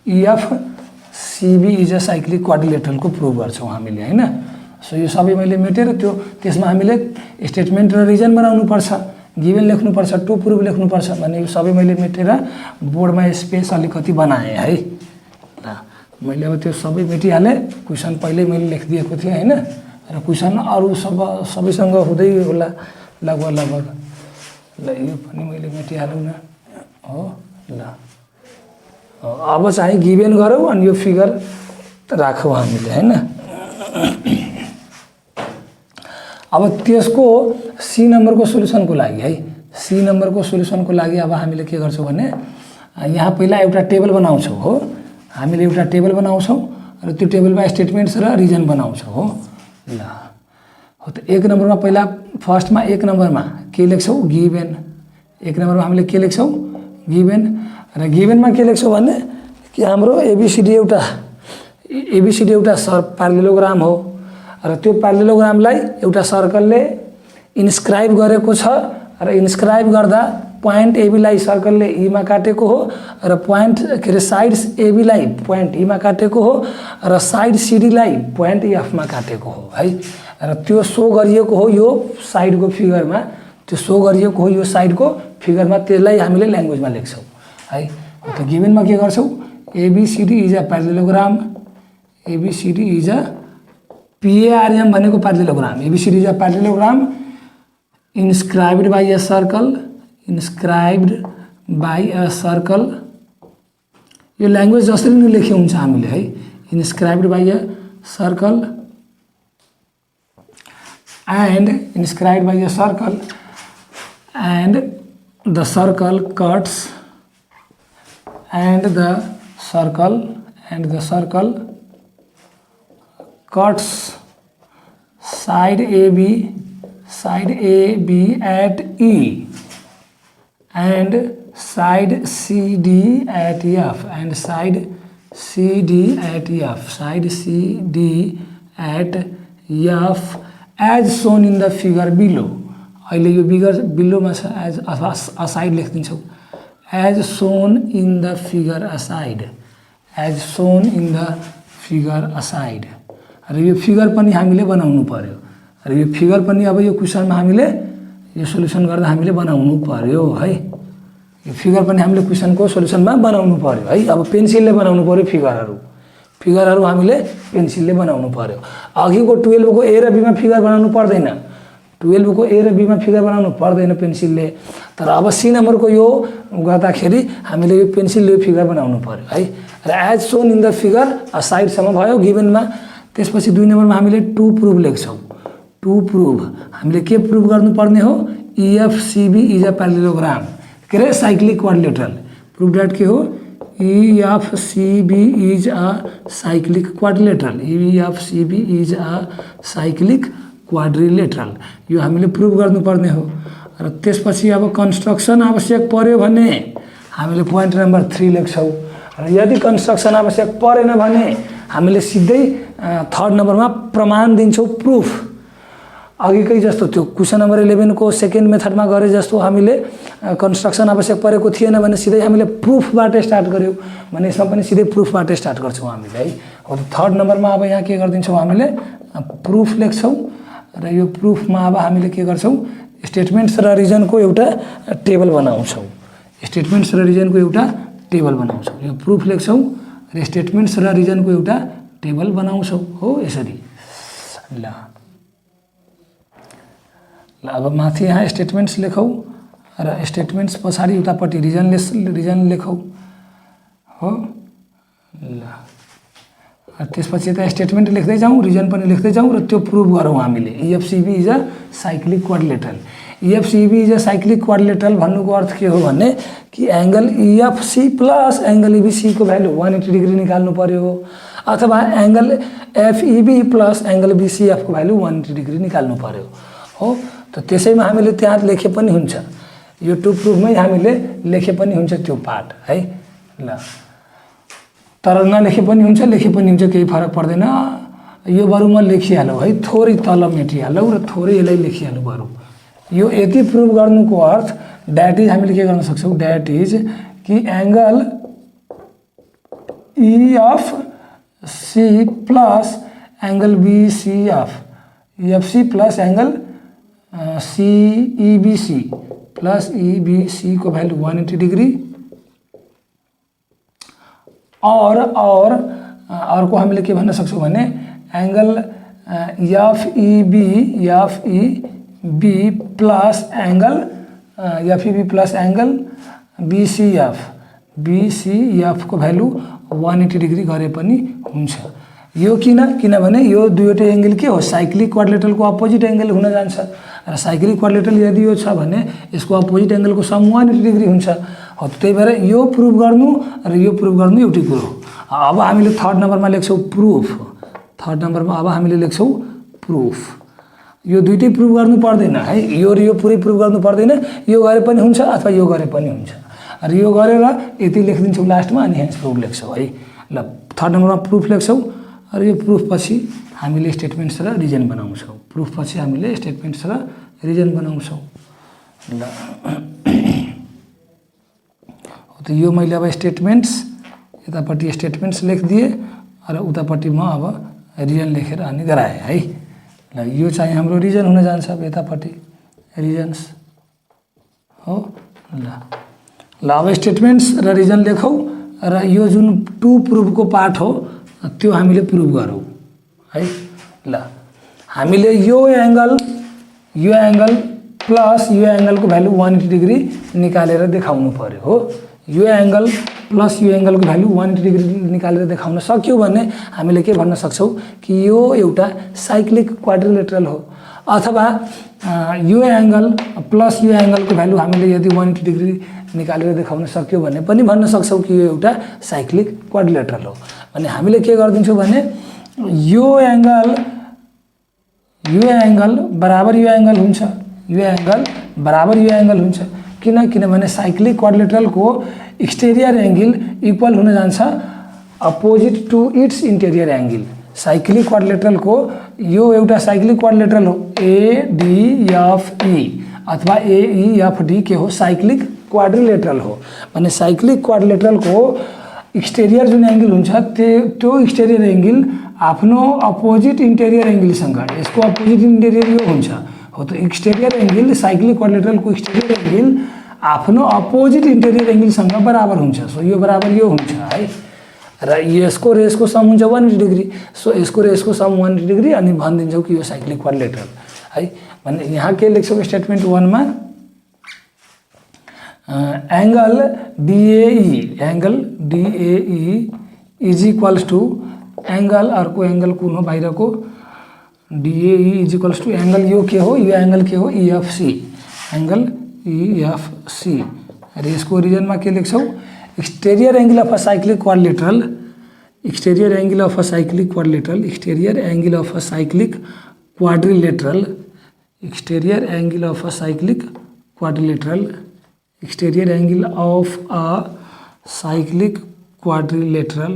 EFCB is a cyclic quadrilateral को प्रूभ गर्छौँ हामीले हैन। सो यो सबै मैले मेटेर त्यो त्यसमा हामीले स्टेटमेन्ट र रिजन बनाउनु पर्छ, गिभन लेख्नु पर्छ, टु प्रूफ लेख्नु पर्छ भने यो सबै मैले मेटेर बोर्डमा स्पेस अलिकति बनाएँ है। ल मैले अब त्यो सबै मेटिहालेँ। क्वेसन पहिल्यै मैले लेखिदिएको थिएँ हैन। र क्वेसन अरू सबैसँग हुँदै होला लगभग। ल यो पनि मैले मेटिहालौँ न हो। ल अब चाहिँ गिभन गरौँ अनि यो फिगर राखौँ हामीले हैन। अब त्यसको सी नम्बरको सोलुसनको लागि है, सी नम्बरको सोलुसनको लागि अब हामीले के गर्छौँ भने यहाँ पहिला एउटा टेबल बनाउँछौँ हो। हामीले एउटा टेबल बनाउँछौँ र त्यो टेबलमा स्टेटमेन्ट्स र रिजन बनाउँछौँ हो। ल हो त 1 नम्बरमा पहिला फर्स्टमा 1 नम्बरमा के लेख्छौँ गिभन। 1 नम्बरमा हामीले के लेख्छौँ गिभन र गिभनमा के लेख्छौँ भने कि हाम्रो एबीसीडी एउटा प्यारालेलोग्राम हो र त्यो प्यारालेलोग्रामलाई एउटा सर्कलले इन्स्क्राइब गरेको छ र इन्स्क्राइब गर्दा पोइन्ट एबीलाई सर्कलले ईमा काटेको हो र पोइन्ट के अरे साइड्स एबीलाई पोइन्ट ईमा काटेको हो र साइड सीडीलाई पोइन्ट एफमा काटेको हो है। र त्यो सो गरिएको हो यो साइडको फिगरमा, त्यो सो गरिएको हो यो साइडको फिगरमा। त्यसलाई हामीले ल्याङ्ग्वेजमा लेख्छौँ है। त गिभनमा के गर्छौँ ABCD is a parallelogram, ABCD is a PARM भनेको parallelogram, ABCD is a parallelogram inscribed by a circle, inscribed by a circle, यो ल्याङ्ग्वेज जसरी नै लेखे हुन्छ हामीले है, inscribed by a circle and inscribed by a circle and the circle cuts and the circle cuts side AB at E and side CD at F and side CD at F as shown in the figure below. अहिले यो figure बिलोमा छ, as aside लेखिदिन्छौँ, as shown in the figure aside, र यो figure पनि हामीले बनाउनु पर्यो, र यो फिगर पनि अब यो क्वेसनमा हामीले यो सोल्युसन गर्दा हामीले बनाउनु पर्यो है, यो फिगर पनि हामीले क्वेसनको सोल्युसनमा बनाउनु पर्यो है। अब पेन्सिलले बनाउनु पर्यो फिगरहरू हामीले पेन्सिलले बनाउनु पर्यो। अघिको 12 को ए र बी मा फिगर बनाउनु पर्दैन, 12 को ए र बी मा फिगर बनाउनु पर्दैन पेन्सिलले, तर अब सी नम्बरको यो गर्दाखेरि हामीले यो पेन्सिलले फिगर बनाउनु पर्यो है। र as shown in the figure साइडसम्म भयो गिभनमा। त्यसपछि 2 नम्बरमा हामीले टु प्रुभ लेख्छौँ। टु प्रुभ हामीले के प्रुभ गर्नुपर्ने हो, EFCB इज अ प्यारेललोग्राम, के अरे साइक्लिक क्वाड्रिलेटरल। प्रुभ द्याट के हो, EFCB is a cyclic quadrilateral, EFCB is a cyclic quadrilateral, यो हामीले प्रुभ गर्नुपर्ने हो। र त्यसपछि अब कन्स्ट्रक्सन आवश्यक पर्यो भने हामीले पोइन्ट नम्बर 3 लेख्छौँ, र यदि कन्स्ट्रक्सन आवश्यक परेन भने हामीले सिधै 3rd नम्बरमा प्रमाण दिन्छौँ, प्रुफ। अघिकै जस्तो त्यो क्वेसन नम्बर 11 को सेकेन्ड मेथडमा गरे जस्तो हामीले कन्स्ट्रक्सन आवश्यक परेको थिएन भने सिधै हामीले प्रुफबाट स्टार्ट गर्यौँ भने यसमा पनि सिधै प्रुफबाट स्टार्ट गर्छौँ हामीले है। हो 3rd नम्बरमा अब यहाँ के गरिदिन्छौँ, हामीले प्रुफ लेख्छौँ, र यो प्रुफमा अब हामीले के गर्छौँ, स्टेटमेन्ट्स र रिजनको एउटा टेबल बनाउँछौँ, स्टेटमेन्ट्स र रिजनको एउटा टेबल बनाउँछौँ। यो प्रुफ लेख्छौँ र स्टेटमेन्ट्स र रिजनको एउटा टेबल बनाउँछौँ, हो यसरी। ल अब माथि यहाँ स्टेटमेन्ट्स लेखौँ र स्टेटमेन्ट्स पछाडि उतापट्टि रिजन लेखौँ, हो। ल त्यसपछि यता स्टेटमेन्ट लेख्दै जाउँ, रिजन पनि लेख्दै जाउँ, र त्यो प्रुभ गरौँ हामीले। EFCB is a cyclic quadrilateral. EFCB is a cyclic quadrilateral भन्नुको अर्थ के हो भने कि angle EFC plus angle EBC को भ्यालु 180 डिग्री निकाल्नु पर्यो, अथवा angle FEB plus angle BCF को भ्यालु 180 डिग्री निकाल्नु पर्यो, हो। त त्यसैमा हामीले त्यहाँ लेखे पनि हुन्छ, यो टु प्रुफमै हामीले लेखे पनि हुन्छ त्यो पार्ट है। ल तर नलेखे पनि हुन्छ, लेखे पनि हुन्छ, केही फरक पर्दैन। यो बरु म लेखिहालौँ है, थोरै तल मेटिहालौँ र थोरै यसलाई लेखिहालौँ बरु। यो यति प्रुभ गर्नुको अर्थ द्याट इज हामीले के गर्न सक्छौँ, द्याट इज कि angle EFC plus angle BCF, EFC plus angle CEBC plus EBC को भ्यालु 180 डिग्री, और अर्को हामीले के भन्न सक्छौँ भने angle FEB plus angle BCF को भ्यालु 180 डिग्री गरे पनि हुन्छ। यो किनभने यो दुईवटै एङ्गल के हो, साइक्लिक क्वाड्रिलेटरलको अपोजिट एङ्गल हुन जान्छ, र साइक्लिक क्वाड्रिलेटरल यदि यो छ भने यसको अपोजिट एङ्गलको सम 180 डिग्री हुन्छ, हो। त्यही भएर यो प्रुभ गर्नु र यो प्रुभ गर्नु एउटै कुरो। अब हामीले 3rd नम्बरमा लेख्छौँ प्रुफ, 3rd नम्बरमा अब हामीले लेख्छौँ प्रुफ। यो दुईटै प्रुभ गर्नु पर्दैन है, यो र यो पुरै प्रुभ गर्नु पर्दैन, यो गरे पनि हुन्छ अथवा यो गरे पनि हुन्छ, र यो गरेर यति लेखिदिन्छौँ लास्टमा, अनि हेन्स प्रुफ लेख्छौँ है। ल 3rd नम्बरमा प्रुफ लेख्छौँ, र यो प्रुफ पछि हामीले स्टेटमेन्ट्स र रिजन बनाउँछौँ, प्रुफ पछि हामीले स्टेटमेन्ट्स र रिजन बनाउँछौँ। ल त यो मैले अब स्टेटमेन्ट्स यतापट्टि स्टेटमेन्ट्स लेखिदिएँ र उतापट्टि म अब रिजन लेखेर अनि गराएँ है। ल यो चाहिँ हाम्रो रिजन हुन जान्छ, अब यतापट्टि रिजन्स, हो। ल अब स्टेटमेन्ट्स र रिजन लेखौँ, र यो जुन टु प्रुभको पार्ट हो त्यो हामीले प्रुभ गरौँ है। ल हामीले यो एङ्गल प्लस यो एङ्गलको भ्यालु 180 डिग्री निकालेर देखाउनु पर्यो हो। यो एङ्गल प्लस यो एङ्गलको भ्यालु 180 डिग्री निकालेर देखाउन सक्यो भने हामीले के भन्न सक्छौँ कि यो एउटा साइक्लिक क्वाड्रिलेटरल हो। अथवा यो एङ्गल प्लस यो एङ्गलको भ्यालु हामीले यदि 180 डिग्री निकालेर देखाउन सक्यो भने पनि भन्न सक्छौँ कि यो एउटा साइक्लिक क्वाड्रिलेटरल हो। भने हामीले के गरिदिन्छौँ भने यो एङ्गल बराबर यो एङ्गल हुन्छ, यो एङ्गल बराबर यो एङ्गल हुन्छ। किनभने साइक्लिक क्वाड्रिलेटरलको एक्सटेरियर एङ्गल इक्वल हुन जान्छ opposite to its interior angle. Cyclic क्वाड्रिलेटरलको यो एउटा साइक्लिक क्वाड्रिलेटरल हो, ADFE अथवा AEFD के हो, साइक्लिक क्वाड्रिलेटरल हो। भने साइक्लिक क्वाड्रिलेटरलको एक्सटेरियर जुन एङ्गल हुन्छ त्यो एक्सटेरियर एङ्गल आफ्नो अपोजिट इन्टेरियर एङ्गलसँग, यसको अपोजिट इन्टेरियर यो हुन्छ हो। त एक्सटेरियर एङ्गल साइक्लिक क्वाड्रिलेटरलको एक्सटेरियर एङ्गल आफ्नो अपोजिट इन्टेरियर एङ्गलसँग बराबर हुन्छ। सो यो बराबर यो हुन्छ है। र यसको र यसको सम हुन्छ 180 डिग्री। सो यसको र यसको सम 180 डिग्री अनि भनिदिन्छौँ कि यो साइक्लिक क्वाड्रिलेटरल है। भने यहाँ के लेख्छौँ स्टेटमेन्ट 1 मा angle DAE is equals to angle, अर्को एङ्गल कुन हो बाहिरको, DAE is equals to angle यो के हो, यो एङ्गल के हो, EFC, एङ्गल EFC। र यसको ओरिजिनमा के लेख्छौँ exterior angle of a cyclic quadrilateral, exterior angle of a cyclic quadrilateral, exterior angle of a cyclic quadrilateral, exterior angle of a cyclic quadrilateral, exterior angle of a cyclic quadrilateral,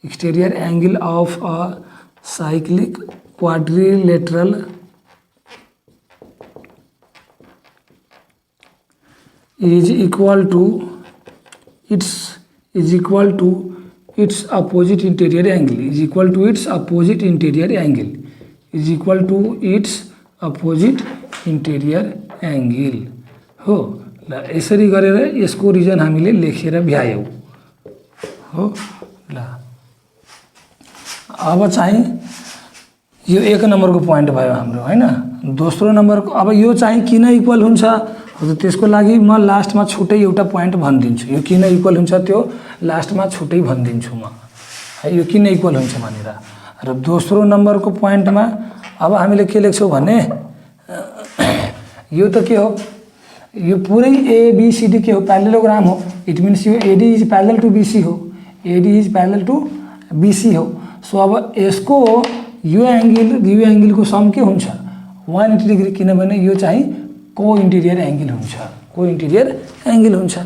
exterior angle of a cyclic quadrilateral is equal to its opposite interior angle, is equal to its opposite interior angle, is equal to its opposite interior angle हो। ल यसरी गरेर यसको reason हामीले लेखेर भ्यायौँ हो। ल अब चाहिँ यो 1 नम्बरको पोइन्ट भयो हाम्रो हैन। दोस्रो नम्बरको अब यो चाहिँ किन इक्वल हुन्छ त्यसको लागि म लास्टमा छुट्टै एउटा पोइन्ट भनिदिन्छु। यो किन इक्वल हुन्छ त्यो लास्टमा छुट्टै भनिदिन्छु म है, यो किन इक्वल हुन्छ भनेर। र दोस्रो नम्बरको पोइन्टमा अब हामीले के लेख्छौँ भने यो त के हो, यो पुरै ABCD के हो, प्यारेललोग्राम हो। इट मिन्स यो AD is parallel to BC हो, AD is parallel to BC हो। सो अब यसको यो एङ्गलको सम के हुन्छ 180 डिग्री, किनभने यो चाहिँ को इन्टेरियर एङ्गल हुन्छ, को इन्टेरियर एङ्गल हुन्छ।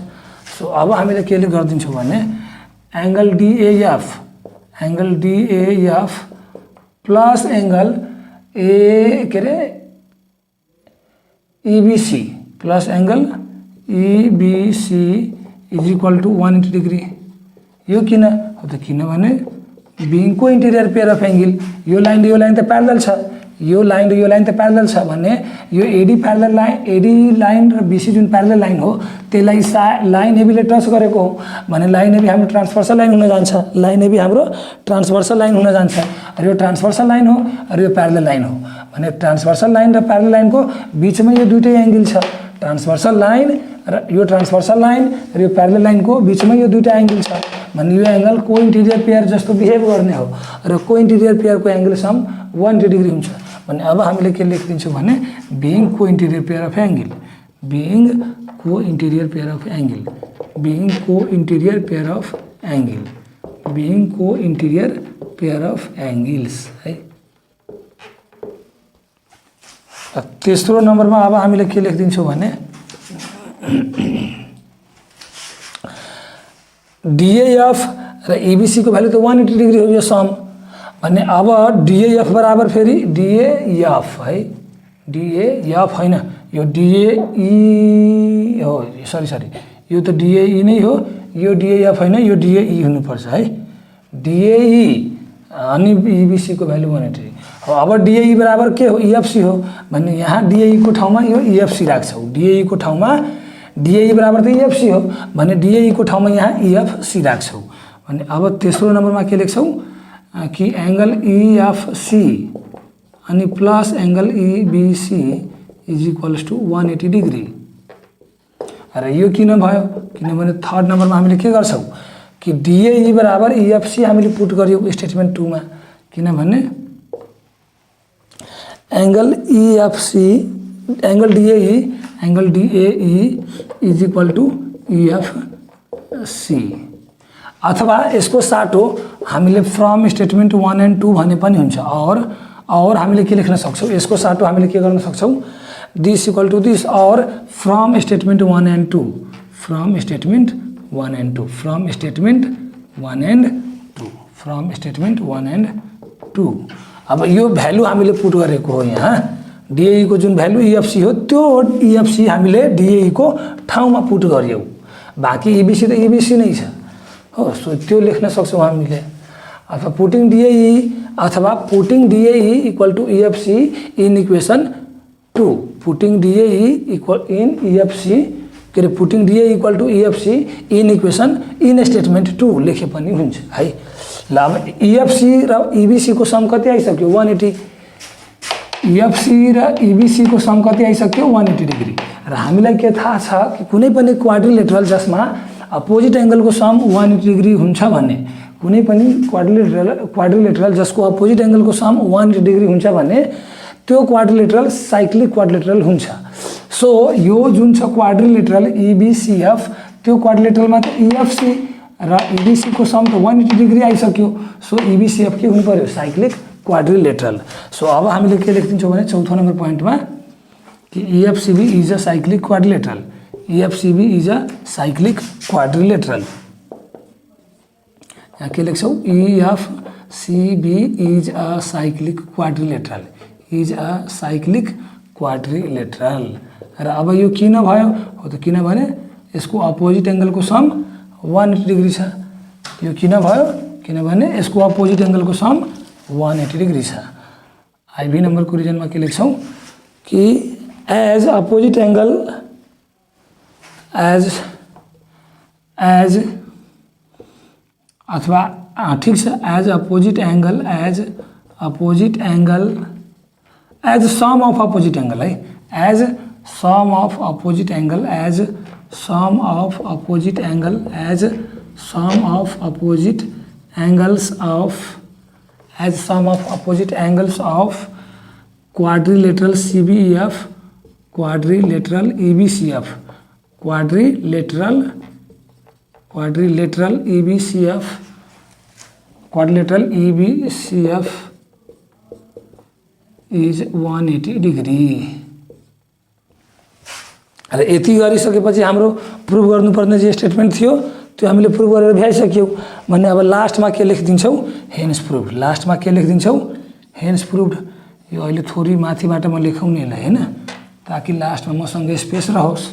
सो अब हामीले के गरिदिन्छौँ भने angle DAF plus angle EBC plus angle EBC is equal to 180 degree. यो किन हो त किनभने बिङ को इन्टेरियर पेयर अफ एङ्गल, यो लाइन र यो लाइन त प्यारेलल छ, यो लाइन र यो लाइन त प्यारेलल छ भने यो AD लाइन र BC जुन प्यारेलल लाइन हो त्यसलाई लाइन एबीले टच गरेको हो भने लाइन एबी हाम्रो ट्रान्सभर्सल लाइन हुन जान्छ, लाइन एबी हाम्रो ट्रान्सभर्सल लाइन हुन जान्छ। र यो ट्रान्सभर्सल लाइन हो र यो प्यारेलल लाइन हो भने ट्रान्सभर्सल लाइन र प्यारेलल लाइनको बिचमा यो दुईटै एङ्गल छ। ट्रान्सभर्सल लाइन र यो ट्रान्सभर्सल लाइन र यो प्यारेलल लाइनको बिचमा यो दुईटा एङ्गल छ भने यो एङ्गल को इन्टेरियर पेयर जस्तो बिहेभ गर्ने हो र को इन्टेरियर पेयरको एङ्गल सम 180 डिग्री हुन्छ। भने अब हामीले के लेखिदिन्छौँ भने बिङ को interior pair of angle, being को interior pair of angle, being को interior pair of angle, being को इन्टेरियर पेयर अफ एङ्गल्स है। तेस्रो नम्बरमा अब हामीले के लेखिदिन्छौँ भने DAF र EBC को भ्यालु त 180 डिग्री हो यो सम भने अब DAF बराबर फेरि DAF है, DAF होइन यो DAE हो, सरी यो त DAE नै हो, यो DAF होइन यो DAE हुनुपर्छ है, DAE अनि EBC को भ्यालु 180 हो। अब DAE बराबर के हो EFC हो भने यहाँ DAE को ठाउँमा यो EFC राख्छौँ, DAE को ठाउँमा DAE बराबर त EFC हो भने DAE को ठाउँमा यहाँ EFC राख्छौँ भने अब तेस्रो नम्बरमा के लेख्छौँ कि एङ्गल EFC अनि plus angle EBC is equals to 180 degree. र यो किन भयो किनभने थर्ड नम्बरमा हामीले के गर्छौं कि DAE बराबर EFC हामीले पुट गर्यौं स्टेटमेन्ट 2 मा, किनभने angle DAE is equal to EFC। अथवा यसको साटो हामीले फ्रम स्टेटमेन्ट 1 एन्ड 2 भने पनि हुन्छ। और हामीले के लेख्न सक्छौं यसको साटो हामीले के गर्न सक्छौं दिस इक्वल टू दिस और from statement 1 and 2 from statement 1 and 2 from statement 1 and 2 from statement 1 and 2। अब यो भ्यालु हामीले पुट गरेको हो यहाँ DAE को जुन भ्यालु EFC हो त्यो EFC हामीले DAE को ठाउँमा पुट गर्यौं, बाँकी EBC त EBC नै छ हो। सो त्यो लेख्न सक्छौं हामीले, अथवा putting DAE equal to EFC in equation 2 putting DAE equal in EFC के रे putting DAE equal to EFC in equation in statement 2 लेखे पनि हुन्छ है। ल अब EFC र EBC को सम कति आइसक्यो 180। EFC र EBC को सम कति आइसक्यो 180 डिग्री। र हामीलाई के थाहा छ कि कुनै पनि क्वाड्रिलेटरल जसमा अपोजिट एंगल को सम 180 डिग्री हुन्छ भने, कुनै पनि क्वाड्रिलेटरल जसको अपोजिट एंगल को सम 180 डिग्री हुन्छ भने त्यो क्वाड्रिलेटरल साइक्लिक क्वाड्रिलेटरल हुन्छ। सो यो जुन छ क्वाड्रिलेटरल EBCF त्यो क्वाड्रिलेटरलमा त EFC र EBC को सम त 180 डिग्री आइसक्यो। सो EBCF के हुनु पर्यो साइक्लिक क्वाड्रिलेटरल। सो अब हामीले के लेख्दिन्छौं भने चौथो नम्बर पोइन्टमा कि EFCB is a cyclic quadrilateral. EFCB is a cyclic quadrilateral. यहाँ के लेख्छौं EFCB is a cyclic quadrilateral is a cyclic quadrilateral. र अब यो किन भयो हो त किनभने यसको अपोजिट एंगल को सम 180 डिग्री छ। यो किन भयो किनभने यसको अपोजिट एंगल को सम 180 डिग्री छ। आईबी नंबर को रिजनमा के लेख्छौं कि एज अपोजिट एंगल एज अथवा ठीक छ as opposite angle as sum of opposite angle है as sum of opposite angle as sum of opposite angle as sum of opposite angles of as sum of opposite angles of quadrilateral CBEF quadrilateral EBCF quadrilateral EBCF quadrilateral EBCF is 180 degree. र यति गरिसकेपछि हाम्रो prove गर्नुपर्ने जे statement थियो त्यो हामीले prove गरेर भ्याइसक्यौं भने अब लास्टमा के लेखिदिन्छौं हेन्स प्रुभ। लास्टमा के लेखिदिन्छौं हेन्स प्रुभड। यो अहिले थोरै माथिबाट म लेखाउने होला हैन ताकि लास्टमा मसँग स्पेस रहोस्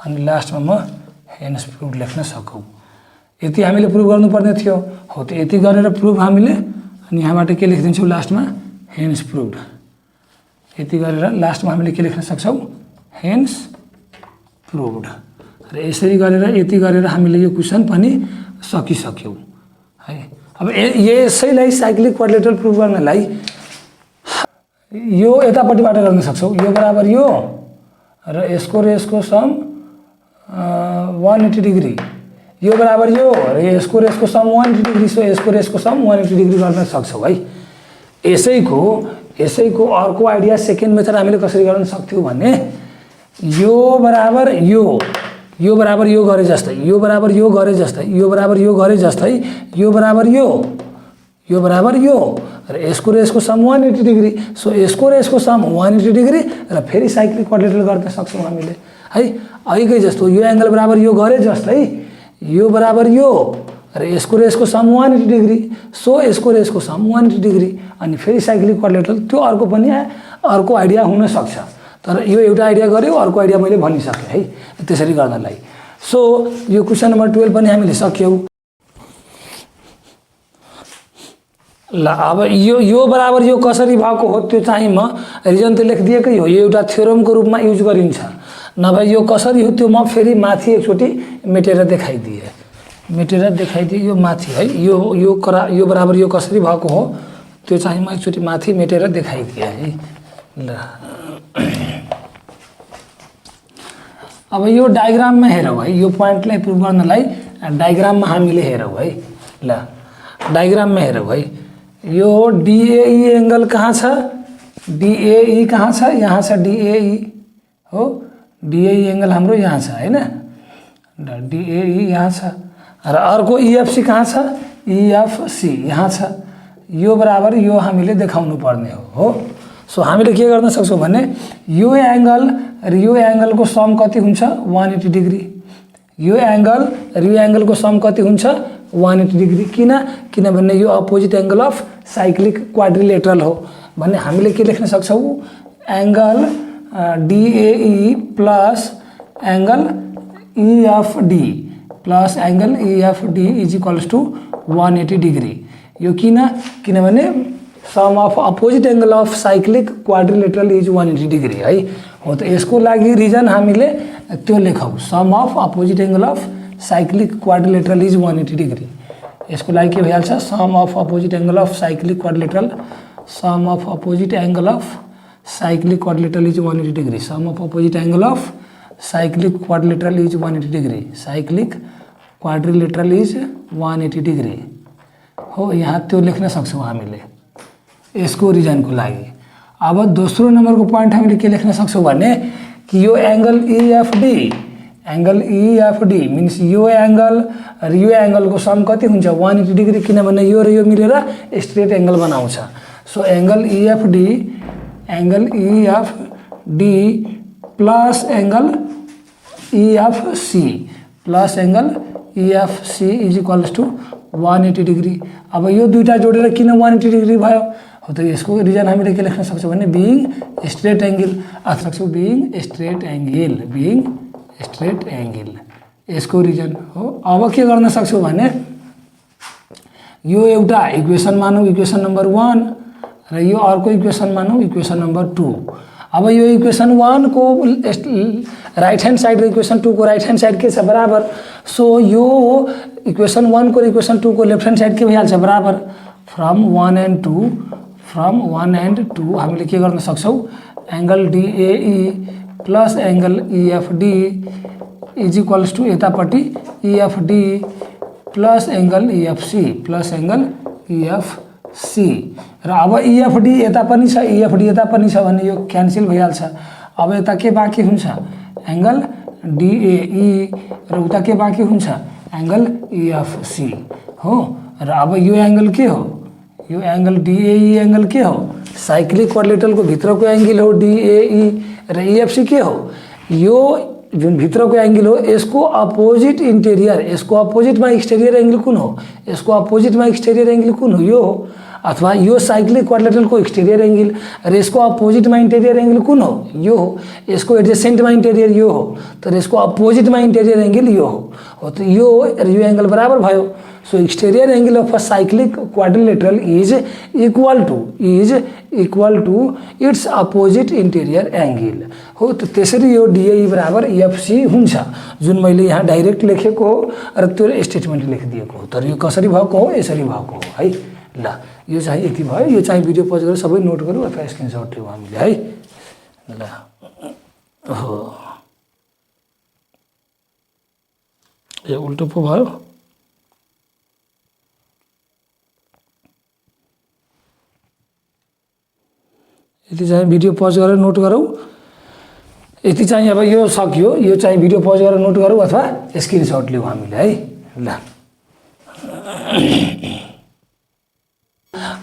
अनि लास्टमा म हेन्स प्रुभड लेख्न सकौं। यति हामीले प्रुभ गर्नुपर्ने थियो हो त यति गरेर प्रुभ हामीले अनि यहाँबाट के लेखिदिन्छौं लास्टमा हेन्स प्रुभड। यति गरेर लास्टमा हामीले के लेख्न सक्छौं हेन्स प्रुभड। र यसरी गरेर यति गरेर हामीले यो क्वेशन पनि सकिसक्यौं है। अब यसैलाई साइक्लिक क्वाड्रिलेटरल प्रुभ गर्नलाई यो यतापट्टिबाट गर्न सक्छौं यो बराबर यो र यसको सम 180 डिग्री यो बराबर यो र यसको सम 180 डिग्री। सो यसको सम 180 डिग्री गर्न सक्छौं है। यसैको अर्को आइडिया सेकेन्ड मेथड हामीले कसरी गर्न सक्थ्यौं भने यो बराबर यो बराबर यो गरे जस्तै यो बराबर यो गरे जस्तै यो बराबर यो गरे जस्तै यो बराबर यो बराबर यो र यसको सम 180 डिग्री। सो यसको सम 180 डिग्री र फेरि साइक्लिक क्वाड्रिलेटरल गर्न सक्छौं हामीले है। अहिकै जस्तो यो एंगल बराबर यो गरे जस्तै यो बराबर यो र यसको सम 180 डिग्री। सो यसको सम 180 डिग्री अनि फेरि साइक्लिक क्वाड्रिलेटरल त्यो अर्को आइडिया हुन सक्छ। तर यो एउटा आइडिया गर्यो अर्को आइडिया मैले भनिसके है त्यसरी गर्नलाई। सो यो क्वेशन नम्बर 12 पनि हामीले सक्यौं। ल अब यो बराबर यो कसरी भएको हो त्यो चाहिँ म रिजन त लेखिदिएकै हो। यो एउटा थ्योरमको रूपमा युज गरिन्छ नभए यो कसरी हो त्यो म फेरि माथि एकचोटि मेटेर देखाइदिए यो माथि है। यो बराबर यो कसरी भएको हो त्यो चाहिँ म एकचोटि माथि मेटेर देखाइदिएँ है। ल अब यो डायग्राममा हेरौँ है, यो पोइन्टलाई प्रुभ गर्नलाई डायग्राममा हामीले हेरौँ है। ल डायग्राममा हेरौँ है, यो डिएई एङ्गल कहाँ छ, डिएई कहाँ छ, यहाँ छ डिएई हो, डिएई एङ्गल हाम्रो यहाँ छ हैन, डिएई यहाँ छ र अर्को इएफसी कहाँ छ, इएफसी यहाँ छ। यो बराबर यो हामीले देखाउनु पर्ने हो। सो हामीले के गर्न सक्छौँ भने यो एङ्गल र यो एङ्गलको सम कति हुन्छ 180 डिग्री, यो एङ्गल र यो एङ्गलको सम कति हुन्छ 180 डिग्री। किनभने यो opposite angle of cyclic quadrilateral हो भन्ने हामीले के लेख्न सक्छौँ, angle DEA plus angle EFD plus angle EFD is equals to 180 degree. यो किनभने sum of opposite angle of cyclic quadrilateral is 180 degree है। हो त यसको लागि रिजन हामीले त्यो लेखौँ, sum of opposite angle of cyclic quadrilateral is 180 degree. यसको लागि के भइहाल्छ, sum of opposite angle of cyclic quadrilateral, sum of opposite angle of cyclic quadrilateral is 180 degree, sum of opposite angle of cyclic quadrilateral is 180 degree, cyclic quadrilateral is 180 degree हो। यहाँ त्यो लेख्न सक्छौँ हामीले यसको रिजनको लागि। अब दोस्रो नम्बरको पोइन्ट हामीले के लेख्न सक्छौँ भने कि यो angle EFD, angle EFD means यो एङ्गल र यो एङ्गलको सम कति हुन्छ 180 डिग्री, किनभने यो र यो मिलेर स्ट्रेट एङ्गल बनाउँछ। So angle EFD, angle EFD plus angle EFC plus angle EFC is equals to 180 degree. अब यो दुईटा जोडेर किन 180 डिग्री भयो हो त यसको रिजन हामीले के लेख्न सक्छौँ भने बिइङ स्ट्रेट एङ्गल, अथवा सक्छौँ being straight angle, being straight angle यसको रिजन हो। अब के गर्न सक्छौँ भने यो एउटा इक्वेसन मानौँ, इक्वेसन नम्बर 1 र यो अर्को इक्वेसन मानौँ, इक्वेसन नम्बर 2। अब यो इक्वेसन 1 को राइट ह्यान्ड साइड र इक्वेसन 2 को राइट ह्यान्ड साइड के छ बराबर। सो यो इक्वेसन 1 को र इक्वेसन 2 को लेफ्ट ह्यान्ड साइड के भइहाल्छ बराबर। फ्रम 1 एन्ड 2 हामीले के गर्न सक्छौँ, angle DEA plus angle EFD is equals to यतापट्टि EFD plus angle EFC plus angle EFC. र अब इएफडी यता पनि छ, इएफडी यता पनि छ भने यो क्यान्सल भइहाल्छ। अब यता के बाँकी हुन्छ, एङ्गल डिएई र उता के बाँकी हुन्छ, एङ्गल इएफसी हो। र अब यो एङ्गल के हो, यो एङ्गल डिएई एङ्गल के हो, साइक्लिक क्वाड्रिलेटरलको भित्रको एङ्गल हो डिएई र इएफसी के हो, यो जुन भित्रको एङ्गल हो यसको अपोजिट इन्टेरियर, यसको अपोजिटमा एक्सटेरियर एङ्गल कुन हो, यसको अपोजिटमा एक्सटेरियर एङ्गल कुन हो, यो हो। अथवा यो साइक्लिक क्वाड्रिलेटरलको एक्सटेरियर एङ्गल र यसको अपोजिटमा इन्टेरियर एङ्गल कुन हो, यो हो। यसको एडजेसेन्टमा इन्टेरियर यो हो, तर यसको अपोजिटमा इन्टेरियर एङ्गल यो हो। त यो र यो एङ्गल बराबर भयो। So exterior angle of a cyclic quadrilateral is equal to its opposite interior angle हो। त त्यसरी यो डिएई बराबर इएफसी हुन्छ, जुन मैले यहाँ डाइरेक्ट लेखेको हो र त्यो स्टेटमेन्ट लेखिदिएको हो। तर यो कसरी भएको हो, यसरी भएको हो है। ल यो चाहिँ यति भयो। यो चाहिँ भिडियो पज गरेर सबै नोट गरौँ अथवा स्क्रिनसट लिउँ हामीले है। ल हो यो उल्टो पो भयो। यति चाहिँ भिडियो पज गरेर नोट गरौँ। यति चाहिँ अब यो सक्यो, यो चाहिँ भिडियो पज गरेर नोट गरौँ अथवा स्क्रिनसट लिउँ हामीले है। ल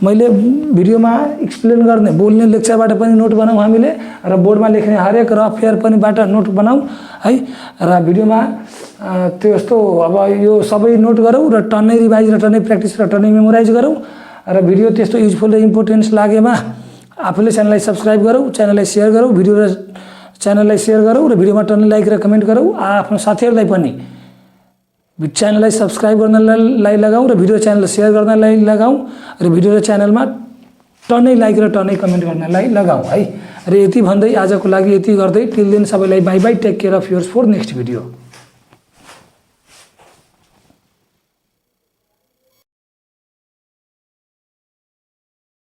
मैले भिडियोमा एक्सप्लेन गर्ने बोल्ने लेक्चरबाट पनि नोट बनाऊँ हामीले र बोर्डमा लेख्ने हरेक रफ फेयर पनिबाट नोट बनाऊँ है। र भिडियोमा त्यस्तो अब यो सबै नोट गरौँ र टन्नै रिभाइज र टन्नै प्र्याक्टिस र टन्नै मेमोराइज गरौँ। र भिडियो त्यस्तो युजफुल र इम्पोर्टेन्स लागेमा आफूले च्यानललाई सब्सक्राइब गरौँ, च्यानललाई सेयर गरौँ, भिडियो र च्यानललाई सेयर गरौँ र भिडियोमा टन्नै लाइक र कमेन्ट गरौँ। आफ्नो साथीहरूलाई पनि च्यानललाई सब्सक्राइब गर्नलाई लगाऊँ र भिडियो च्यानल सेयर गर्नलाई लगाऊँ र भिडियो र च्यानलमा टन्नै लाइक र टन्नै कमेन्ट गर्नलाई लगाऊँ है। र यति भन्दै आजको लागि यति गर्दै टिल देन सबैलाई bye bye, take care of yours for next video.